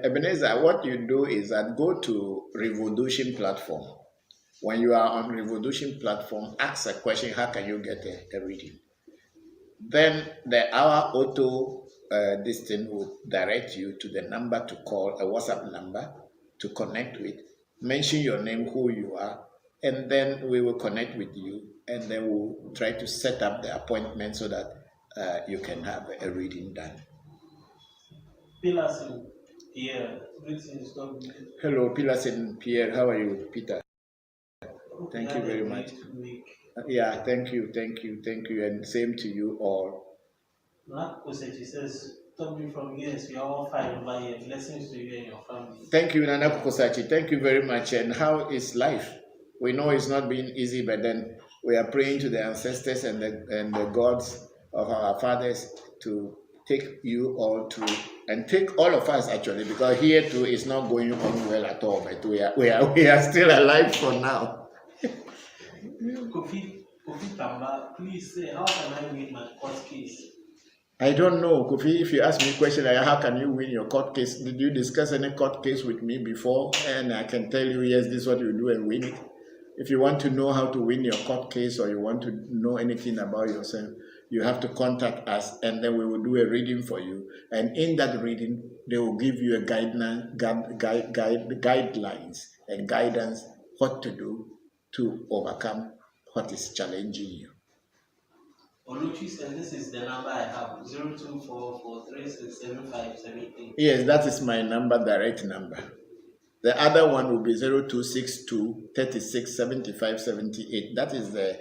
Ebenezer, what you do is that go to Revolution platform. When you are on Revolution platform, ask a question, how can you get a reading? Then our auto this thing will direct you to the number to call, a WhatsApp number to connect with. Mention your name, who you are, and then we will connect with you, and then we'll try to set up the appointment so that you can have a reading done. Pilasin Pierre, greetings. Hello, Pilasin Pierre. How are you, Peter? Thank you very much. Yeah, thank you, and same to you all. Mark Kosechi says, "Talk me from here. We are all fine over here. Blessings to you and your family." Thank you, Nana Kosachi. Thank you very much. And how is life? We know it's not been easy, but then we are praying to the ancestors and the gods of our fathers to take you all through and take all of us actually, because here too is not going on well at all. But we are still alive for now. Kofi Tamba, please say, how can I win my court case? I don't know, Kofi. If you ask me a question like how can you win your court case, did you discuss any court case with me before? And I can tell you, yes, this is what you do and win it. If you want to know how to win your court case or you want to know anything about yourself, you have to contact us and then we will do a reading for you. And in that reading, they will give you a guidelines and guidance what to do to overcome what is challenging you. Oluchi said this is the number I have, 0244367578. Yes, that is my number, direct number. The other one will be 0262 36 75 78. That is the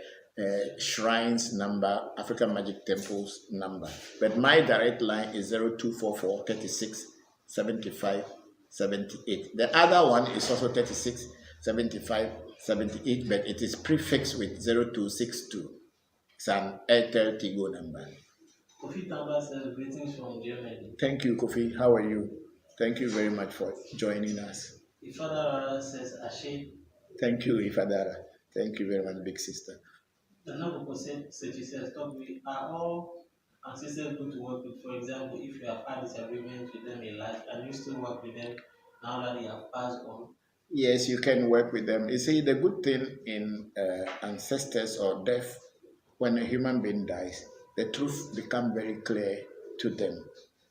Shrine's number, African Magic Temple's number. But my direct line is 0244 36 75 78. The other one is also 36 75 78, but it is prefixed with 0262. It's an Airtel Tigo number. Kofi Tamba says, greetings from Germany. Thank you, Kofi. How are you? Thank you very much for joining us. Ifadara says, Ashe. Thank you, Ifadara. Thank you very much, big sister. The number says, we are all ancestors good to work with. For example, if you have had disagreements with them in life, can you still work with them now that they have passed on? Yes, you can work with them. You see, the good thing in ancestors or death, when a human being dies, the truth becomes very clear to them.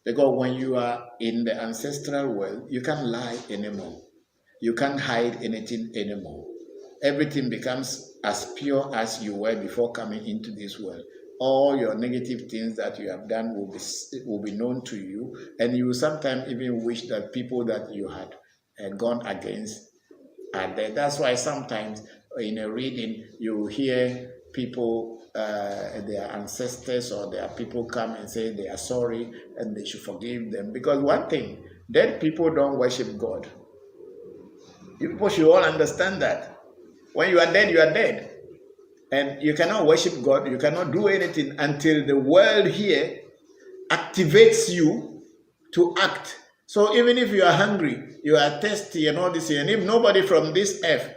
Because when you are in the ancestral world, you can't lie anymore. You can't hide anything anymore. Everything becomes as pure as you were before coming into this world. All your negative things that you have done will be known to you, and you will sometimes even wish that people that you had gone against are there. That's why sometimes in a reading you hear people, their ancestors or their people come and say they are sorry and they should forgive them. Because one thing, dead people don't worship God. You people should all understand that. When you are dead, you are dead. And you cannot worship God, you cannot do anything until the world here activates you to act. So even if you are hungry, you are thirsty and all this, and if nobody from this earth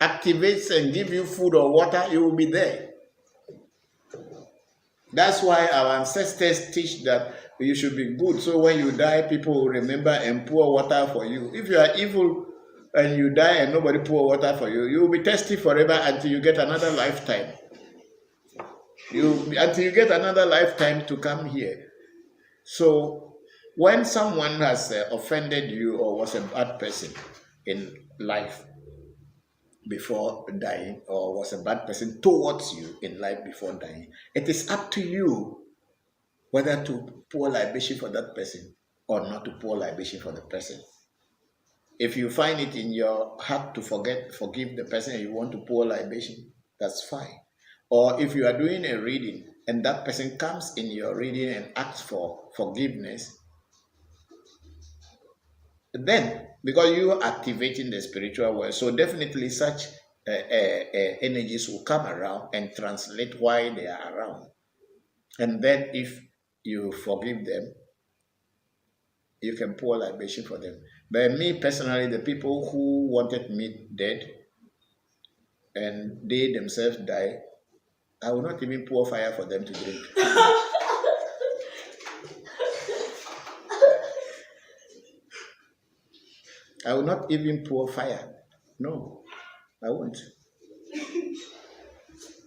activates and give you food or water, you will be there. That's why our ancestors teach that you should be good. So when you die, people will remember and pour water for you. If you are evil and you die and nobody pour water for you, you will be thirsty forever until you get another lifetime. Until you get another lifetime to come here. So when someone has offended you or was a bad person in life, before dying, or was a bad person towards you in life before dying, it is up to you whether to pour libation for that person or not to pour libation for the person. If you find it in your heart to forgive the person and you want to pour libation, that's fine. Or if you are doing a reading and that person comes in your reading and asks for forgiveness, then because you are activating the spiritual world, so definitely such energies will come around and translate why they are around. And then if you forgive them, you can pour libation for them. But me personally, the people who wanted me dead and they themselves die, I will not even pour fire for them to drink. I will not even pour fire. No, I won't.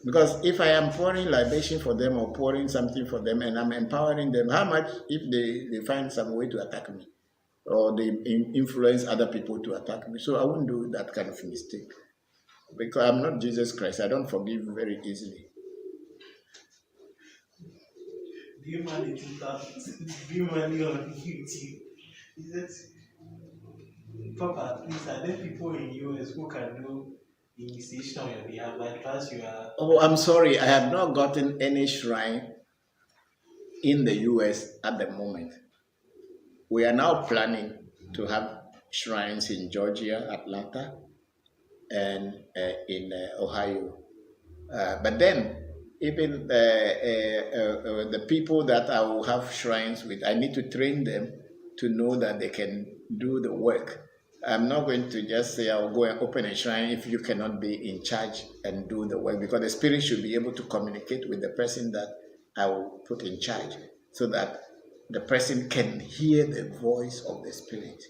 Because if I am pouring libation for them or pouring something for them and I'm empowering them, how much if they find some way to attack me or they influence other people to attack me? So I won't do that kind of mistake. Because I'm not Jesus Christ. I don't forgive very easily. Do you money to that? Do you money on YouTube? Is it Papa, please, are there people in US who can do initiation on your behalf? I trust you are. Oh, I'm sorry. I have not gotten any shrine in the US at the moment. We are now planning to have shrines in Georgia, Atlanta, and in Ohio. But then, even the people that I will have shrines with, I need to train them to know that they can do the work. I'm not going to just say I'll go and open a shrine if you cannot be in charge and do the work, because the spirit should be able to communicate with the person that I will put in charge so that the person can hear the voice of the spirit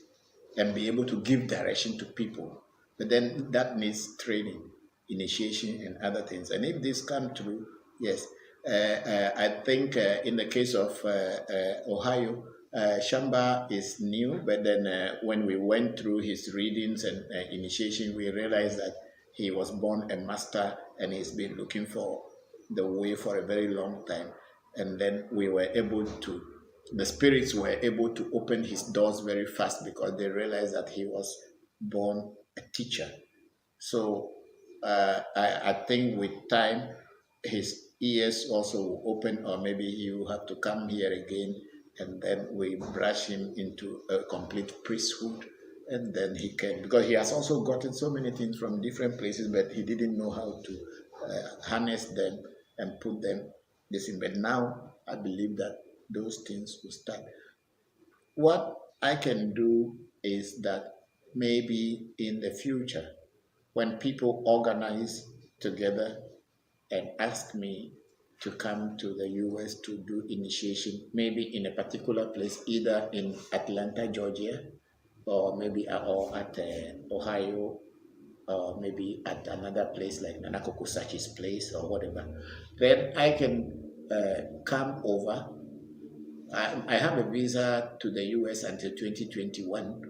and be able to give direction to people. But then that needs training, initiation, and other things. And if this come true, yes, I think in the case of Ohio, Shamba is new, but then when we went through his readings and initiation, we realized that he was born a master and he's been looking for the way for a very long time. And then we were able to, the spirits were able to open his doors very fast because they realized that he was born a teacher. So I think with time, his ears also will open, or maybe he will have to come here again, and then we brush him into a complete priesthood, and then he can, because he has also gotten so many things from different places, but he didn't know how to harness them and put them this in. But now I believe that those things will start. What I can do is that maybe in the future, when people organize together and ask me to come to the US to do initiation, maybe in a particular place, either in Atlanta, Georgia, or maybe or at Ohio, or maybe at another place like Nanako Sachi's place or whatever, then I can come over. I have a visa to the US until 2021.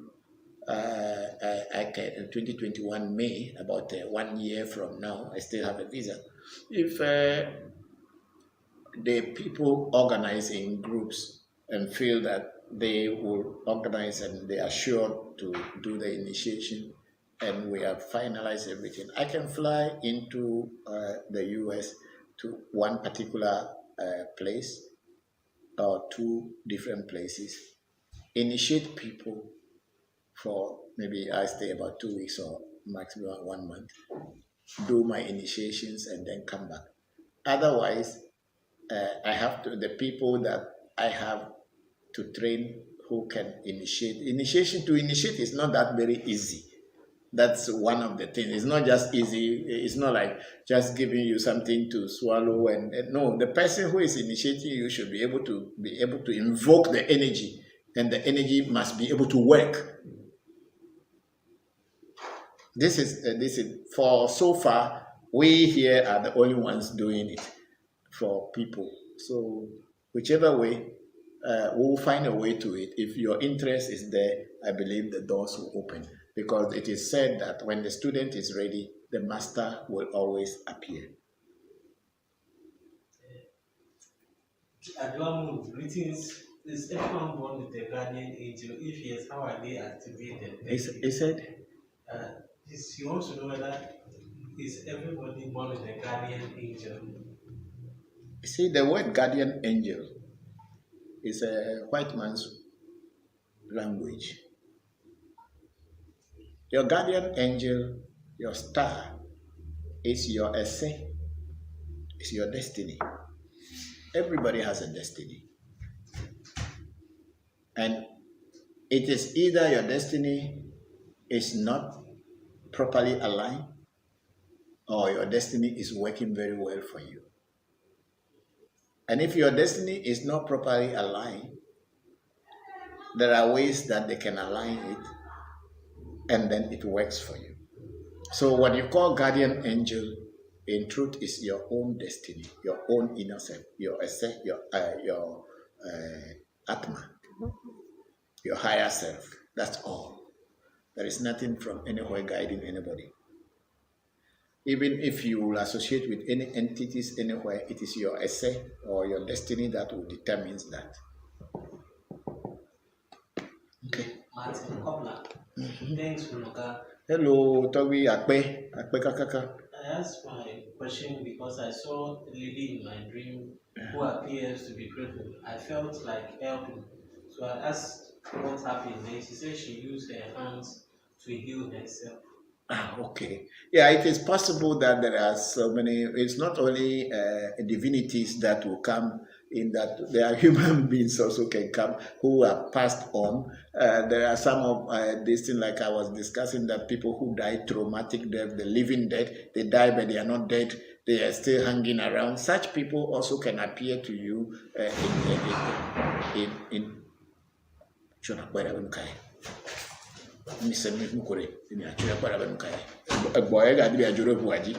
I can 2021 May, about 1 year from now, I still have a visa. If the people organize in groups and feel that they will organize and they are sure to do the initiation and we have finalized everything, I can fly into the US to one particular place or two different places, initiate people for maybe I stay about 2 weeks or maximum 1 month, do my initiations and then come back. Otherwise, I have to, the people that I have to train who can initiate. To initiate is not that very easy. That's one of the things. It's not just easy. It's not like just giving you something to swallow and no, the person who is initiating you should be able to invoke the energy, and the energy must be able to work. This is for so far. We here are the only ones doing it for people. So whichever way, we'll find a way to it. If your interest is there, I believe the doors will open, because it is said that when the student is ready, the master will always appear. Adwamu, greetings. Is everyone born with a guardian angel? If yes, how are they activated? He said, He wants to know whether is everybody born with a guardian angel? you see, the word guardian angel is a white man's language. Your guardian angel, your star, is your essay, is your destiny. Everybody has a destiny. And it is either your destiny is not properly aligned or your destiny is working very well for you. And if your destiny is not properly aligned, there are ways that they can align it and then it works for you. So what you call guardian angel in truth is your own destiny, your own inner self, your essence, your atma, your higher self. That's all. There is nothing from anywhere guiding anybody. Even if you will associate with any entities anywhere, it is your essence or your destiny that will determine that. Okay. Martin Kobler. Thanks, Munoka. Hello, Toby Akpe Kakaka. I asked my question because I saw a lady in my dream who appears to be crippled. I felt like helping. So I asked what happened. And she said she used her hands to heal herself. Okay. Yeah, it is possible that there are so many, it's not only divinities that will come in, that there are human beings also can come who are passed on. There are some of these things, like I was discussing, that people who die traumatic death, the living dead, they die but they are not dead, they are still hanging around. Such people also can appear to you in misemi mukore ni achira para banukai egboye ga bi ajoro buaji.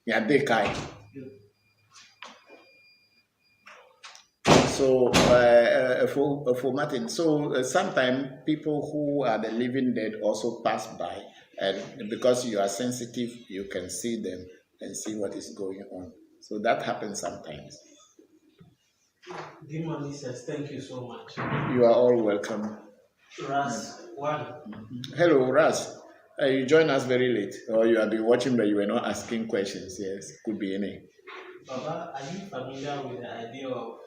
Ya de kai. So for Martin, so sometimes people who are the living dead also pass by, and because you are sensitive, you can see them and see what is going on. So that happens sometimes. Dimoni says, thank you so much. You are all welcome. Ras, one. Hello, Ras. You joined us very late, or you have been watching but you were not asking questions. Yes, could be any. Baba, are you familiar with the idea of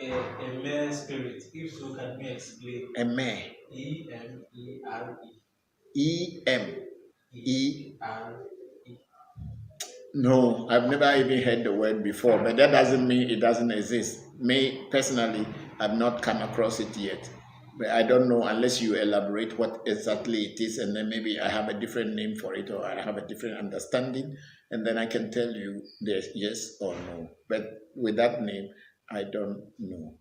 a male spirit? If so, can you explain? A male. E-M-E-R-E. E-M-E-R-E. No, I've never even heard the word before, but that doesn't mean it doesn't exist. Me, personally, I've not come across it yet. But I don't know unless you elaborate what exactly it is, and then maybe I have a different name for it, or I have a different understanding, and then I can tell you there's yes or no. But with that name, I don't know.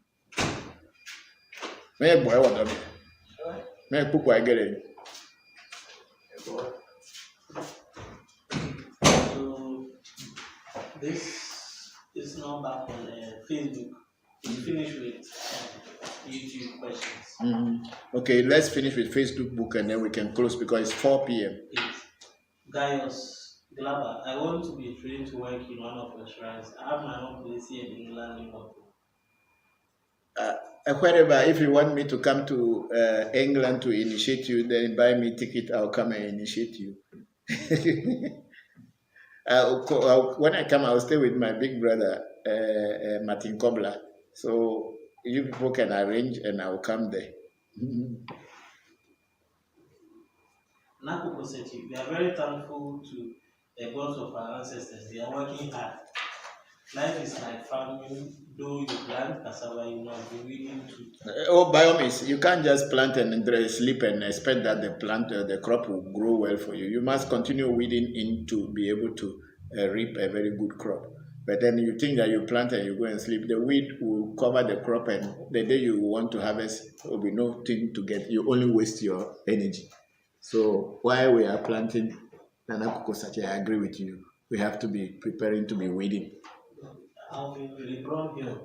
May boy what may cook I get it. So this is now back on Facebook. We finish with YouTube questions. Okay, let's finish with Facebook book and then we can close because it's 4 p.m. Yes. Gaius Glaba, I want to be trained to work in one of your shrines. I have my own place here in England, Liverpool. Wherever, if you want me to come to England to initiate you, then buy me a ticket, I'll come and initiate you. When I come, I'll stay with my big brother, Martin Kobler. So you people can arrange and I'll come there. Nakuko Seti, we are very thankful to the gods of our ancestors. They are working hard. Life is like farming, though you plant cassava, you must be willing to. By all means, you can't just plant and sleep and expect that the crop will grow well for you. You must continue weeding in to be able to reap a very good crop. But then you think that you plant and you go and sleep, the weed will cover the crop, and the day you want to harvest, there will be nothing to get. You only waste your energy. So while we are planting, Nanakuko Sachi, I agree with you. We have to be preparing to be weeding. Alvin Lebron here.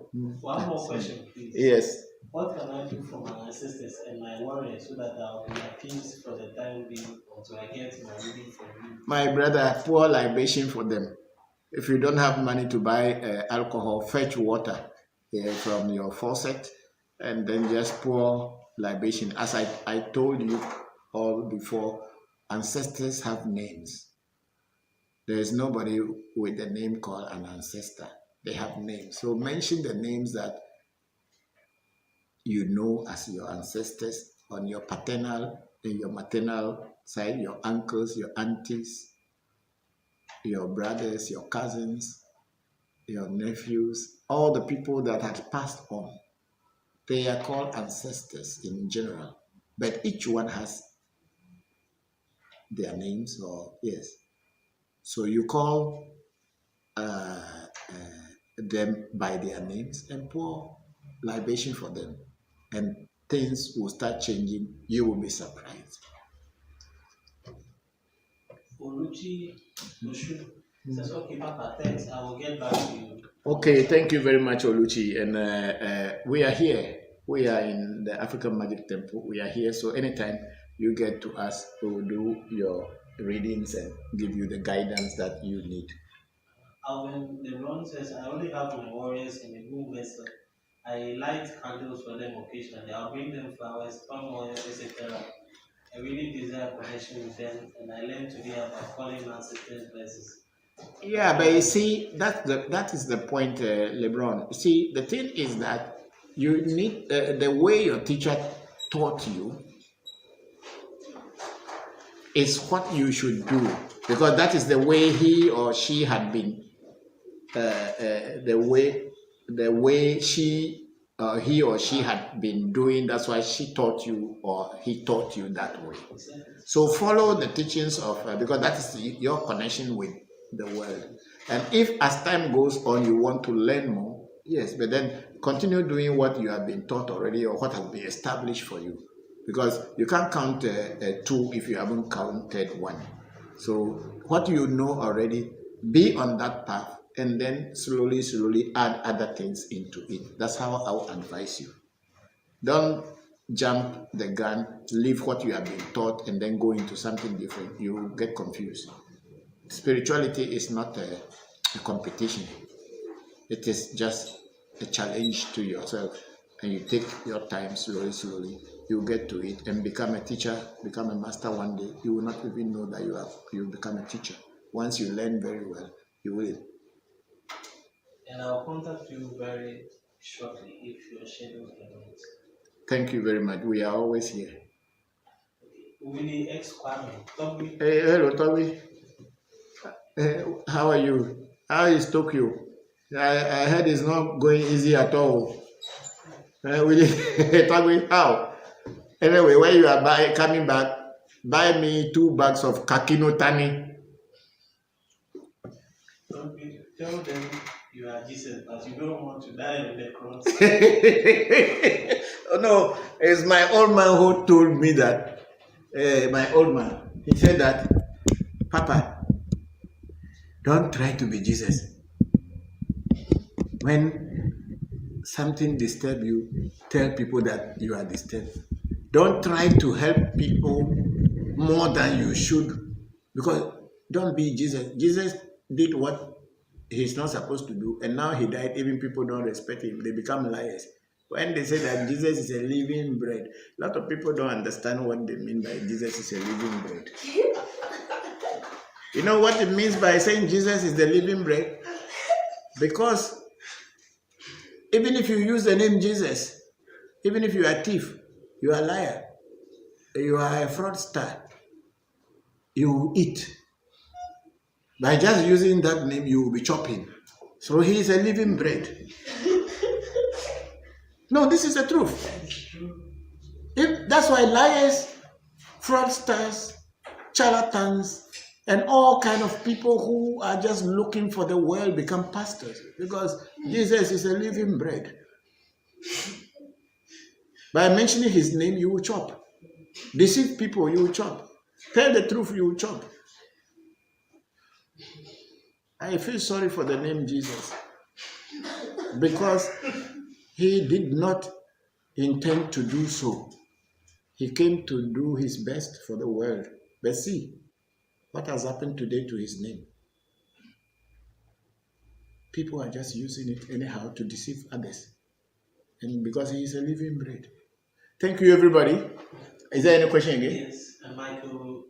One more question, please. Yes. What can I do for my ancestors and my warriors so that I'll be appeased for the time being until I get my reading from you? My brother, pour libation for them. If you don't have money to buy alcohol, fetch water from your faucet and then just pour libation. As I told you all before, ancestors have names. There is nobody with a name called an ancestor. They have names. So mention the names that you know as your ancestors on your paternal and your maternal side, your uncles, your aunties, your brothers, your cousins, your nephews, all the people that had passed on. They are called ancestors in general, but each one has their names, or yes. So you call them by their names and pour libation for them, and things will start changing. You will be surprised. Oluchi Oshu says, okay, Papa, thanks. I will get back to you. Okay, thank you very much, Oluchi. And we are here. We are in the African Magic Temple. We are here. So anytime you get to us, we will do your readings and give you the guidance that you need. Alvin LeBron says, I only have my warriors in a good vessel. I light candles for them occasionally. I'll bring them flowers, palm oil, etc. I really desire connection with them, and I learned today about calling ancestors blessings. Yeah, but you see, that is the point, LeBron. You see, the thing is that you need the way your teacher taught you is what you should do, because that is the way he or she had been, the way he or she had been doing. That's why she taught you or he taught you that way. So follow the teachings of because that is your connection with the world. And if as time goes on you want to learn more, yes, but then continue doing what you have been taught already or what has been established for you, because you can't count two if you haven't counted one. So what you know already, be on that path, and then slowly add other things into it. That's how I will advise you. Don't jump the gun, leave what you have been taught, and then go into something different. You will get confused. Spirituality is not a competition. It is just a challenge to yourself. And you take your time slowly, you get to it and become a teacher, become a master one day. You will not even know that you become a teacher. Once you learn very well, you will. And I'll contact you very shortly if your schedule permits. Thank you very much. We are always here. Willie X Kwame, Toby. Hey, hello, Toby. How are you? How is Tokyo? I heard it's not going easy at all. Toby, how? Anyway, when you are coming back, buy me 2 bags of kakino tani. Tell them you are Jesus, but you don't want to die on the cross. Oh, no, it's my old man who told me that. My old man, he said that, Papa, don't try to be Jesus. When something disturbs you, tell people that you are disturbed. Don't try to help people more than you should, because don't be Jesus. Jesus did what he's not supposed to do, and now he died. Even people don't respect him. They become liars. When they say that Jesus is a living bread, a lot of people don't understand what they mean by Jesus is a living bread. You know what it means by saying Jesus is the living bread? Because even if you use the name Jesus, even if you are a thief, you are a liar, you are a fraudster, you will eat. By just using that name, you will be chopping. So he is a living bread. No, this is the truth. That's why liars, fraudsters, charlatans, and all kind of people who are just looking for the world become pastors, because Jesus is a living bread. By mentioning his name, you will chop. Deceive people, you will chop. Tell the truth, you will chop. I feel sorry for the name Jesus, because he did not intend to do so. He came to do his best for the world. But see, what has happened today to his name? People are just using it anyhow to deceive others. And because he is a living bread. Thank you, everybody. Is there any question again? Yes, and Michael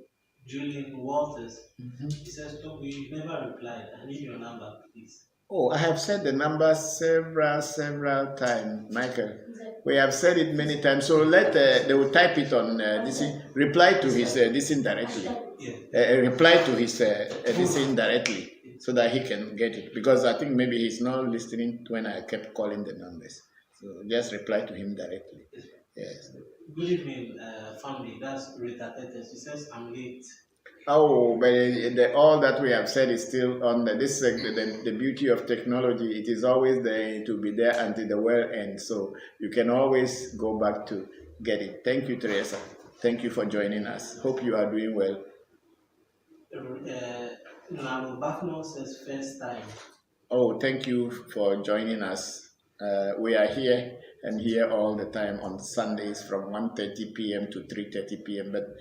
Julian Walters. He says, Toby, you never replied. I need your number, please. Oh, I have said the number several times, Michael. We have said it many times. So they will type it on this thing, reply to his this thing directly. Reply to his this thing directly so that he can get it. Because I think maybe he's not listening when I kept calling the numbers. So just reply to him directly. Yes. Good evening, family. That's Rita Tetes. She says, I'm late. Oh, but all that we have said is still on the beauty of technology. It is always there to be there until the world ends. So you can always go back to get it. Thank you, Teresa. Thank you for joining us. Hope you are doing well. Bakno says first time. Oh, thank you for joining us. We are here and here all the time on Sundays from 1:30 p.m. to 3:30 p.m. But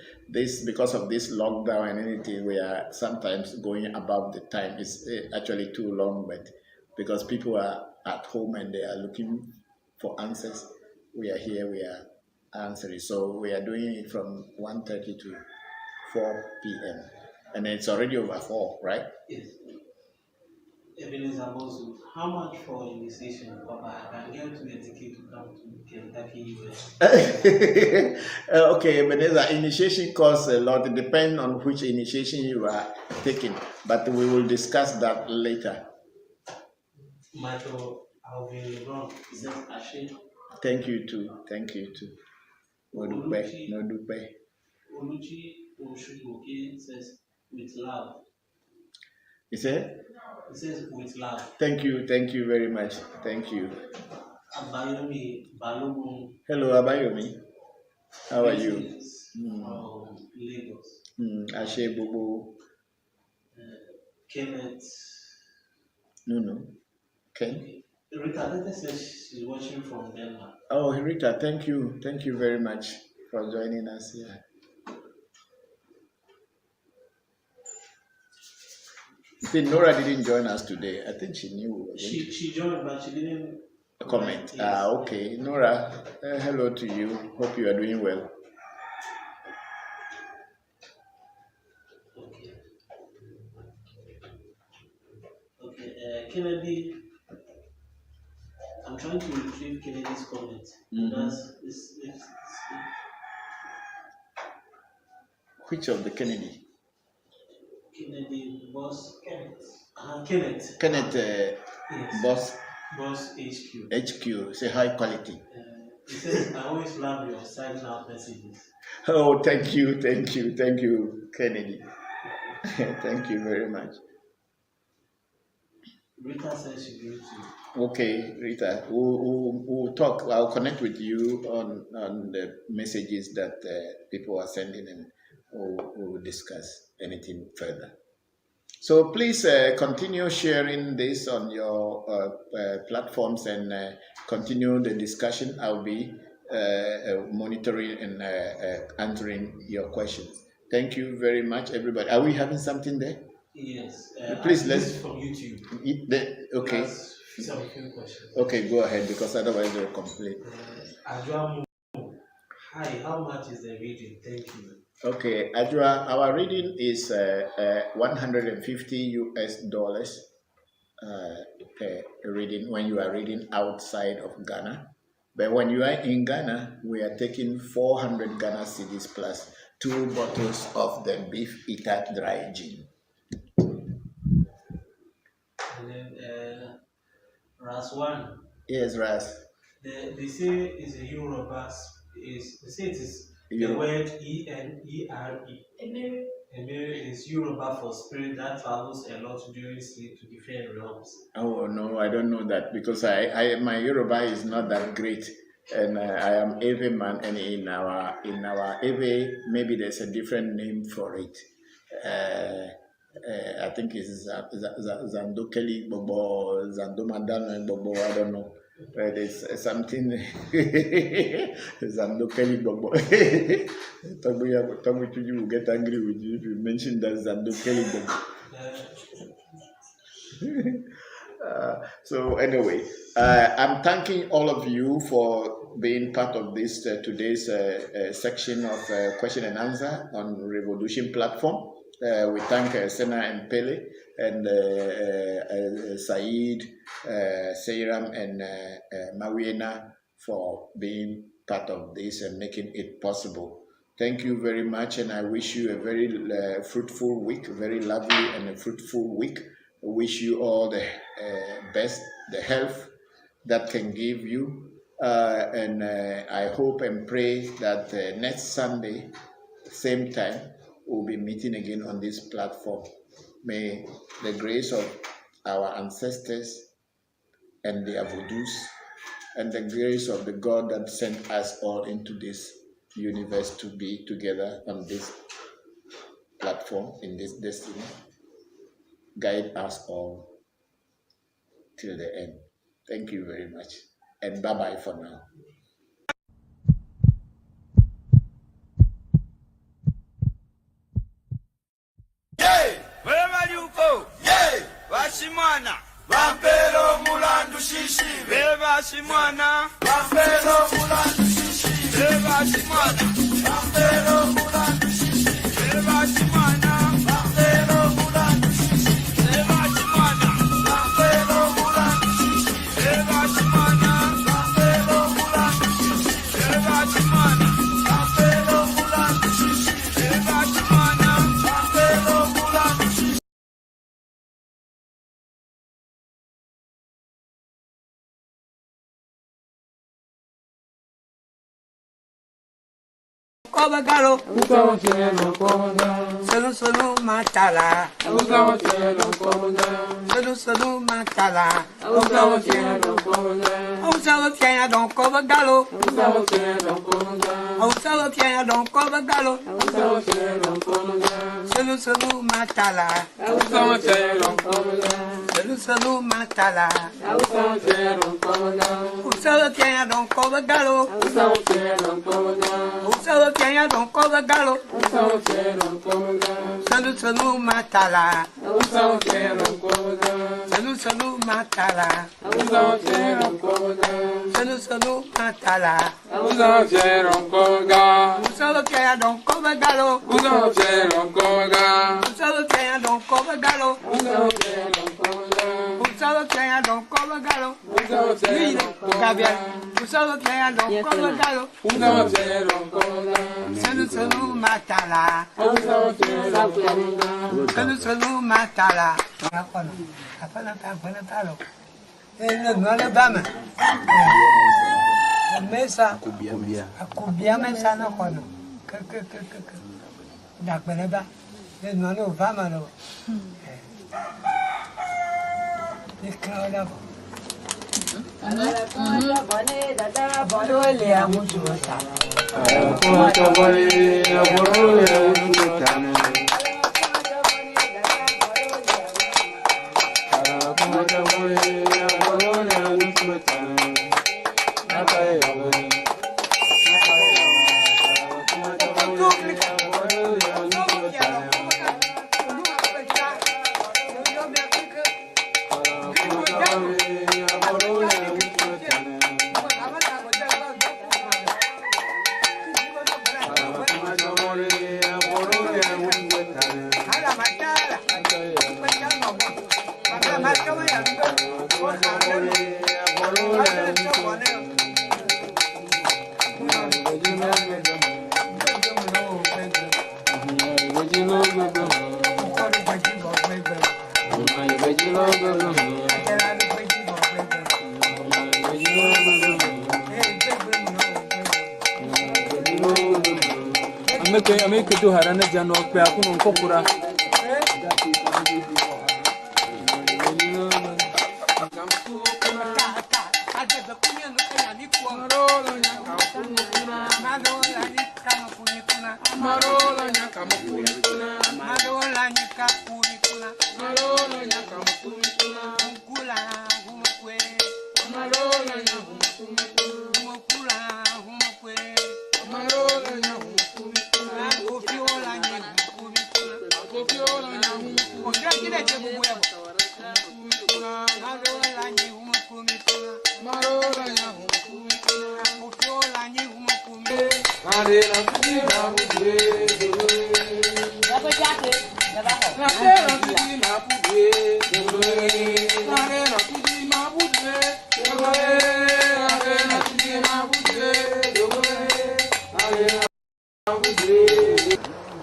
because of this lockdown and anything, we are sometimes going above the time. It's actually too long, but because people are at home and they are looking for answers, we are here, we are answering. So we are doing it from 1:30 to 4 p.m. And it's already over 4, right? Yes. Ebenezer Bosu, how much for initiation, Papa? I can get to a ticket to come to Kentucky, US. Okay, Ebenezer, initiation costs a lot. It depends on which initiation you are taking, but we will discuss that later. Michael Alvin LeBron, is that Ashe? Thank you too. Thank you too. Oluchi Nodupe. Oshugoke says, with love. You say? It says, with love. Thank you very much. Thank you. Abayomi Balogun. Hello, Abayomi. How are you? From Lagos. Ashe Bobo. Kenneth. No. Okay. Rita says she's watching from Denmark. Oh, Rita, thank you. Thank you very much for joining us here. See, Nora didn't join us today. I think she knew. She joined, but she didn't comment. Yes. Okay. Nora, hello to you. Hope you are doing well. Okay. Kennedy, I'm trying to retrieve Kennedy's comment. Which of the Kennedy? Kennedy, boss. Kenneth. Kenneth, yes. Boss HQ. HQ, say high quality. He says, I always love your sign out messages. Oh, thank you, Kennedy. Thank you very much. Rita says she will too. Okay, Rita, we'll talk. I'll connect with you on the messages that people are sending, and we'll discuss anything further. So please continue sharing this on your platforms and continue the discussion. I'll be monitoring and answering your questions. Thank you very much, everybody. Are we having something there? Yes. Please, let's from YouTube. Okay. Some few questions. Okay, go ahead, because otherwise they'll complain. Hi, how much is the reading? Thank you. Okay, Adra, our reading is $150 US per reading when you are reading outside of Ghana. But when you are in Ghana, we are taking 400 Ghana cedis plus 2 bottles of the beef eater dry gin. And then Ras one. Yes, Ras. They say it's a Yoruba. They say it is the word E-N-E-R-E. Emere is Yoruba for spirit that travels a lot during sleep to different realms. Oh no, I don't know that, because my Yoruba is not that great, and I am Ewe man, and in our Ewe maybe there's a different name for it. I think it's Zandokeli Bobo, Zandomadano Bobo, I don't know. But it's something. Zandokeli Bobo. Tomuchuji will get angry with you if you mention that Zandokeli Bobo. So anyway, I'm thanking all of you for being part of this today's section of question and answer on Revolution platform. We thank Sena and Pele and Said, Seiram and Mawiena for being part of this and making it possible. Thank you very much, and I wish you a very fruitful week, very lovely and a fruitful week. I wish you all the best, the health that can give you. And I hope and pray that next Sunday, same time, we'll be meeting again on this platform. May the grace of our ancestors and the Avudus and the grace of the God that sent us all into this universe to be together on this platform, in this destiny, guide us all till the end. Thank you very much. And bye-bye for now. Yay! Wherever you go, yay! Washimwana, Vampero Mulandu Shishi, Vashimwana, Vampero Mulandu Shishi, Vashimwana, Vampero Mulandu Shishi, Vashimwana, Vampero Mulandu Shishi, Vashimwana, Vampero Mulandu Shishi, Vashimwana, Vampero Mulandu Shishi, Vashimwana, Vampero Mulandu Shishi, Vashimwana, Vampero Mulandu Shishi. Kobagalo, Sanu Sanu Matala, Sanu Sanu Matala, Osalo Piana Don Kobagalo, Osalo Piana Don Kobagalo, Sanu Sanu Matala, Sanu Sanu Matala, Osalo Piana Don Kobagalo, Osalo Piana Don Kobagalo, Sanu Sanu Matala, Sanu Sanu Matala, Sanu Sanu Matala, Osalo Piana Don Kobagalo, Osalo Piana Don Kobagalo, Usalo Piana Don Kobagalo, Gabriel, Usalo Piana Don Kobagalo, Sanu Sanu Matala, Sanu Sanu Matala, Apana, no Alabama, Mesa, Akubia Mesa no Kono, Dakbanaba, no Vamano. Ameke do harana jano pe akuno nkokura Marola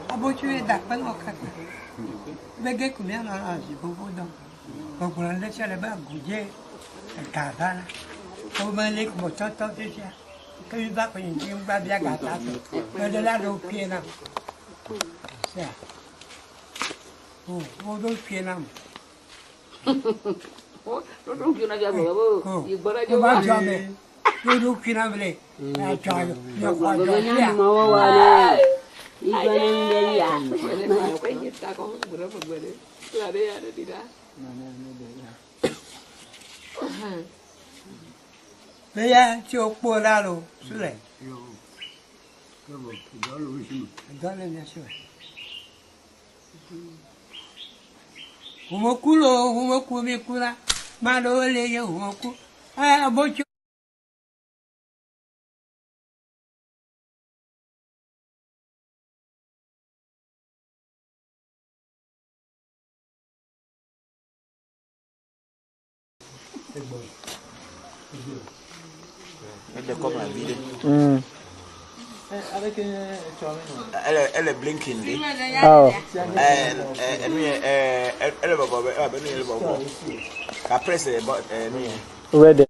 Abochué d'appel au caca. Bégué combien dans la vie, beaucoup donc. Donc, on laisse les bas bouger, le cavale. Au moins, les comme tant déjà. Quand il va, quand il dit, on va bien gâter. Mais de là, au pied, là. C'est ça. Oh, au pied, là. Oh, non, più una giabba, il baraggio On va va jamais. Nous, qui n'en voulait. Ah, tu as, il y a quoi, mais tu es pour là, sur les. Dans les bien sûr. Humoku, Mikula, Malo, les Humoku. Ah, bon, tu. Elle est comme la vidéo. Avec Elle est blinking. Oh. Elle va pas. Après, c'est Ready.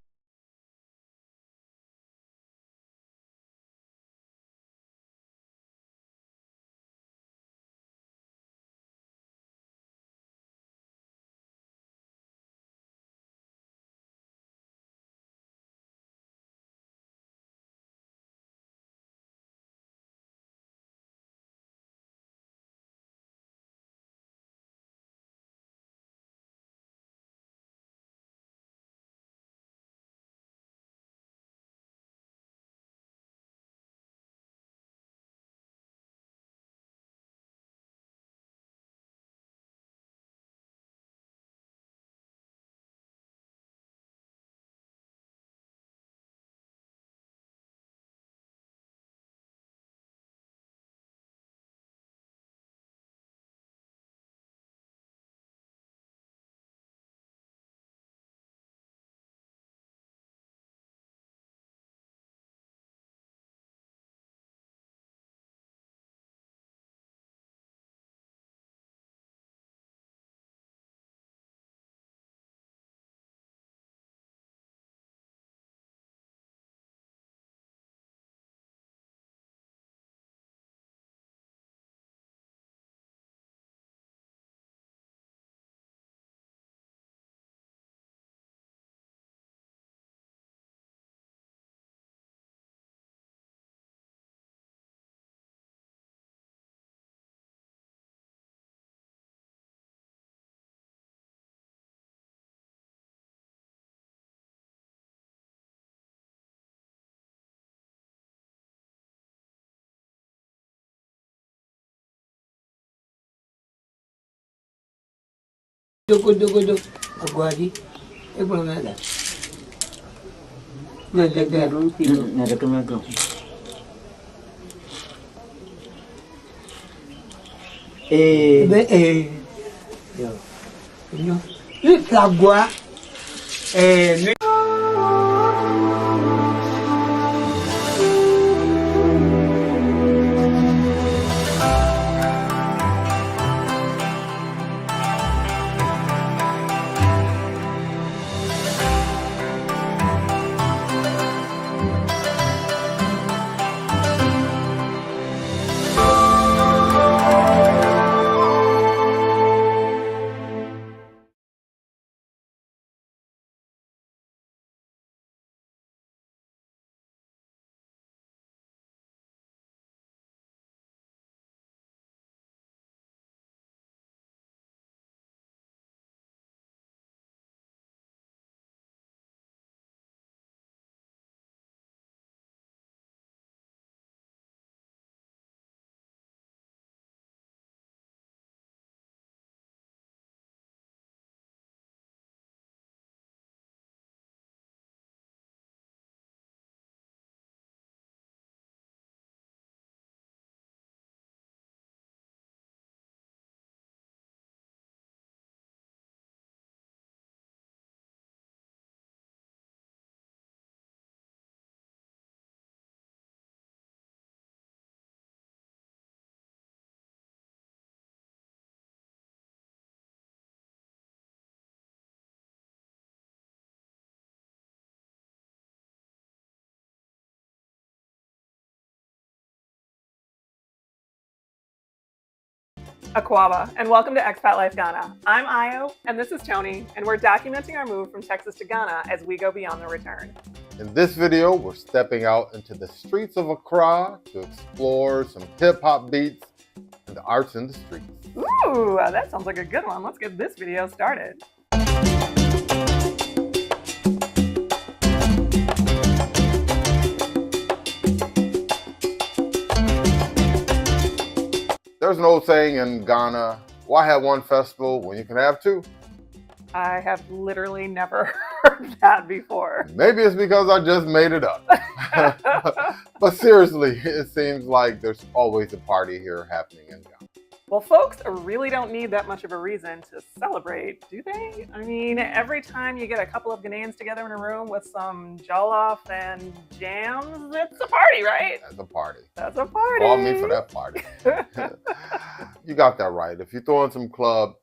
Dogo, aguardi. E buona nada. Nada, Nada que me deu. Il flagua. Aquaba, and welcome to Expat Life Ghana. I'm Ayo, and this is Tony, and we're documenting our move from Texas to Ghana as we go beyond the return. In this video, we're stepping out into the streets of Accra to explore some hip-hop beats and the arts in the streets. Ooh, that sounds like a good one. Let's get this video started. There's an old saying in Ghana, why have one festival when you can have two? I have literally never heard that before. Maybe it's because I just made it up. But seriously, it seems like there's always a party here happening in Ghana. Well, folks really don't need that much of a reason to celebrate, do they? I mean, every time you get a couple of Ghanaians together in a room with some jollof and jams, it's a party, right? That's a party. That's a party. Call me for that party. You got that right. If you throw in some club,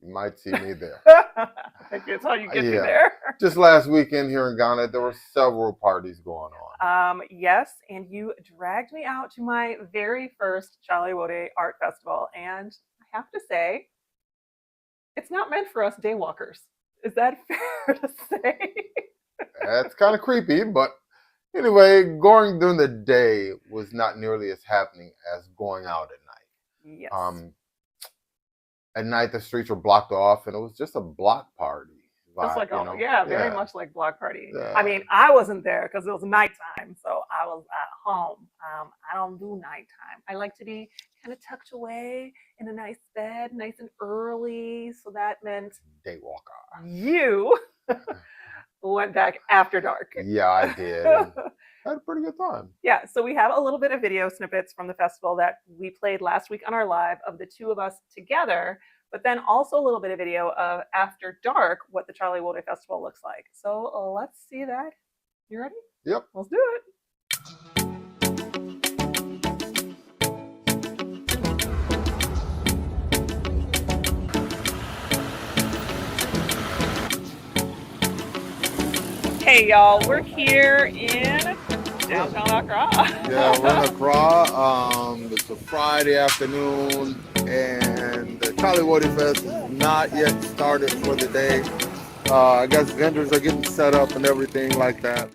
you might see me there. That's how you get you there. Just last weekend here in Ghana, there were several parties going on. Yes, and you dragged me out to my very first Chaliwode Art Festival, and I have to say, it's not meant for us daywalkers. Is that fair to say? That's kind of creepy, but anyway, going during the day was not nearly as happening as going out at night. Yes. At night, the streets were blocked off, and it was just a block party. Just like, very much like block party. Yeah. I mean, I wasn't there because it was nighttime, so I was at home. I don't do nighttime. I like to be kind of tucked away in a nice bed, nice and early. So that meant Daywalker. You went back after dark. Yeah, I did. I had a pretty good time. Yeah, so we have a little bit of video snippets from the festival that we played last week on our live of the two of us together, but then also a little bit of video of after dark, what the Chaliwode Festival looks like. So let's see that. You ready? Yep. Let's do it. Hey y'all, we're here in downtown Accra. Yeah, we're in Accra. It's a Friday afternoon, and the Chaliwode Fest is not yet started for the day. I guess vendors are getting set up and everything like that.